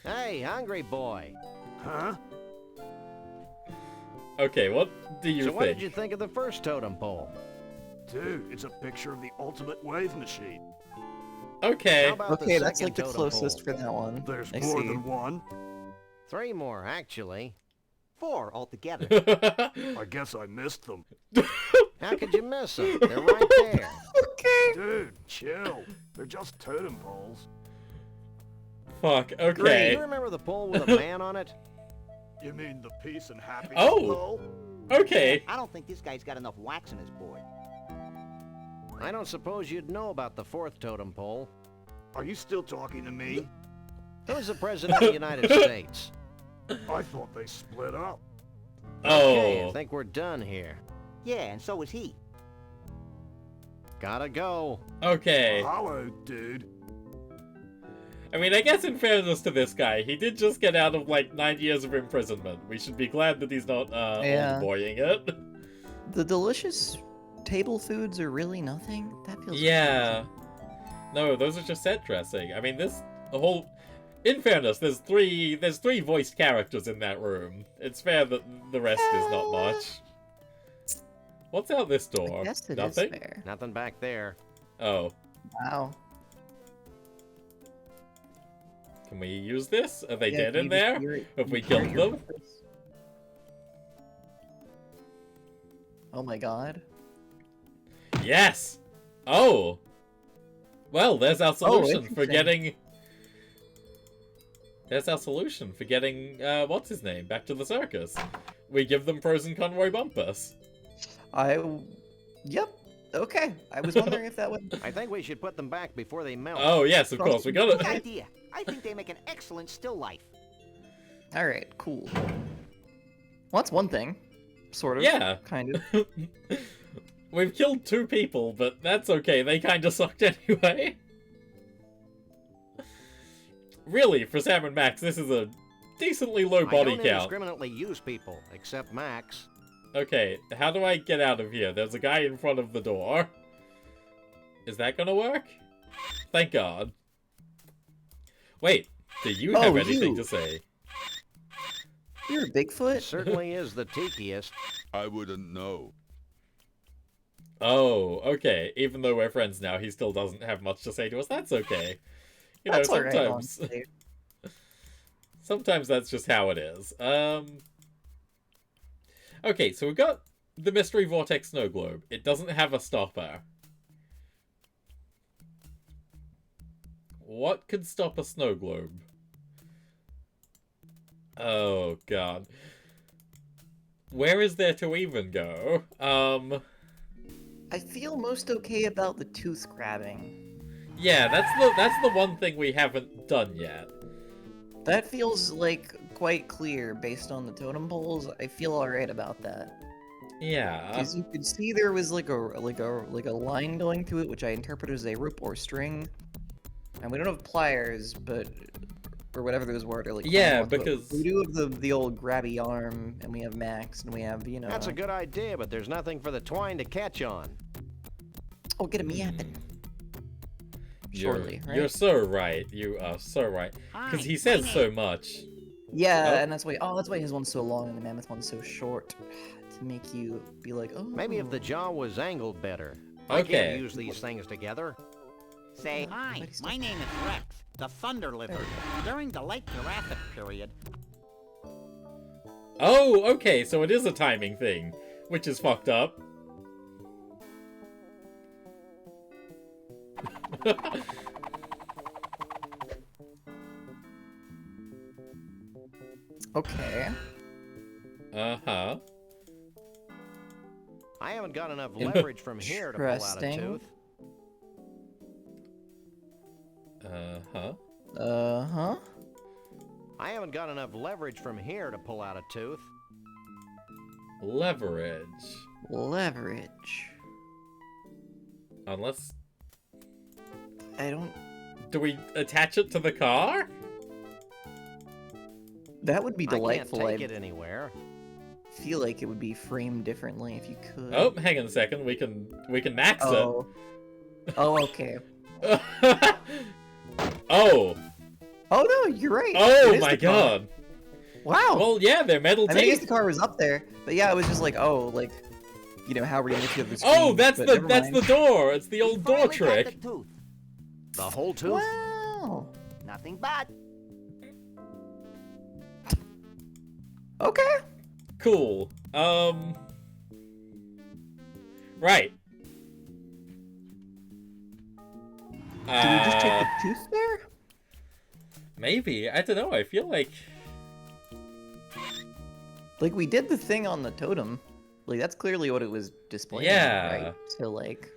Hey, hungry boy. Huh? Okay, what do you So think? what did you think of the first totem pole? Dude, it's a picture of the ultimate wave machine. Okay. How about Okay, the that's second like the totem closest pole? for that one. There's I more see. than one. 3 more, actually. 4 altogether. I guess I missed them. How could you miss them? They're right there. Okay. Dude, chill. They're just totem poles. Fuck, Do okay. you remember the pole with a man on it? You mean the peace and happiness Oh. pole? Okay. I don't think this guy's got enough wax in his board. I don't suppose you'd know about the fourth totem pole. Are you still talking to me? Who's the president of the United States? I thought they split up. Okay, I Oh. think we're done here. Yeah, and so is he. Gotta go. Okay. Hello, dude. I mean, I guess in fairness to this guy, he did just get out of, like, 9 years of imprisonment. We should be glad that he's not, Yeah. old boying it. The delicious table foods are really nothing? That feels Yeah. No, those are just set dressing. I mean, the whole... In fairness, there's three voiced characters in that room. It's fair that the rest is not much. What's out this door? I guess it Nothing? is fair. Nothing back there. Oh. Wow. Can we use this? Are they Yeah, dead can in you there? just hear it- Have we you hear killed your them? voice? Oh my god. Yes! Oh! Well, there's our solution for interesting. getting... There's our solution for getting, what's his name, back to the circus. We give them frozen convoy bumpers. Yep. Okay. I was wondering if that would... I think we should put them back before they melt. Oh, yes, of course, we got Good it. idea. I think they make an excellent still life. Alright, cool. Well, that's one thing. Sort of. Yeah. Kind of. We've killed 2 people, but that's okay, they kinda sucked anyway. Really, for Sam and Max, this is a decently low body I don't count. indiscriminately use people, except Max. Okay, how do I get out of here? There's a guy in front of the door. Is that gonna work? Thank God. Wait, do you have anything to say? You're a Bigfoot? It certainly is the tikiest. I wouldn't know. Oh, okay. Even though we're friends now, he still doesn't have much to say to us. That's okay. You know, That's all right, sometimes... honestly. Sometimes that's just how it is. Okay, so we've got the Mystery Vortex Snow Globe. It doesn't have a stopper. What could stop a snow globe? Oh, God. Where is there to even go? I feel most okay about the tooth grabbing. Yeah, that's the one thing we haven't done yet. That feels like quite clear based on the totem poles. I feel alright about that. Yeah. Because you could see there was like a line going through it, which I interpret as a rope or string. And we don't have pliers, but or whatever those were. Like yeah, ones, because we do have the old grabby arm, and we have Max, and we have That's a good idea, but there's nothing for the twine to catch on. Oh, get him yapping. Surely, right? You're so right. You are so right. Because he says so much. Yeah, and that's why. Oh, that's why his one's so long and the mammoth one's so short, to make you be like, oh. Maybe if the jaw was angled better. Okay. I can't use these things together. Say hi, my name is Rex, the Thunder Lizard. During the late Jurassic period... Oh, okay, so it is a timing thing, which is fucked up. Okay. Uh-huh. I haven't got enough leverage from here to pull out a tooth. Uh-huh. Uh-huh. I haven't got enough leverage from here to pull out a tooth. Leverage. Leverage. Unless... I don't... Do we attach it to the car? That would be delightful. I can't take it anywhere. Feel like it would be framed differently if you could. Oh, hang on a second. We can max it. Oh, okay. Oh. Oh no, you're right. Oh my God. Wow. Well, yeah, they're metal teeth. I guess the car was up there, but yeah, it was just like, oh, like, you know, how realistic of the screen. Oh, that's the door. It's the old door trick. The whole tooth? Wow. Nothing but. Okay. Cool. Right. Do we just take the tooth there? Maybe. I don't know. I feel like... Like, we did the thing on the totem. Like, that's clearly what it was displaying, Yeah. right? So, like...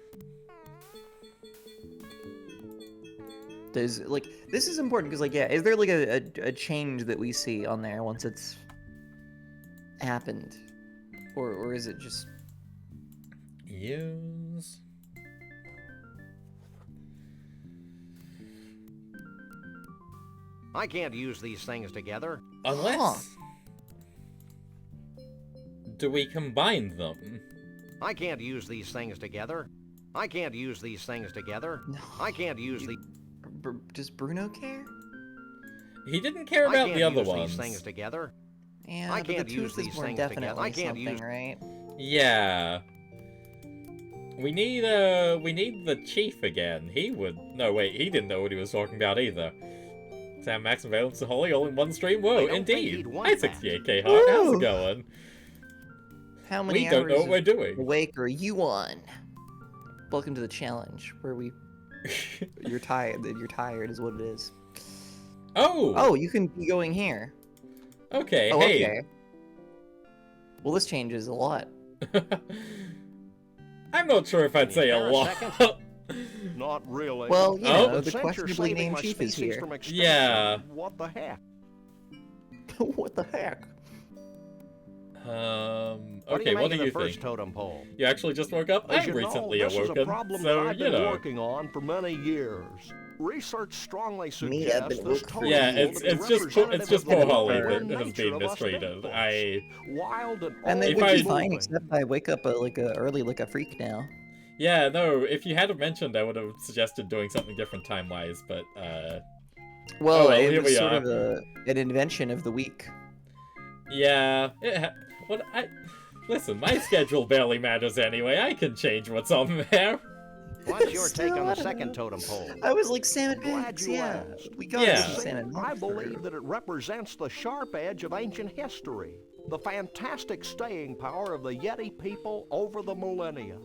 There's, like... This is important, because, like, yeah, is there, like, a change that we see on there once it's... happened? Or is it just... Use... I can't use these things together. Unless... Do we combine them? I can't use these things together. I can't use these things together. No. I can't use the... Does Bruno care? He didn't care about the other ones. These things together. Yeah, I but can't the use tooth these is more things definitely together. I can't something, use... right? Yeah. We need the chief again. He would... No, wait, he didn't know what he was talking about either. Sam, Max, and Valence Holly all in one stream? Whoa, indeed. Hi, 68k Heart. How's it going? How many we don't know hours what we're doing. awake are you on? Welcome to the challenge, where we You're tired. You're tired is what it is. Oh! Oh, you can be going here. Okay, Oh, hey. okay. Well, this changes a lot. I'm not sure if I'd say a lot. Not really. Well, you know, But the since you're questionably saving named my chief is species here. from extinction, Yeah. What the heck? What the heck? Okay, what do you first think? totem pole? You actually just woke up? As I'm you know, recently this is a awoken, problem so, that I've you been know. working on for many years. Research strongly I've suggests been this working totem Yeah, pole it's to be just representative poor of the Holly inborn that has nature been of us mistreated. Bigfoots. Wild and And they If would I- be fine, except I wake up early like a freak now. Yeah, no, if you hadn't mentioned, I would have suggested doing something different time-wise, but, Well, here it was we sort are. of an invention of the week. Yeah, listen, my schedule barely matters anyway. I can change what's on there. What's your Still, take on I the don't second know. totem pole? I was like salmon Glad banks, you yeah. asked. We got Yeah. some salmon I banks. believe that it represents the sharp edge of ancient history, the fantastic staying power of the Yeti people over the millennia.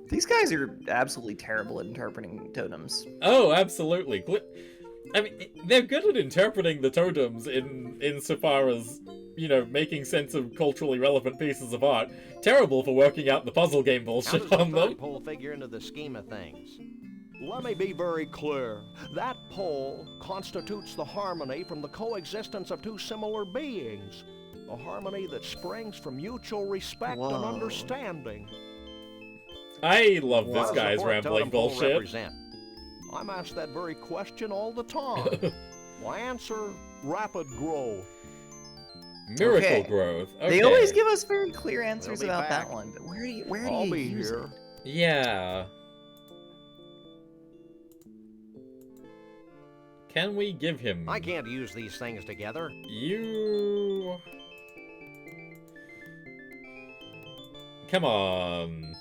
These guys are absolutely terrible at interpreting totems. Oh, absolutely. I mean, they're good at interpreting the totems insofar as, you know, making sense of culturally relevant pieces of art. Terrible for working out the puzzle game How bullshit does the on them. third pole figure into the scheme of things? Let me be very clear. That pole constitutes the harmony from the coexistence of two similar beings. A harmony that springs from mutual respect and Whoa. understanding. I love this What does the guy's fourth rambling totem pole bullshit. represent? I'm asked that very question all the time. My answer, rapid growth. Miracle Okay. growth. Okay. They always give us very clear answers be about back. that one, but where do you I'll be use here. it? Yeah. Can we give him... I can't use these things together. You... Come on.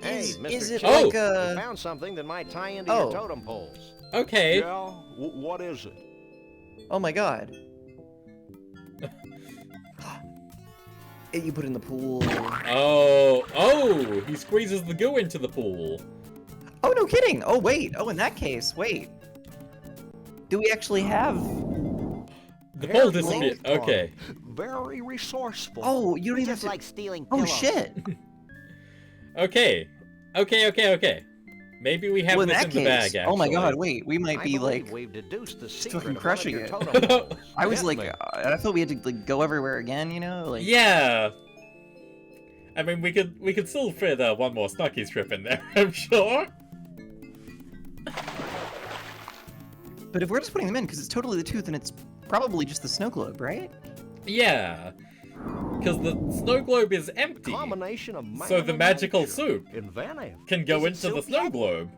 Hey, Is Mr. it Chief, like we a... found something that might tie into Oh. your totem poles. Okay. Yeah? What is it? Oh my god. You put in the pool. Oh, he squeezes the goo into the pool. Oh, no kidding. Oh, wait. Oh, in that case, wait. Do we actually have... The pole Very disappeared. well Okay. Very resourceful. Oh, you don't even have Just to... like stealing Oh, pillows. shit. Okay. Maybe we have Well, in this that in case... the bag, actually. Oh my god, wait. We might I be, believe like... we've deduced the secret fucking of one of crushing your it. totem poles. I was Hit like... me. I thought we had to, like, go everywhere again, you know? Like... Yeah. I mean, we could still fit one more Snucky strip in there, I'm sure. But if we're just putting them in, because it's totally the tooth, and it's probably just the snow globe, right? Yeah. Because the snow globe is empty. Combination of man So the and magical nature. soup Inventive. can go Is it into the soup snow yet? globe.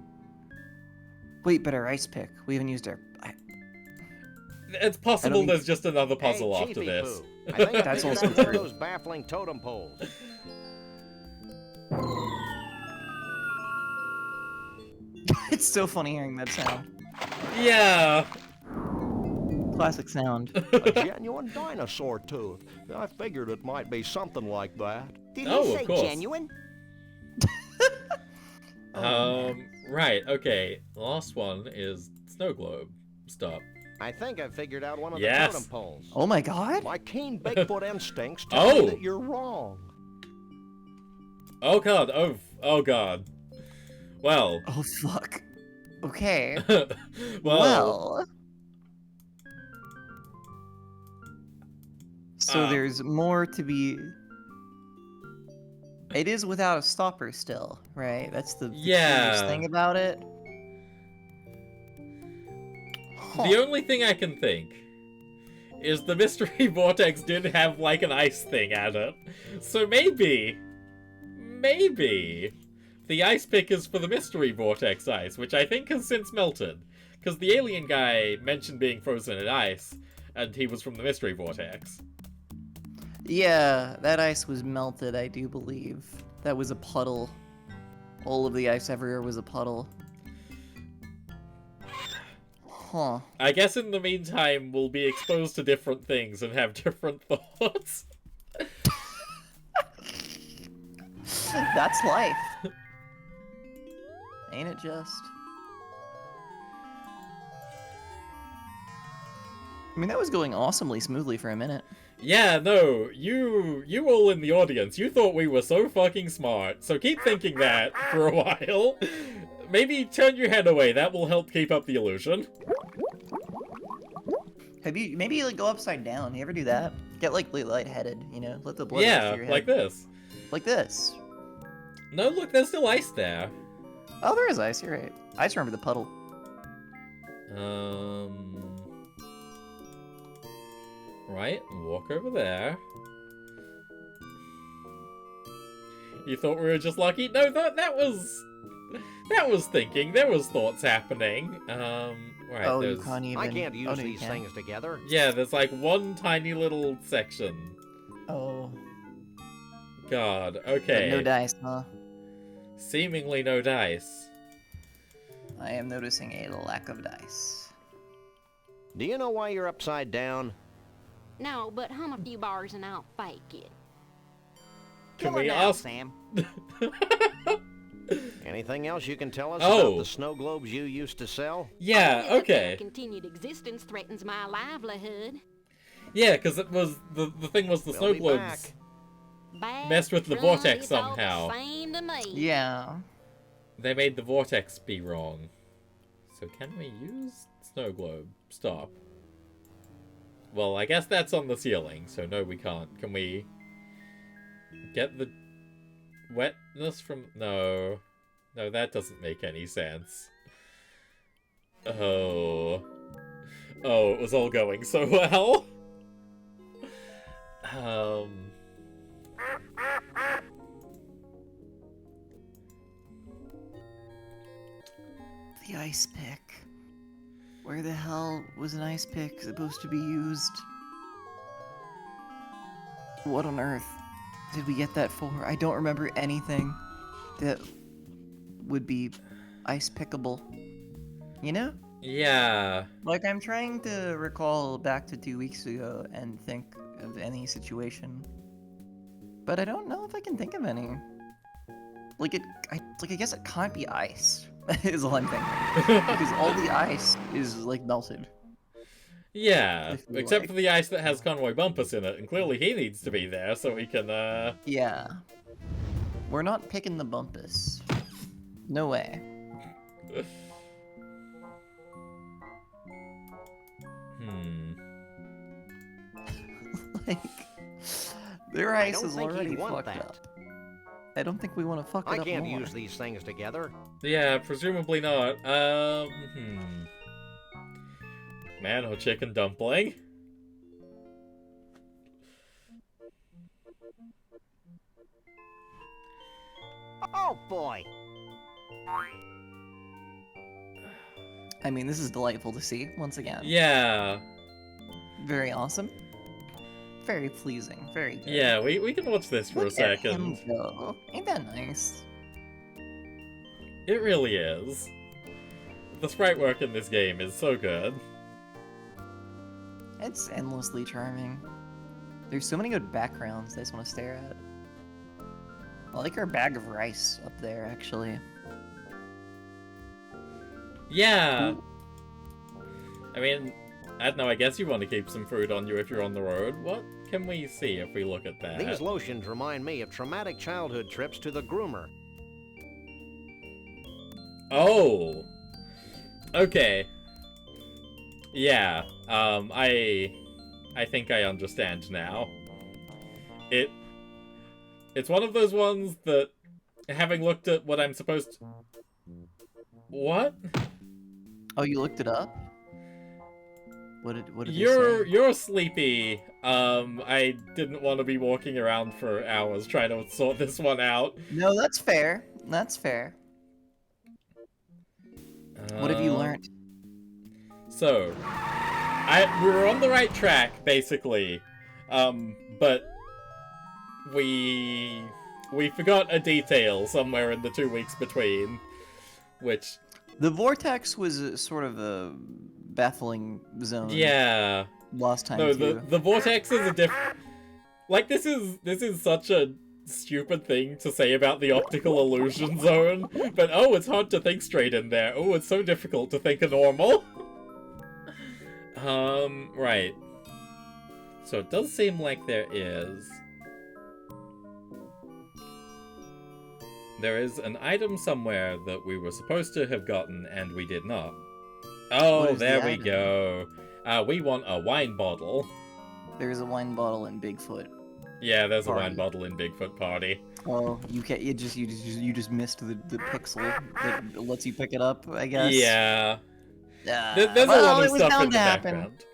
Wait, but our ice pick. We haven't used our... It's possible think- there's just another puzzle Hey, after Chiefy this. Poo, I think I That's figured also out one of true. those baffling totem poles. It's so funny hearing that sound. Yeah. Classic sound. A genuine dinosaur tooth. I figured it might be something like that. Did Oh, he of say course. genuine? Right, okay. The last one is snow globe. Stop. I think I figured out one of Yes. the totem poles. Oh my god? My keen Bigfoot instincts tell Oh. me that you're wrong. Oh god, oh god. Well. Oh fuck. Okay. well. So there's more to be... It is without a stopper still, right? That's the curious thing about it. The only thing I can think is the mystery vortex did have like an ice thing at it. So maybe the ice pick is for the mystery vortex ice, which I think has since melted. Because the alien guy mentioned being frozen in ice, and he was from the mystery vortex. Yeah, that ice was melted, I do believe. That was a puddle. All of the ice everywhere was a puddle. Huh. I guess in the meantime, we'll be exposed to different things and have different thoughts. That's life. Ain't it just? I mean, that was going awesomely smoothly for a minute. Yeah, no, you all in the audience, you thought we were so fucking smart, so keep thinking that for a while. Maybe turn your head away, that will help keep up the illusion. Maybe like go upside down, you ever do that? Get like lightheaded, you know, let the blood rush Yeah, to your head. like this. Like this. No, look, there's still ice there. Oh, there is ice, you're right. I just remember the puddle. Right, walk over there. You thought we were just lucky? No, that was thinking. There was thoughts happening. Right, oh, there's... you can't even... I can't use no, these things together. Yeah, there's like one tiny little section. Oh. God, okay. But no dice, huh? Seemingly no dice. I am noticing a lack of dice. Do you know why you're upside down? No, but hum a few bars and I'll fake it. Can Come on we now, ask... Sam. Anything else you can tell us Oh. about the snow globes you used to sell? Yeah, Only that okay. their continued existence threatens my livelihood. Yeah, because it was... The thing was the They'll snow be globes back. Bad messed with the front, vortex it's all somehow. the same to me. Yeah. They made the vortex be wrong. So can we use snow globe? Stop. Well, I guess that's on the ceiling, so no, we can't. Can we get the wetness from... No. No, that doesn't make any sense. Oh. Oh, it was all going so well. The ice pick. Where the hell was an ice pick supposed to be used? What on earth did we get that for? I don't remember anything that would be ice pickable. You know? Yeah. Like, I'm trying to recall back to 2 weeks ago and think of any situation. But I don't know if I can think of any. Like, I guess it can't be ice, is all I'm thinking. Because all the ice is, like, melted. Yeah, I feel except like. for the ice that has Conroy Bumpus in it, and clearly he needs to be there so we can, Yeah. We're not picking the bumpus. No way. Like, their I ice don't is think already you'd want fucked that. up. I don't think we want to fuck it I up can't more. use these things together. Yeah, presumably not. Man or chicken dumpling? Oh boy. I mean, this is delightful to see, once again. Yeah. Very awesome. Very pleasing. Very good. Yeah, we can watch this for a Look at him second. go. Ain't that nice? It really is. The sprite work in this game is so good. It's endlessly charming. There's so many good backgrounds I just want to stare at. I like our bag of rice up there, actually. Yeah. I mean, I don't know, I guess you want to keep some food on you if you're on the road. What can we see if we look at that? These lotions remind me of traumatic childhood trips to the groomer. Oh. Okay. Yeah. I think I understand now. It's one of those ones that, having looked at what I'm supposed to... What? Oh, you looked it up? What did it say? You're sleepy. I didn't want to be walking around for hours trying to sort this one out. No, that's fair. That's fair. What have you learned? So, we were on the right track, basically. But we forgot a detail somewhere in the 2 weeks between, which... The vortex was sort of a baffling zone. Yeah. Last time No, too. the vortex is a different... Like, this is such a stupid thing to say about the optical illusion zone, but oh, it's hard to think straight in there. Oh, it's so difficult to think a normal. Right. So it does seem like there is an item somewhere that we were supposed to have gotten and we did not. Oh, there we go. We want a wine bottle. There's a wine bottle in Bigfoot. Yeah, there's a wine bottle in Bigfoot Party. Oh, you just missed the pixel that lets you pick it up, I guess. Yeah. There's a lot of stuff in the background.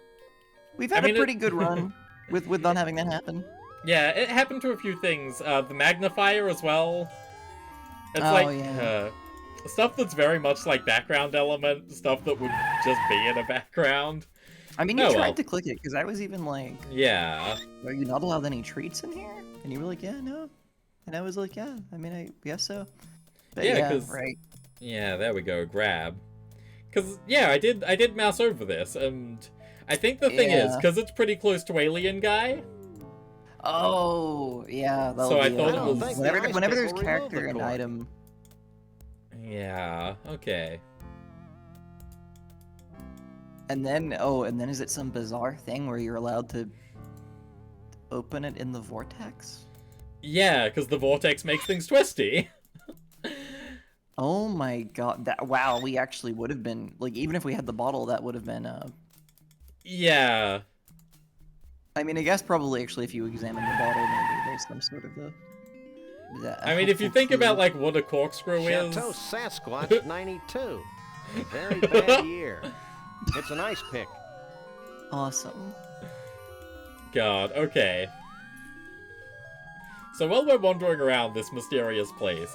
We've had a pretty good run with not having that happen. Yeah, it happened to a few things. The magnifier as well. It's stuff that's very much like background element, stuff that would just be in a background. I mean, you tried to click it, because I was even like... Yeah. Are you not allowed any treats in here? And you were like, yeah, no. And I was like, yeah, I mean, I guess so. But yeah, right. Yeah, there we go, grab. Because, yeah, I did mouse over this, and I think the thing is, because it's pretty close to Alien Guy... Oh, yeah. So I thought it was... Whenever there's character and item... Yeah, okay. And then is it some bizarre thing where you're allowed to open it in the vortex? Yeah, because the vortex makes things twisty. Oh my god, wow, we actually would have been, like, even if we had the bottle, that would have been, Yeah. I mean, I guess probably actually if you examine the bottle, maybe there's some sort of I mean, if you think about, like, what a corkscrew is... Chateau Sasquatch 92. Very bad year. It's an ice pick. Awesome. God, okay. So while we're wandering around this mysterious place,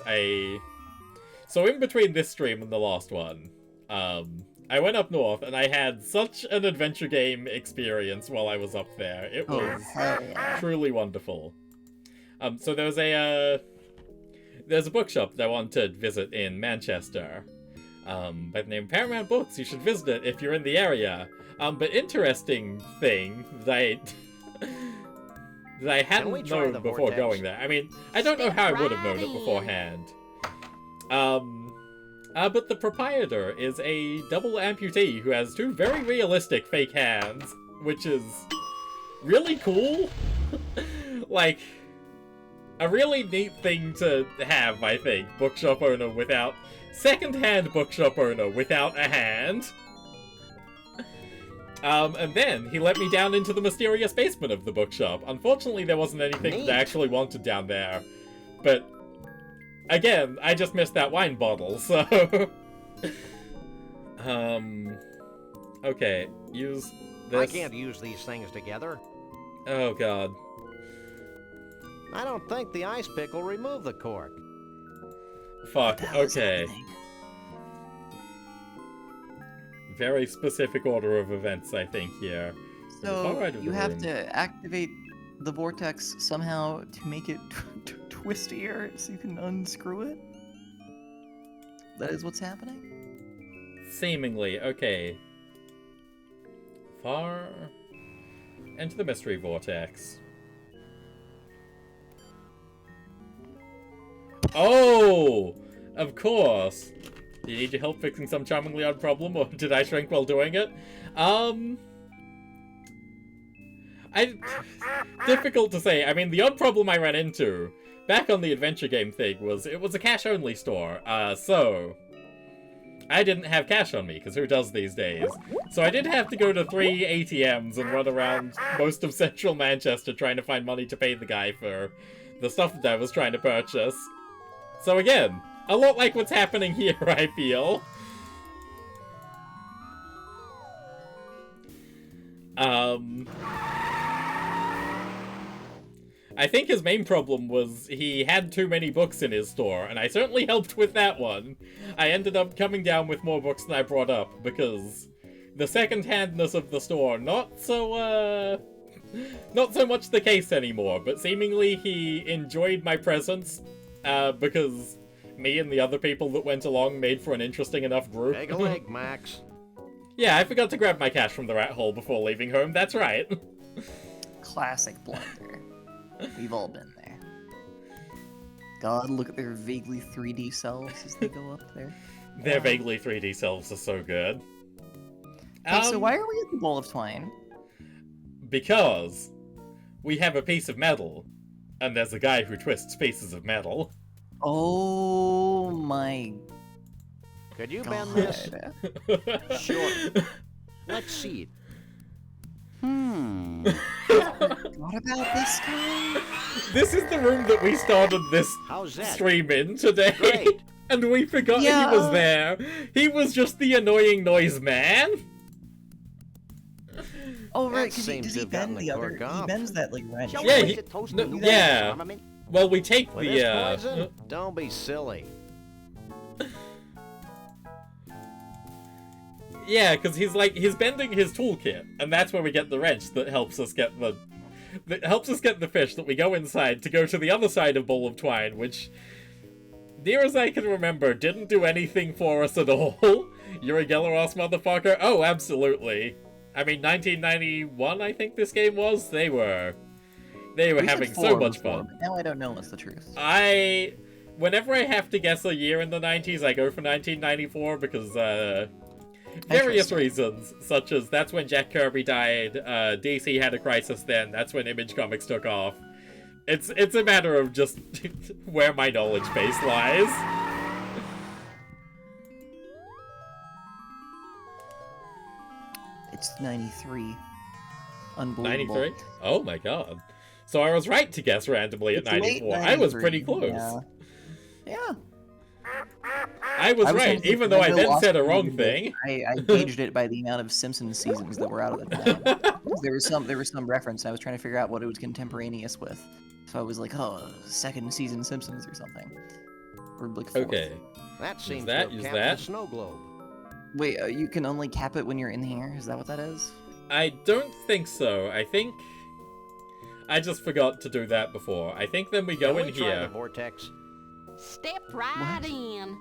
So in between this stream and the last one, I went up north and I had such an adventure game experience while I was up there. It was truly wonderful. So there's a bookshop that I wanted to visit in Manchester. By the name of Paramount Books. You should visit it if you're in the area. But interesting thing that I hadn't known before going there. I mean, I don't know how I would have known it beforehand. But the proprietor is a double amputee who has two very realistic fake hands, which is really cool. Like, a really neat thing to have, I think. Bookshop owner without... Second-hand bookshop owner without a hand. And then he let me down into the mysterious basement of the bookshop. Unfortunately, there wasn't anything that I actually wanted down there. But, again, I just missed that wine bottle, so... Okay, use this. I can't use these things together. Oh, God. I don't think the ice pick will remove the cork. Fuck, okay. Very specific order of events, I think, here. So, you have to activate the vortex somehow to make it twistier so you can unscrew it? That is what's happening? Seemingly, okay. Far... Enter the mystery vortex. Oh! Of course! Do you need your help fixing some charmingly odd problem, or did I shrink while doing it? Difficult to say. I mean, the odd problem I ran into, back on the adventure game thing, was it was a cash-only store, so... I didn't have cash on me, because who does these days? So I did have to go to 3 ATMs and run around most of central Manchester trying to find money to pay the guy for the stuff that I was trying to purchase. So again, a lot like what's happening here, I feel. I think his main problem was he had too many books in his store, and I certainly helped with that one. I ended up coming down with more books than I brought up, because the second-handness of the store, not so much the case anymore, but seemingly he enjoyed my presence, because me and the other people that went along made for an interesting enough group. Take a leg, Max. Yeah, I forgot to grab my cash from the rat hole before leaving home, that's right. Classic blunder. We've all been there. God, look at their vaguely 3D selves as they go up there. Their vaguely 3D selves are so good. Hey, so why are we at the Bowl of Twine? Because we have a piece of metal, and there's a guy who twists pieces of metal. Oh my Could you God. bend this? Sure. Let's see it. What about this guy? This is the room that we started this How's that? stream in today. Great. And we forgot Yeah. he was there. He was just the annoying noise man. Oh right, That because seems does to he have gotten bend the the other? cork He off. bends that like wrench. Shall Yeah, we he- raise a toast no, to new yeah. armament? Well, we take With the, this poison? Don't be silly. Yeah, because he's bending his toolkit, and that's where we get the wrench that helps us get the fish that we go inside to go to the other side of Bowl of Twine, which, near as I can remember, didn't do anything for us at all. You're a Gelaros motherfucker? Oh, absolutely. I mean, 1991, I think this game was. They were We said having so 4 much before, fun. but now I don't know what's the truth. Whenever I have to guess a year in the 90s, I go for 1994 because, various reasons, such as that's when Jack Kirby died, DC had a crisis then, that's when Image Comics took off. It's a matter of just where my knowledge base lies. It's 93. Unbelievable. 93? Oh my god. So I was right to guess randomly at It's late 94. I was 93, pretty close. Yeah. I was right, even though I then said a wrong thing. I gauged it by the amount of Simpsons seasons that were out at the time. there was some reference. I was trying to figure out what it was contemporaneous with. So I was like, oh, second season Simpsons or something. Or like fourth. Okay. That seems that- to use have that. capped the snow globe. Wait, you can only cap it when you're in here? Is that what that is? I don't think so. I think I just forgot to do that before. I think then we go Can in we try the here. vortex? Step right in.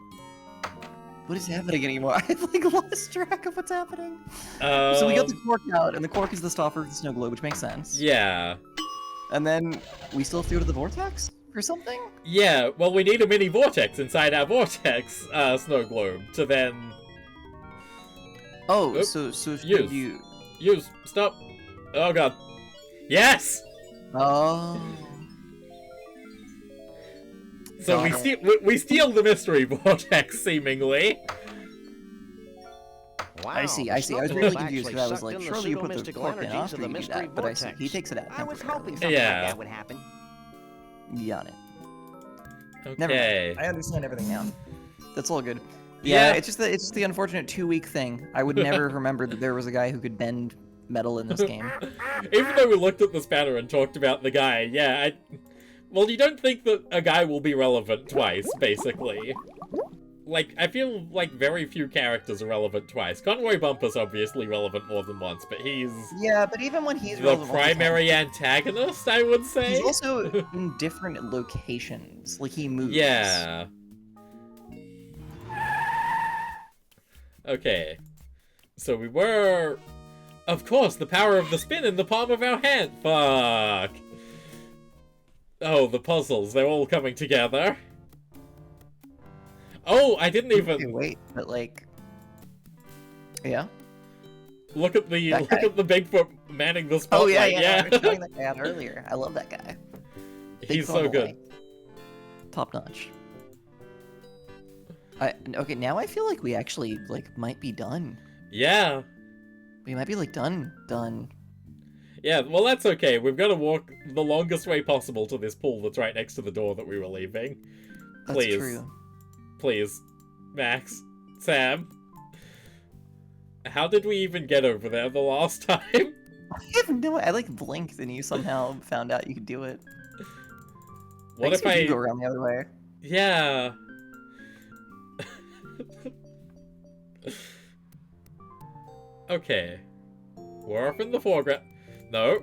What is happening anymore? I've like lost track of what's happening. So we got the cork out, and the cork is the stopper of the snow globe, which makes sense. Yeah. And then we still have to go to the vortex or something? Yeah, well, we need a mini vortex inside our vortex snow globe to then Oh, Oop. so should Use. you... use. Stop. Oh god. Yes. Oh... So Got we steal the mystery vortex seemingly. Wow, I see. the I was snow really globe confused actually because I was sucked like, in the surely you put the pseudo-mystical cork in energies after of the you do mystery that, but I see vortex. he takes it out. I was hoping temporarily. something Yeah. like that would happen. Got it. Okay. Never mind. I understand everything now. That's all good. Yeah, Yeah. it's just the unfortunate 2-week thing. I would never remember that there was a guy who could bend metal in this game. Even though we looked at this banner and talked about the guy, yeah, well, you don't think that a guy will be relevant twice, basically. Like, I feel like very few characters are relevant twice. Conroy Bumpus obviously relevant more than once, but he's Yeah, but even when he's the relevant all the time, primary antagonist, I would say. he's also in different locations. Like he moves. Yeah. Okay. So we were... Of course, the power of the spin in the palm of our hand. Fuck. Oh, the puzzles. They're all coming together. Oh, I didn't Okay, even... wait, but like... Yeah? Look at the That guy. Bigfoot manning the Oh spotlight. yeah, yeah. yeah. I was showing that guy out earlier. I love that guy. He's Big so fan good. boy. Top notch. Okay, now I feel like we actually like might be done. Yeah. We might be like done. Yeah, well that's okay. We've got to walk the longest way possible to this pool that's right next to the door that we were leaving. That's Please. true. Please. Max. Sam. How did we even get over there the last time? I have no. I like blinked and you somehow found out you could do it. What guess if we I... do go around the other way? Yeah. Okay. We're up in the foreground. No.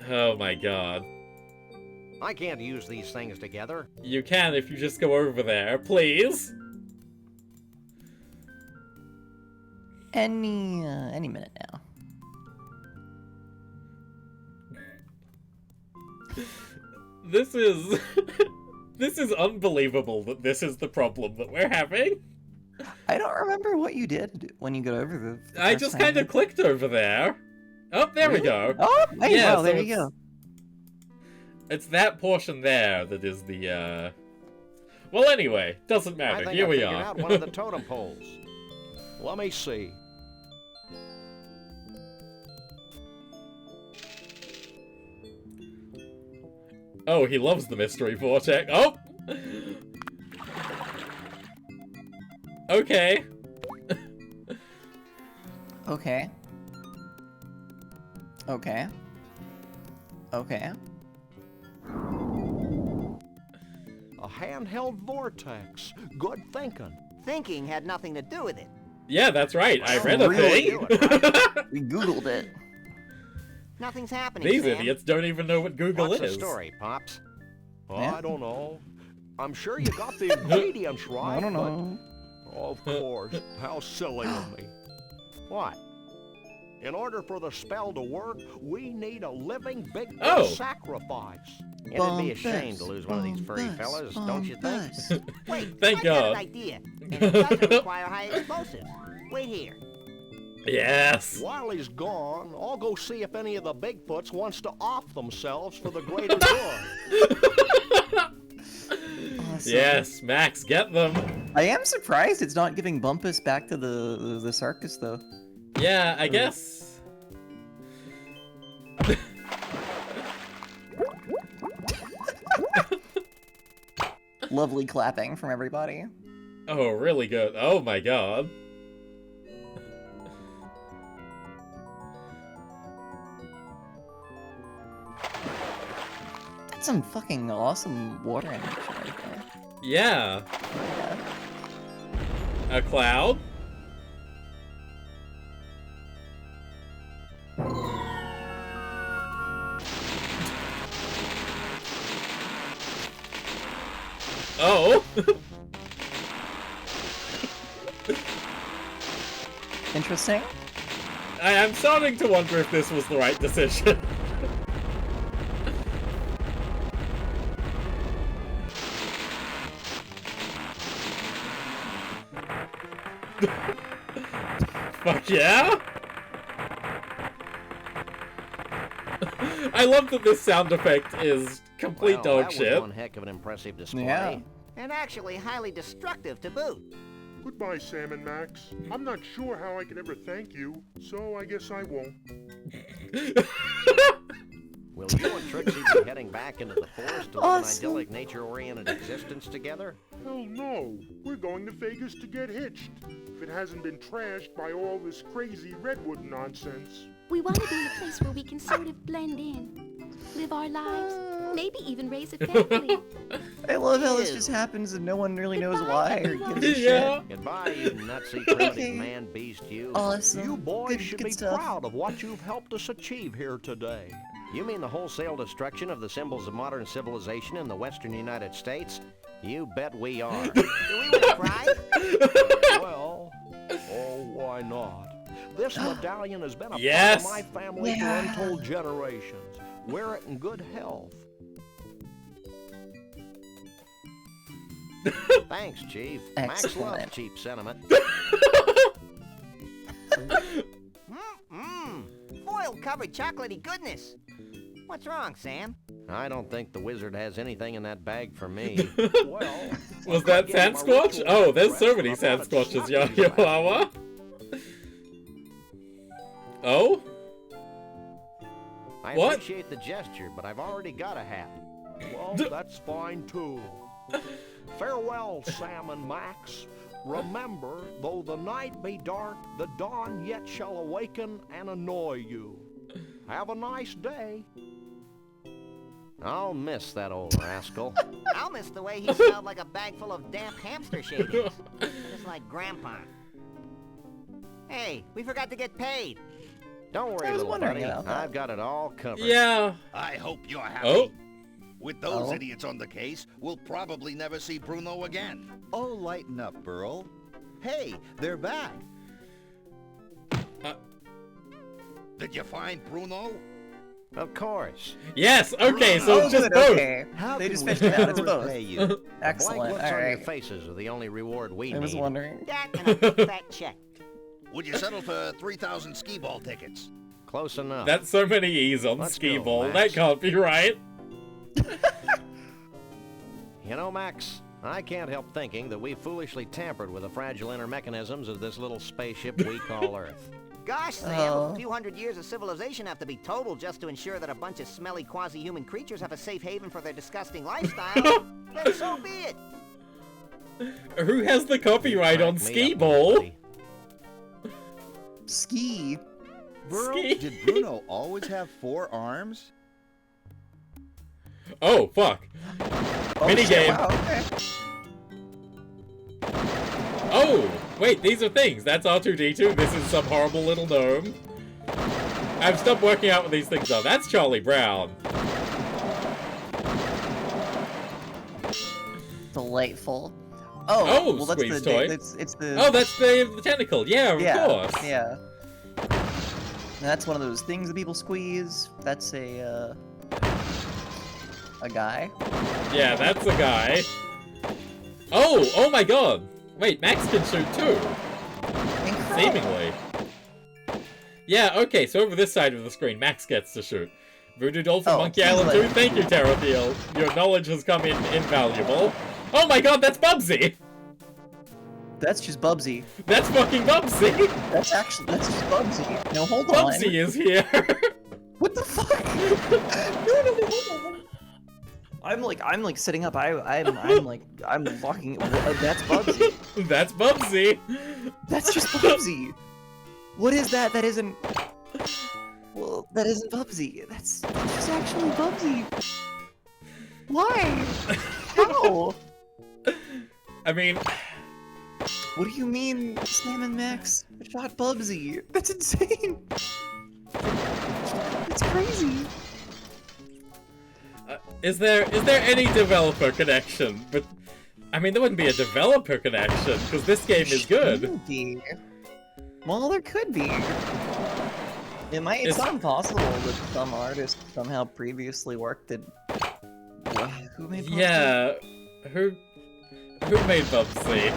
Oh my god. I can't use these things together. You can if you just go over there, please. Any minute now. This is... this is unbelievable that this is the problem that we're having. I don't remember what you did when you got over the I just kind of clicked over there. Oh, there we go. Oh, hey, yeah, wow, there you go. It's that portion there that is the, Well, anyway, doesn't matter. Here we are. Out one of the totem poles. Let me see. Oh, he loves the mystery vortex. Oh! Okay. Okay. Okay. Okay. A handheld vortex. Good thinking. Thinking had nothing to do with it. Yeah, that's right. I read a Really? thing. We Googled it. Nothing's happening, These Sam. idiots don't even know what Google What's is. the story, Pops? Oh, I don't know. I'm sure you got the ingredients right. I don't know. But, of course. How silly of me. What? In order for the spell to work, we need a living Bigfoot Oh. sacrifice. It'd be a shame to lose one of these furry fellas, don't you think? Wait, Thank I got God. an idea. And it doesn't require high explosives. Wait here. Yes. While he's gone, I'll go see if any of the Bigfoots wants to off themselves for the greater good. Awesome. Yes, Max, get them. I am surprised it's not giving Bumpus back to the circus, though. Yeah, I guess. Lovely clapping from everybody. Oh, really good. Oh my god. That's some fucking awesome water animation right there. Yeah. A cloud? Oh. Interesting. I'm starting to wonder if this was the right decision. Fuck yeah! I love that this sound effect is complete Well, dog that shit. was one heck of an impressive display. Yeah. And actually highly destructive to boot. Goodbye, Sam and Max. I'm not sure how I can ever thank you, so I guess I won't. Will you and Trixie be heading back into the forest to live an idyllic, nature-oriented existence together? Hell no. We're going to Vegas to get hitched. If it hasn't been trashed by all this crazy redwood nonsense. We want to be in a place where we can sort of blend in, live our lives, maybe even raise a family. I love how this just happens and no one really knows why or gives a Yeah. shit. Goodbye, you nutsy, primitive man-beast you. Awesome. You boys Good- should good be stuff. proud of what you've helped us achieve here today. You mean the wholesale destruction of the symbols of modern civilization in the western United States? You bet we are. Do we win a prize? Well, oh, why not? This medallion has been a Yes. part of my family Yeah. for untold generations. Wear it in good health. Thanks, Chief. Max Excellent. loves cheap sentiment. Foil-covered chocolatey goodness. What's wrong, Sam? I don't think the wizard has anything in that bag for me. Well, Was that Sandsquatch? Oh, there's so many Sandsquatches, Yawa. Oh? I What? appreciate the gesture, but I've already got a hat. well, that's fine too. Farewell, Sam and Max. Remember, though the night be dark, the dawn yet shall awaken and annoy you. Have a nice day. I'll miss that old rascal. I'll miss the way he smelled like a bag full of damp hamster shavings. Just like Grandpa. Hey, we forgot to get paid. Don't worry, I was little wondering buddy. about that. I've got it all covered. Yeah. I hope you're happy. Oh. With those Oh. idiots on the case, we'll probably never see Bruno again. Oh, lighten up, Burl. Hey, they're back. Did you find Bruno? Of course. Yes, okay, so it's just good, both. okay. They just fished it out, it's both. Pay you. The Excellent, blank looks on your alright. faces are the only reward we I was need. wondering. That and a big fat check. Would you settle for 3,000 skee-ball tickets? Close enough. That's so many E's on Let's skee go, ball. Max. That can't be right. You know, Max, I can't help thinking that we foolishly tampered with the fragile inner mechanisms of this little spaceship we call Earth. Gosh, Sam, a few hundred years of civilization have to be totaled just to ensure that a bunch of smelly quasi-human creatures have a safe haven for their disgusting lifestyle. Then so be it. Who has the copyright on Crack me skee up, ball? buddy. Ski. Burl, Ski. did Bruno always have 4 arms? Oh, fuck. Minigame. Wow, okay. Oh, wait, these are things. That's R2-D2. This is some horrible little gnome. I've stopped working out what these things are. That's Charlie Brown. Delightful. Oh, well, that's Squeeze the toy. it's the. Oh, that's the tentacle. Yeah, of course. Yeah. That's one of those things that people squeeze. That's a guy. Yeah, that's a guy. Oh my god. Wait, Max can shoot too. Incredible. Seemingly. Yeah, okay, so over this side of the screen, Max gets to shoot. Voodoo Doll from Monkey Island 2, thank you, Terrathiel. Your knowledge has come in invaluable. Oh my god, that's Bubsy! That's just Bubsy. That's fucking Bubsy! That's just Bubsy. No, hold on. Bubsy is here! What the fuck? No, hold on. I'm like sitting up. I'm walking. That's Bubsy. That's Bubsy! That's just Bubsy. What is that? That isn't. Well, that isn't Bubsy. That's just actually Bubsy. Why? How? I mean, what do you mean, Sam and Max shot Bubsy? That's insane. It's crazy. is there any developer connection? But, I mean, there wouldn't be a developer connection, because this game is good. Shouldn't be. Well, there could be. It's not impossible that some artist somehow previously worked at... Who made Bubsy? Yeah, who made Bubsy?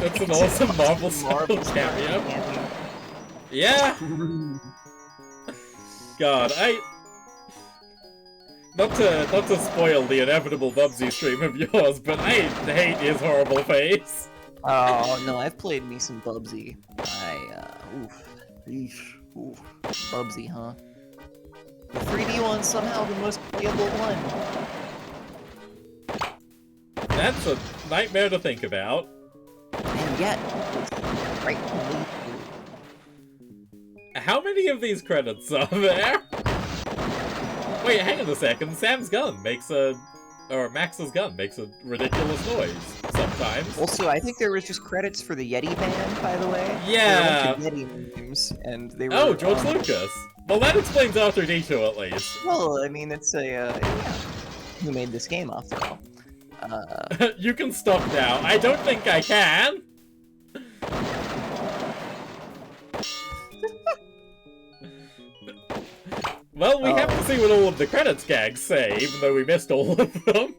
That's an awesome Marvel style cameo. Yeah! God, Not to spoil the inevitable Bubsy stream of yours, but I hate his horrible face. Oh, no, I've played me some Bubsy. Oof. Bubsy, huh? The 3D one's somehow the most playable one. That's a nightmare to think about. And yet, it's right. How many of these credits are there? Wait, hang on a second. Max's gun makes a ridiculous noise sometimes. Also, I think there was just credits for the Yeti band, by the way. Yeah. There were a bunch of Yeti memes, and they were. Oh, George Lucas. Well, that explains R2-D2 at least. Well, I mean, it's a who made this game after all. You can stop now. I don't think I can. Well, we have to see what all of the credits gags say, even though we missed all of them.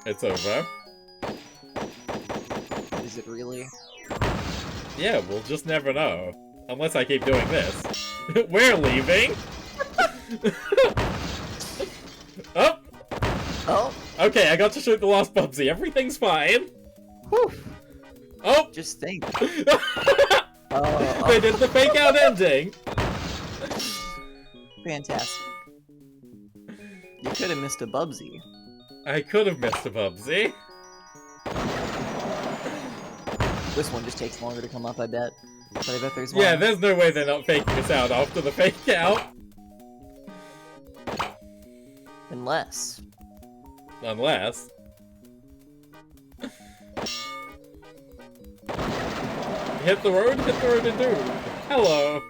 It's over. Is it really? Yeah, we'll just never know. Unless I keep doing this. We're leaving! Oh! Oh! Okay, I got to shoot the last Bubsy. Everything's fine. Whew. Oh! Just think. They did the fake out ending! Fantastic. You could have missed a Bubsy. I could have missed a Bubsy. This one just takes longer to come up, I bet. But I bet there's one. Yeah, there's no way they're not faking us out after the fake out. Unless. Hit the road and do. Hello.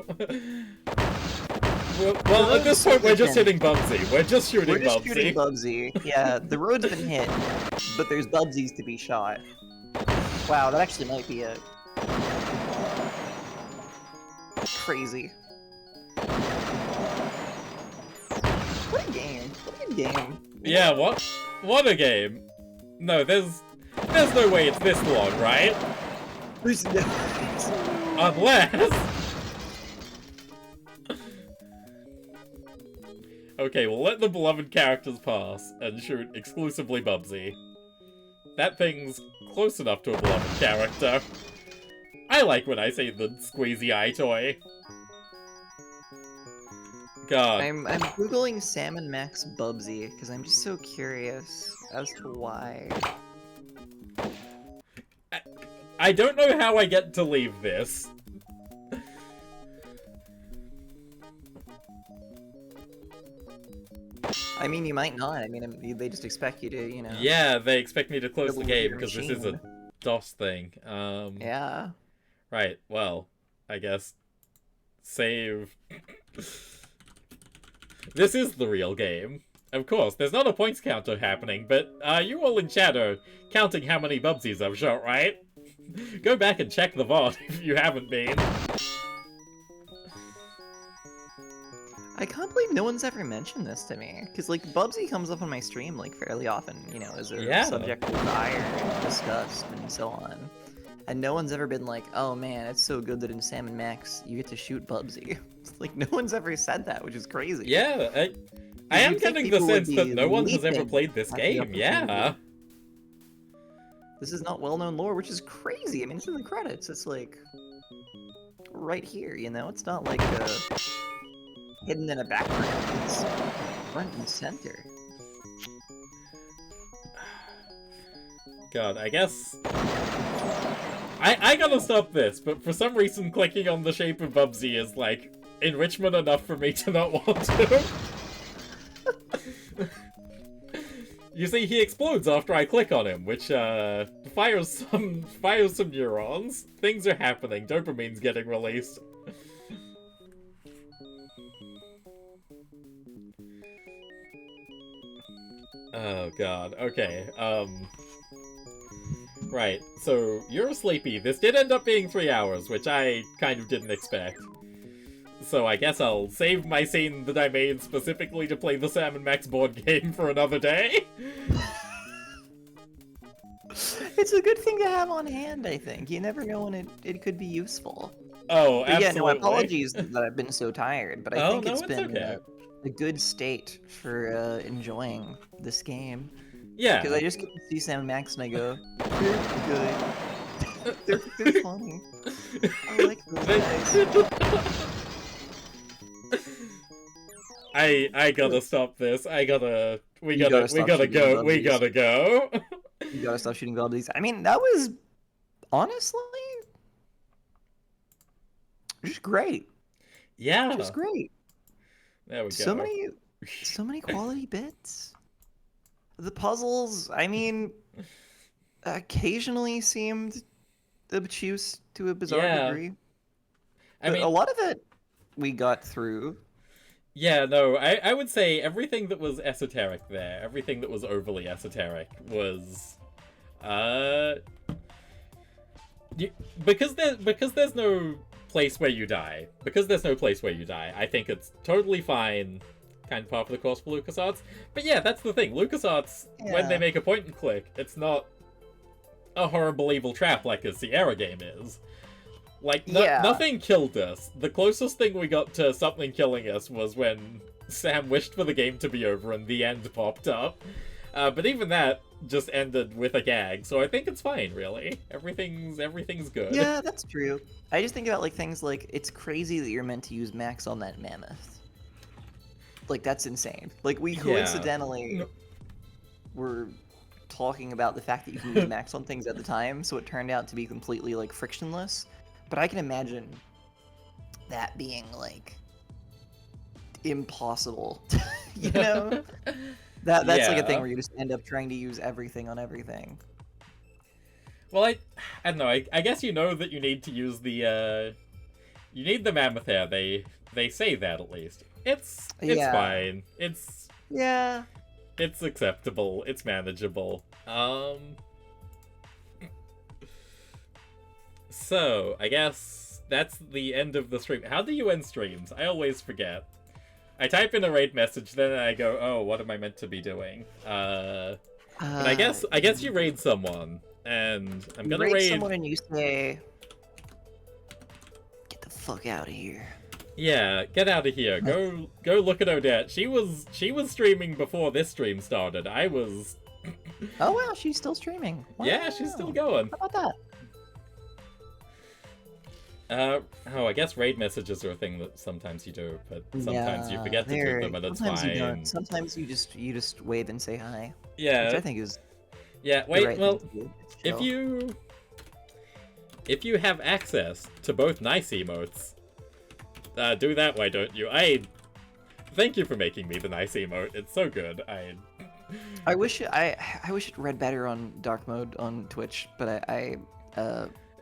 Well, at this point, we're just hitting Bubsy. We're just shooting Bubsy. We're just shooting Bubsy. Yeah, the road's been hit, but there's Bubsies to be shot. Wow, that actually might be a... crazy. What a game. What a game. Yeah, what a game. No, there's no way it's this long, right? Unless... Okay, we'll let the beloved characters pass and shoot exclusively Bubsy. That thing's close enough to a beloved character. I like when I say the squeezy eye toy. God. I'm googling Salmon Max Bubsy because I'm just so curious as to why. I don't know how I get to leave this. I mean, you might not. I mean, they just expect you to, you know. Yeah, they expect me to close the game your because this is a machine. DOS thing. Yeah. Right, well, I guess save. This is the real game. Of course, there's not a points counter happening, but you all in chat are counting how many Bubsies I've shot, right? Go back and check the VOD if you haven't been. I can't believe no one's ever mentioned this to me, because, like, Bubsy comes up on my stream, like, fairly often, you know, as a subject of ire and discussed and so on. And no one's ever been like, oh man, it's so good that in Salmon Max you get to shoot Bubsy. Like, no one's ever said that, which is crazy. Yeah, I am getting the sense that no one has ever played this game, yeah. This is not well-known lore, which is crazy. I mean, it's in the credits. It's, like, right here, you know? It's not, like, hidden in a background. It's front and center. God, I guess... I gotta stop this, but for some reason clicking on the shape of Bubsy is, like, enrichment enough for me to not want to. You see, he explodes after I click on him, which, fires some neurons. Things are happening. Dopamine's getting released. Oh god, okay, right, so you're sleepy. This did end up being 3 hours, which I kind of didn't expect. So I guess I'll save my scene that I made specifically to play the Salmon Max board game for another day. It's a good thing to have on hand, I think. You never know when it could be useful. Oh, but absolutely. yeah, no, apologies that I've been so tired, but I think it's been okay. A good state for enjoying this game. Yeah. Because I just get to see Sam Max and I go, they're good. they're funny. I like those guys. I gotta stop this. We gotta go. We gotta go. You gotta stop shooting Bubsies. I mean, that was honestly just great. Yeah. Just great. There we go. So many quality bits. The puzzles, I mean, occasionally seemed obtuse to a bizarre degree. I mean, a lot of it we got through. Yeah, no, I would say everything that was esoteric there, everything that was overly esoteric was, because there's no place where you die. I think it's totally fine, kind of par for the course for LucasArts. But yeah, that's the thing. LucasArts, when they make a point and click, it's not a horrible evil trap like a Sierra game is. Like, nothing killed us. The closest thing we got to something killing us was when Sam wished for the game to be over and the end popped up. But even that just ended with a gag, so I think it's fine, really. Everything's good. Yeah, that's true. I just think about, like, things like, it's crazy that you're meant to use Max on that mammoth. Like, that's insane. Like, we coincidentally were talking about the fact that you can use Max on things at the time, so it turned out to be completely, like, frictionless. But I can imagine that being, like, impossible, you know? That's like a thing where you just end up trying to use everything on everything. Well, I don't know, I guess you know that you need to use the, you need the mammoth hair, they say that at least. It's fine. It's acceptable, it's manageable. So, I guess that's the end of the stream. How do you end streams? I always forget. I type in a raid message, then I go, oh, what am I meant to be doing? But I guess you raid someone, and I'm gonna raid someone and you say, "Get the fuck out of here." Yeah, get out of here. Go look at Odette. She was streaming before this stream started. I was. Oh wow, she's still streaming. Wow. Yeah, she's still going. How about that? Oh, I guess raid messages are a thing that sometimes you do, but sometimes you forget to do them, and it's sometimes fine. You don't. Sometimes you just wave and say hi. Yeah, which I think is. Yeah. Wait. Right well, if you have access to both nice emotes, do that. Why don't you? Thank you for making me the nice emote. It's so good. I wish it read better on dark mode on Twitch, but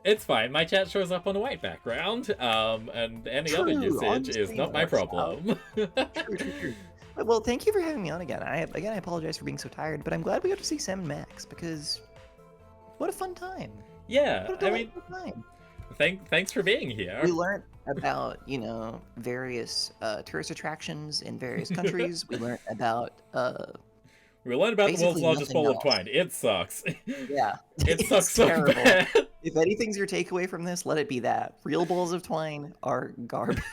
It's fine. My chat shows up on a white background, and any other usage is not my problem. True. Well, thank you for having me on again. I apologize for being so tired, but I'm glad we got to see Sam and Max because what a fun time. Yeah, what a delightful time. Thanks for being here. We learned about various tourist attractions in various countries. We learned about the world's largest bowl of twine. It sucks. Yeah. It sucks so bad. If anything's your takeaway from this, let it be that. Real bowls of twine are garbage.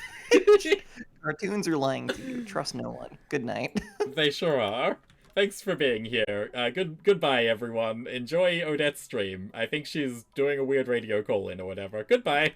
Cartoons are lying to you. Trust no one. Good night. They sure are. Thanks for being here. Goodbye, everyone. Enjoy Odette's stream. I think she's doing a weird radio call-in or whatever. Goodbye.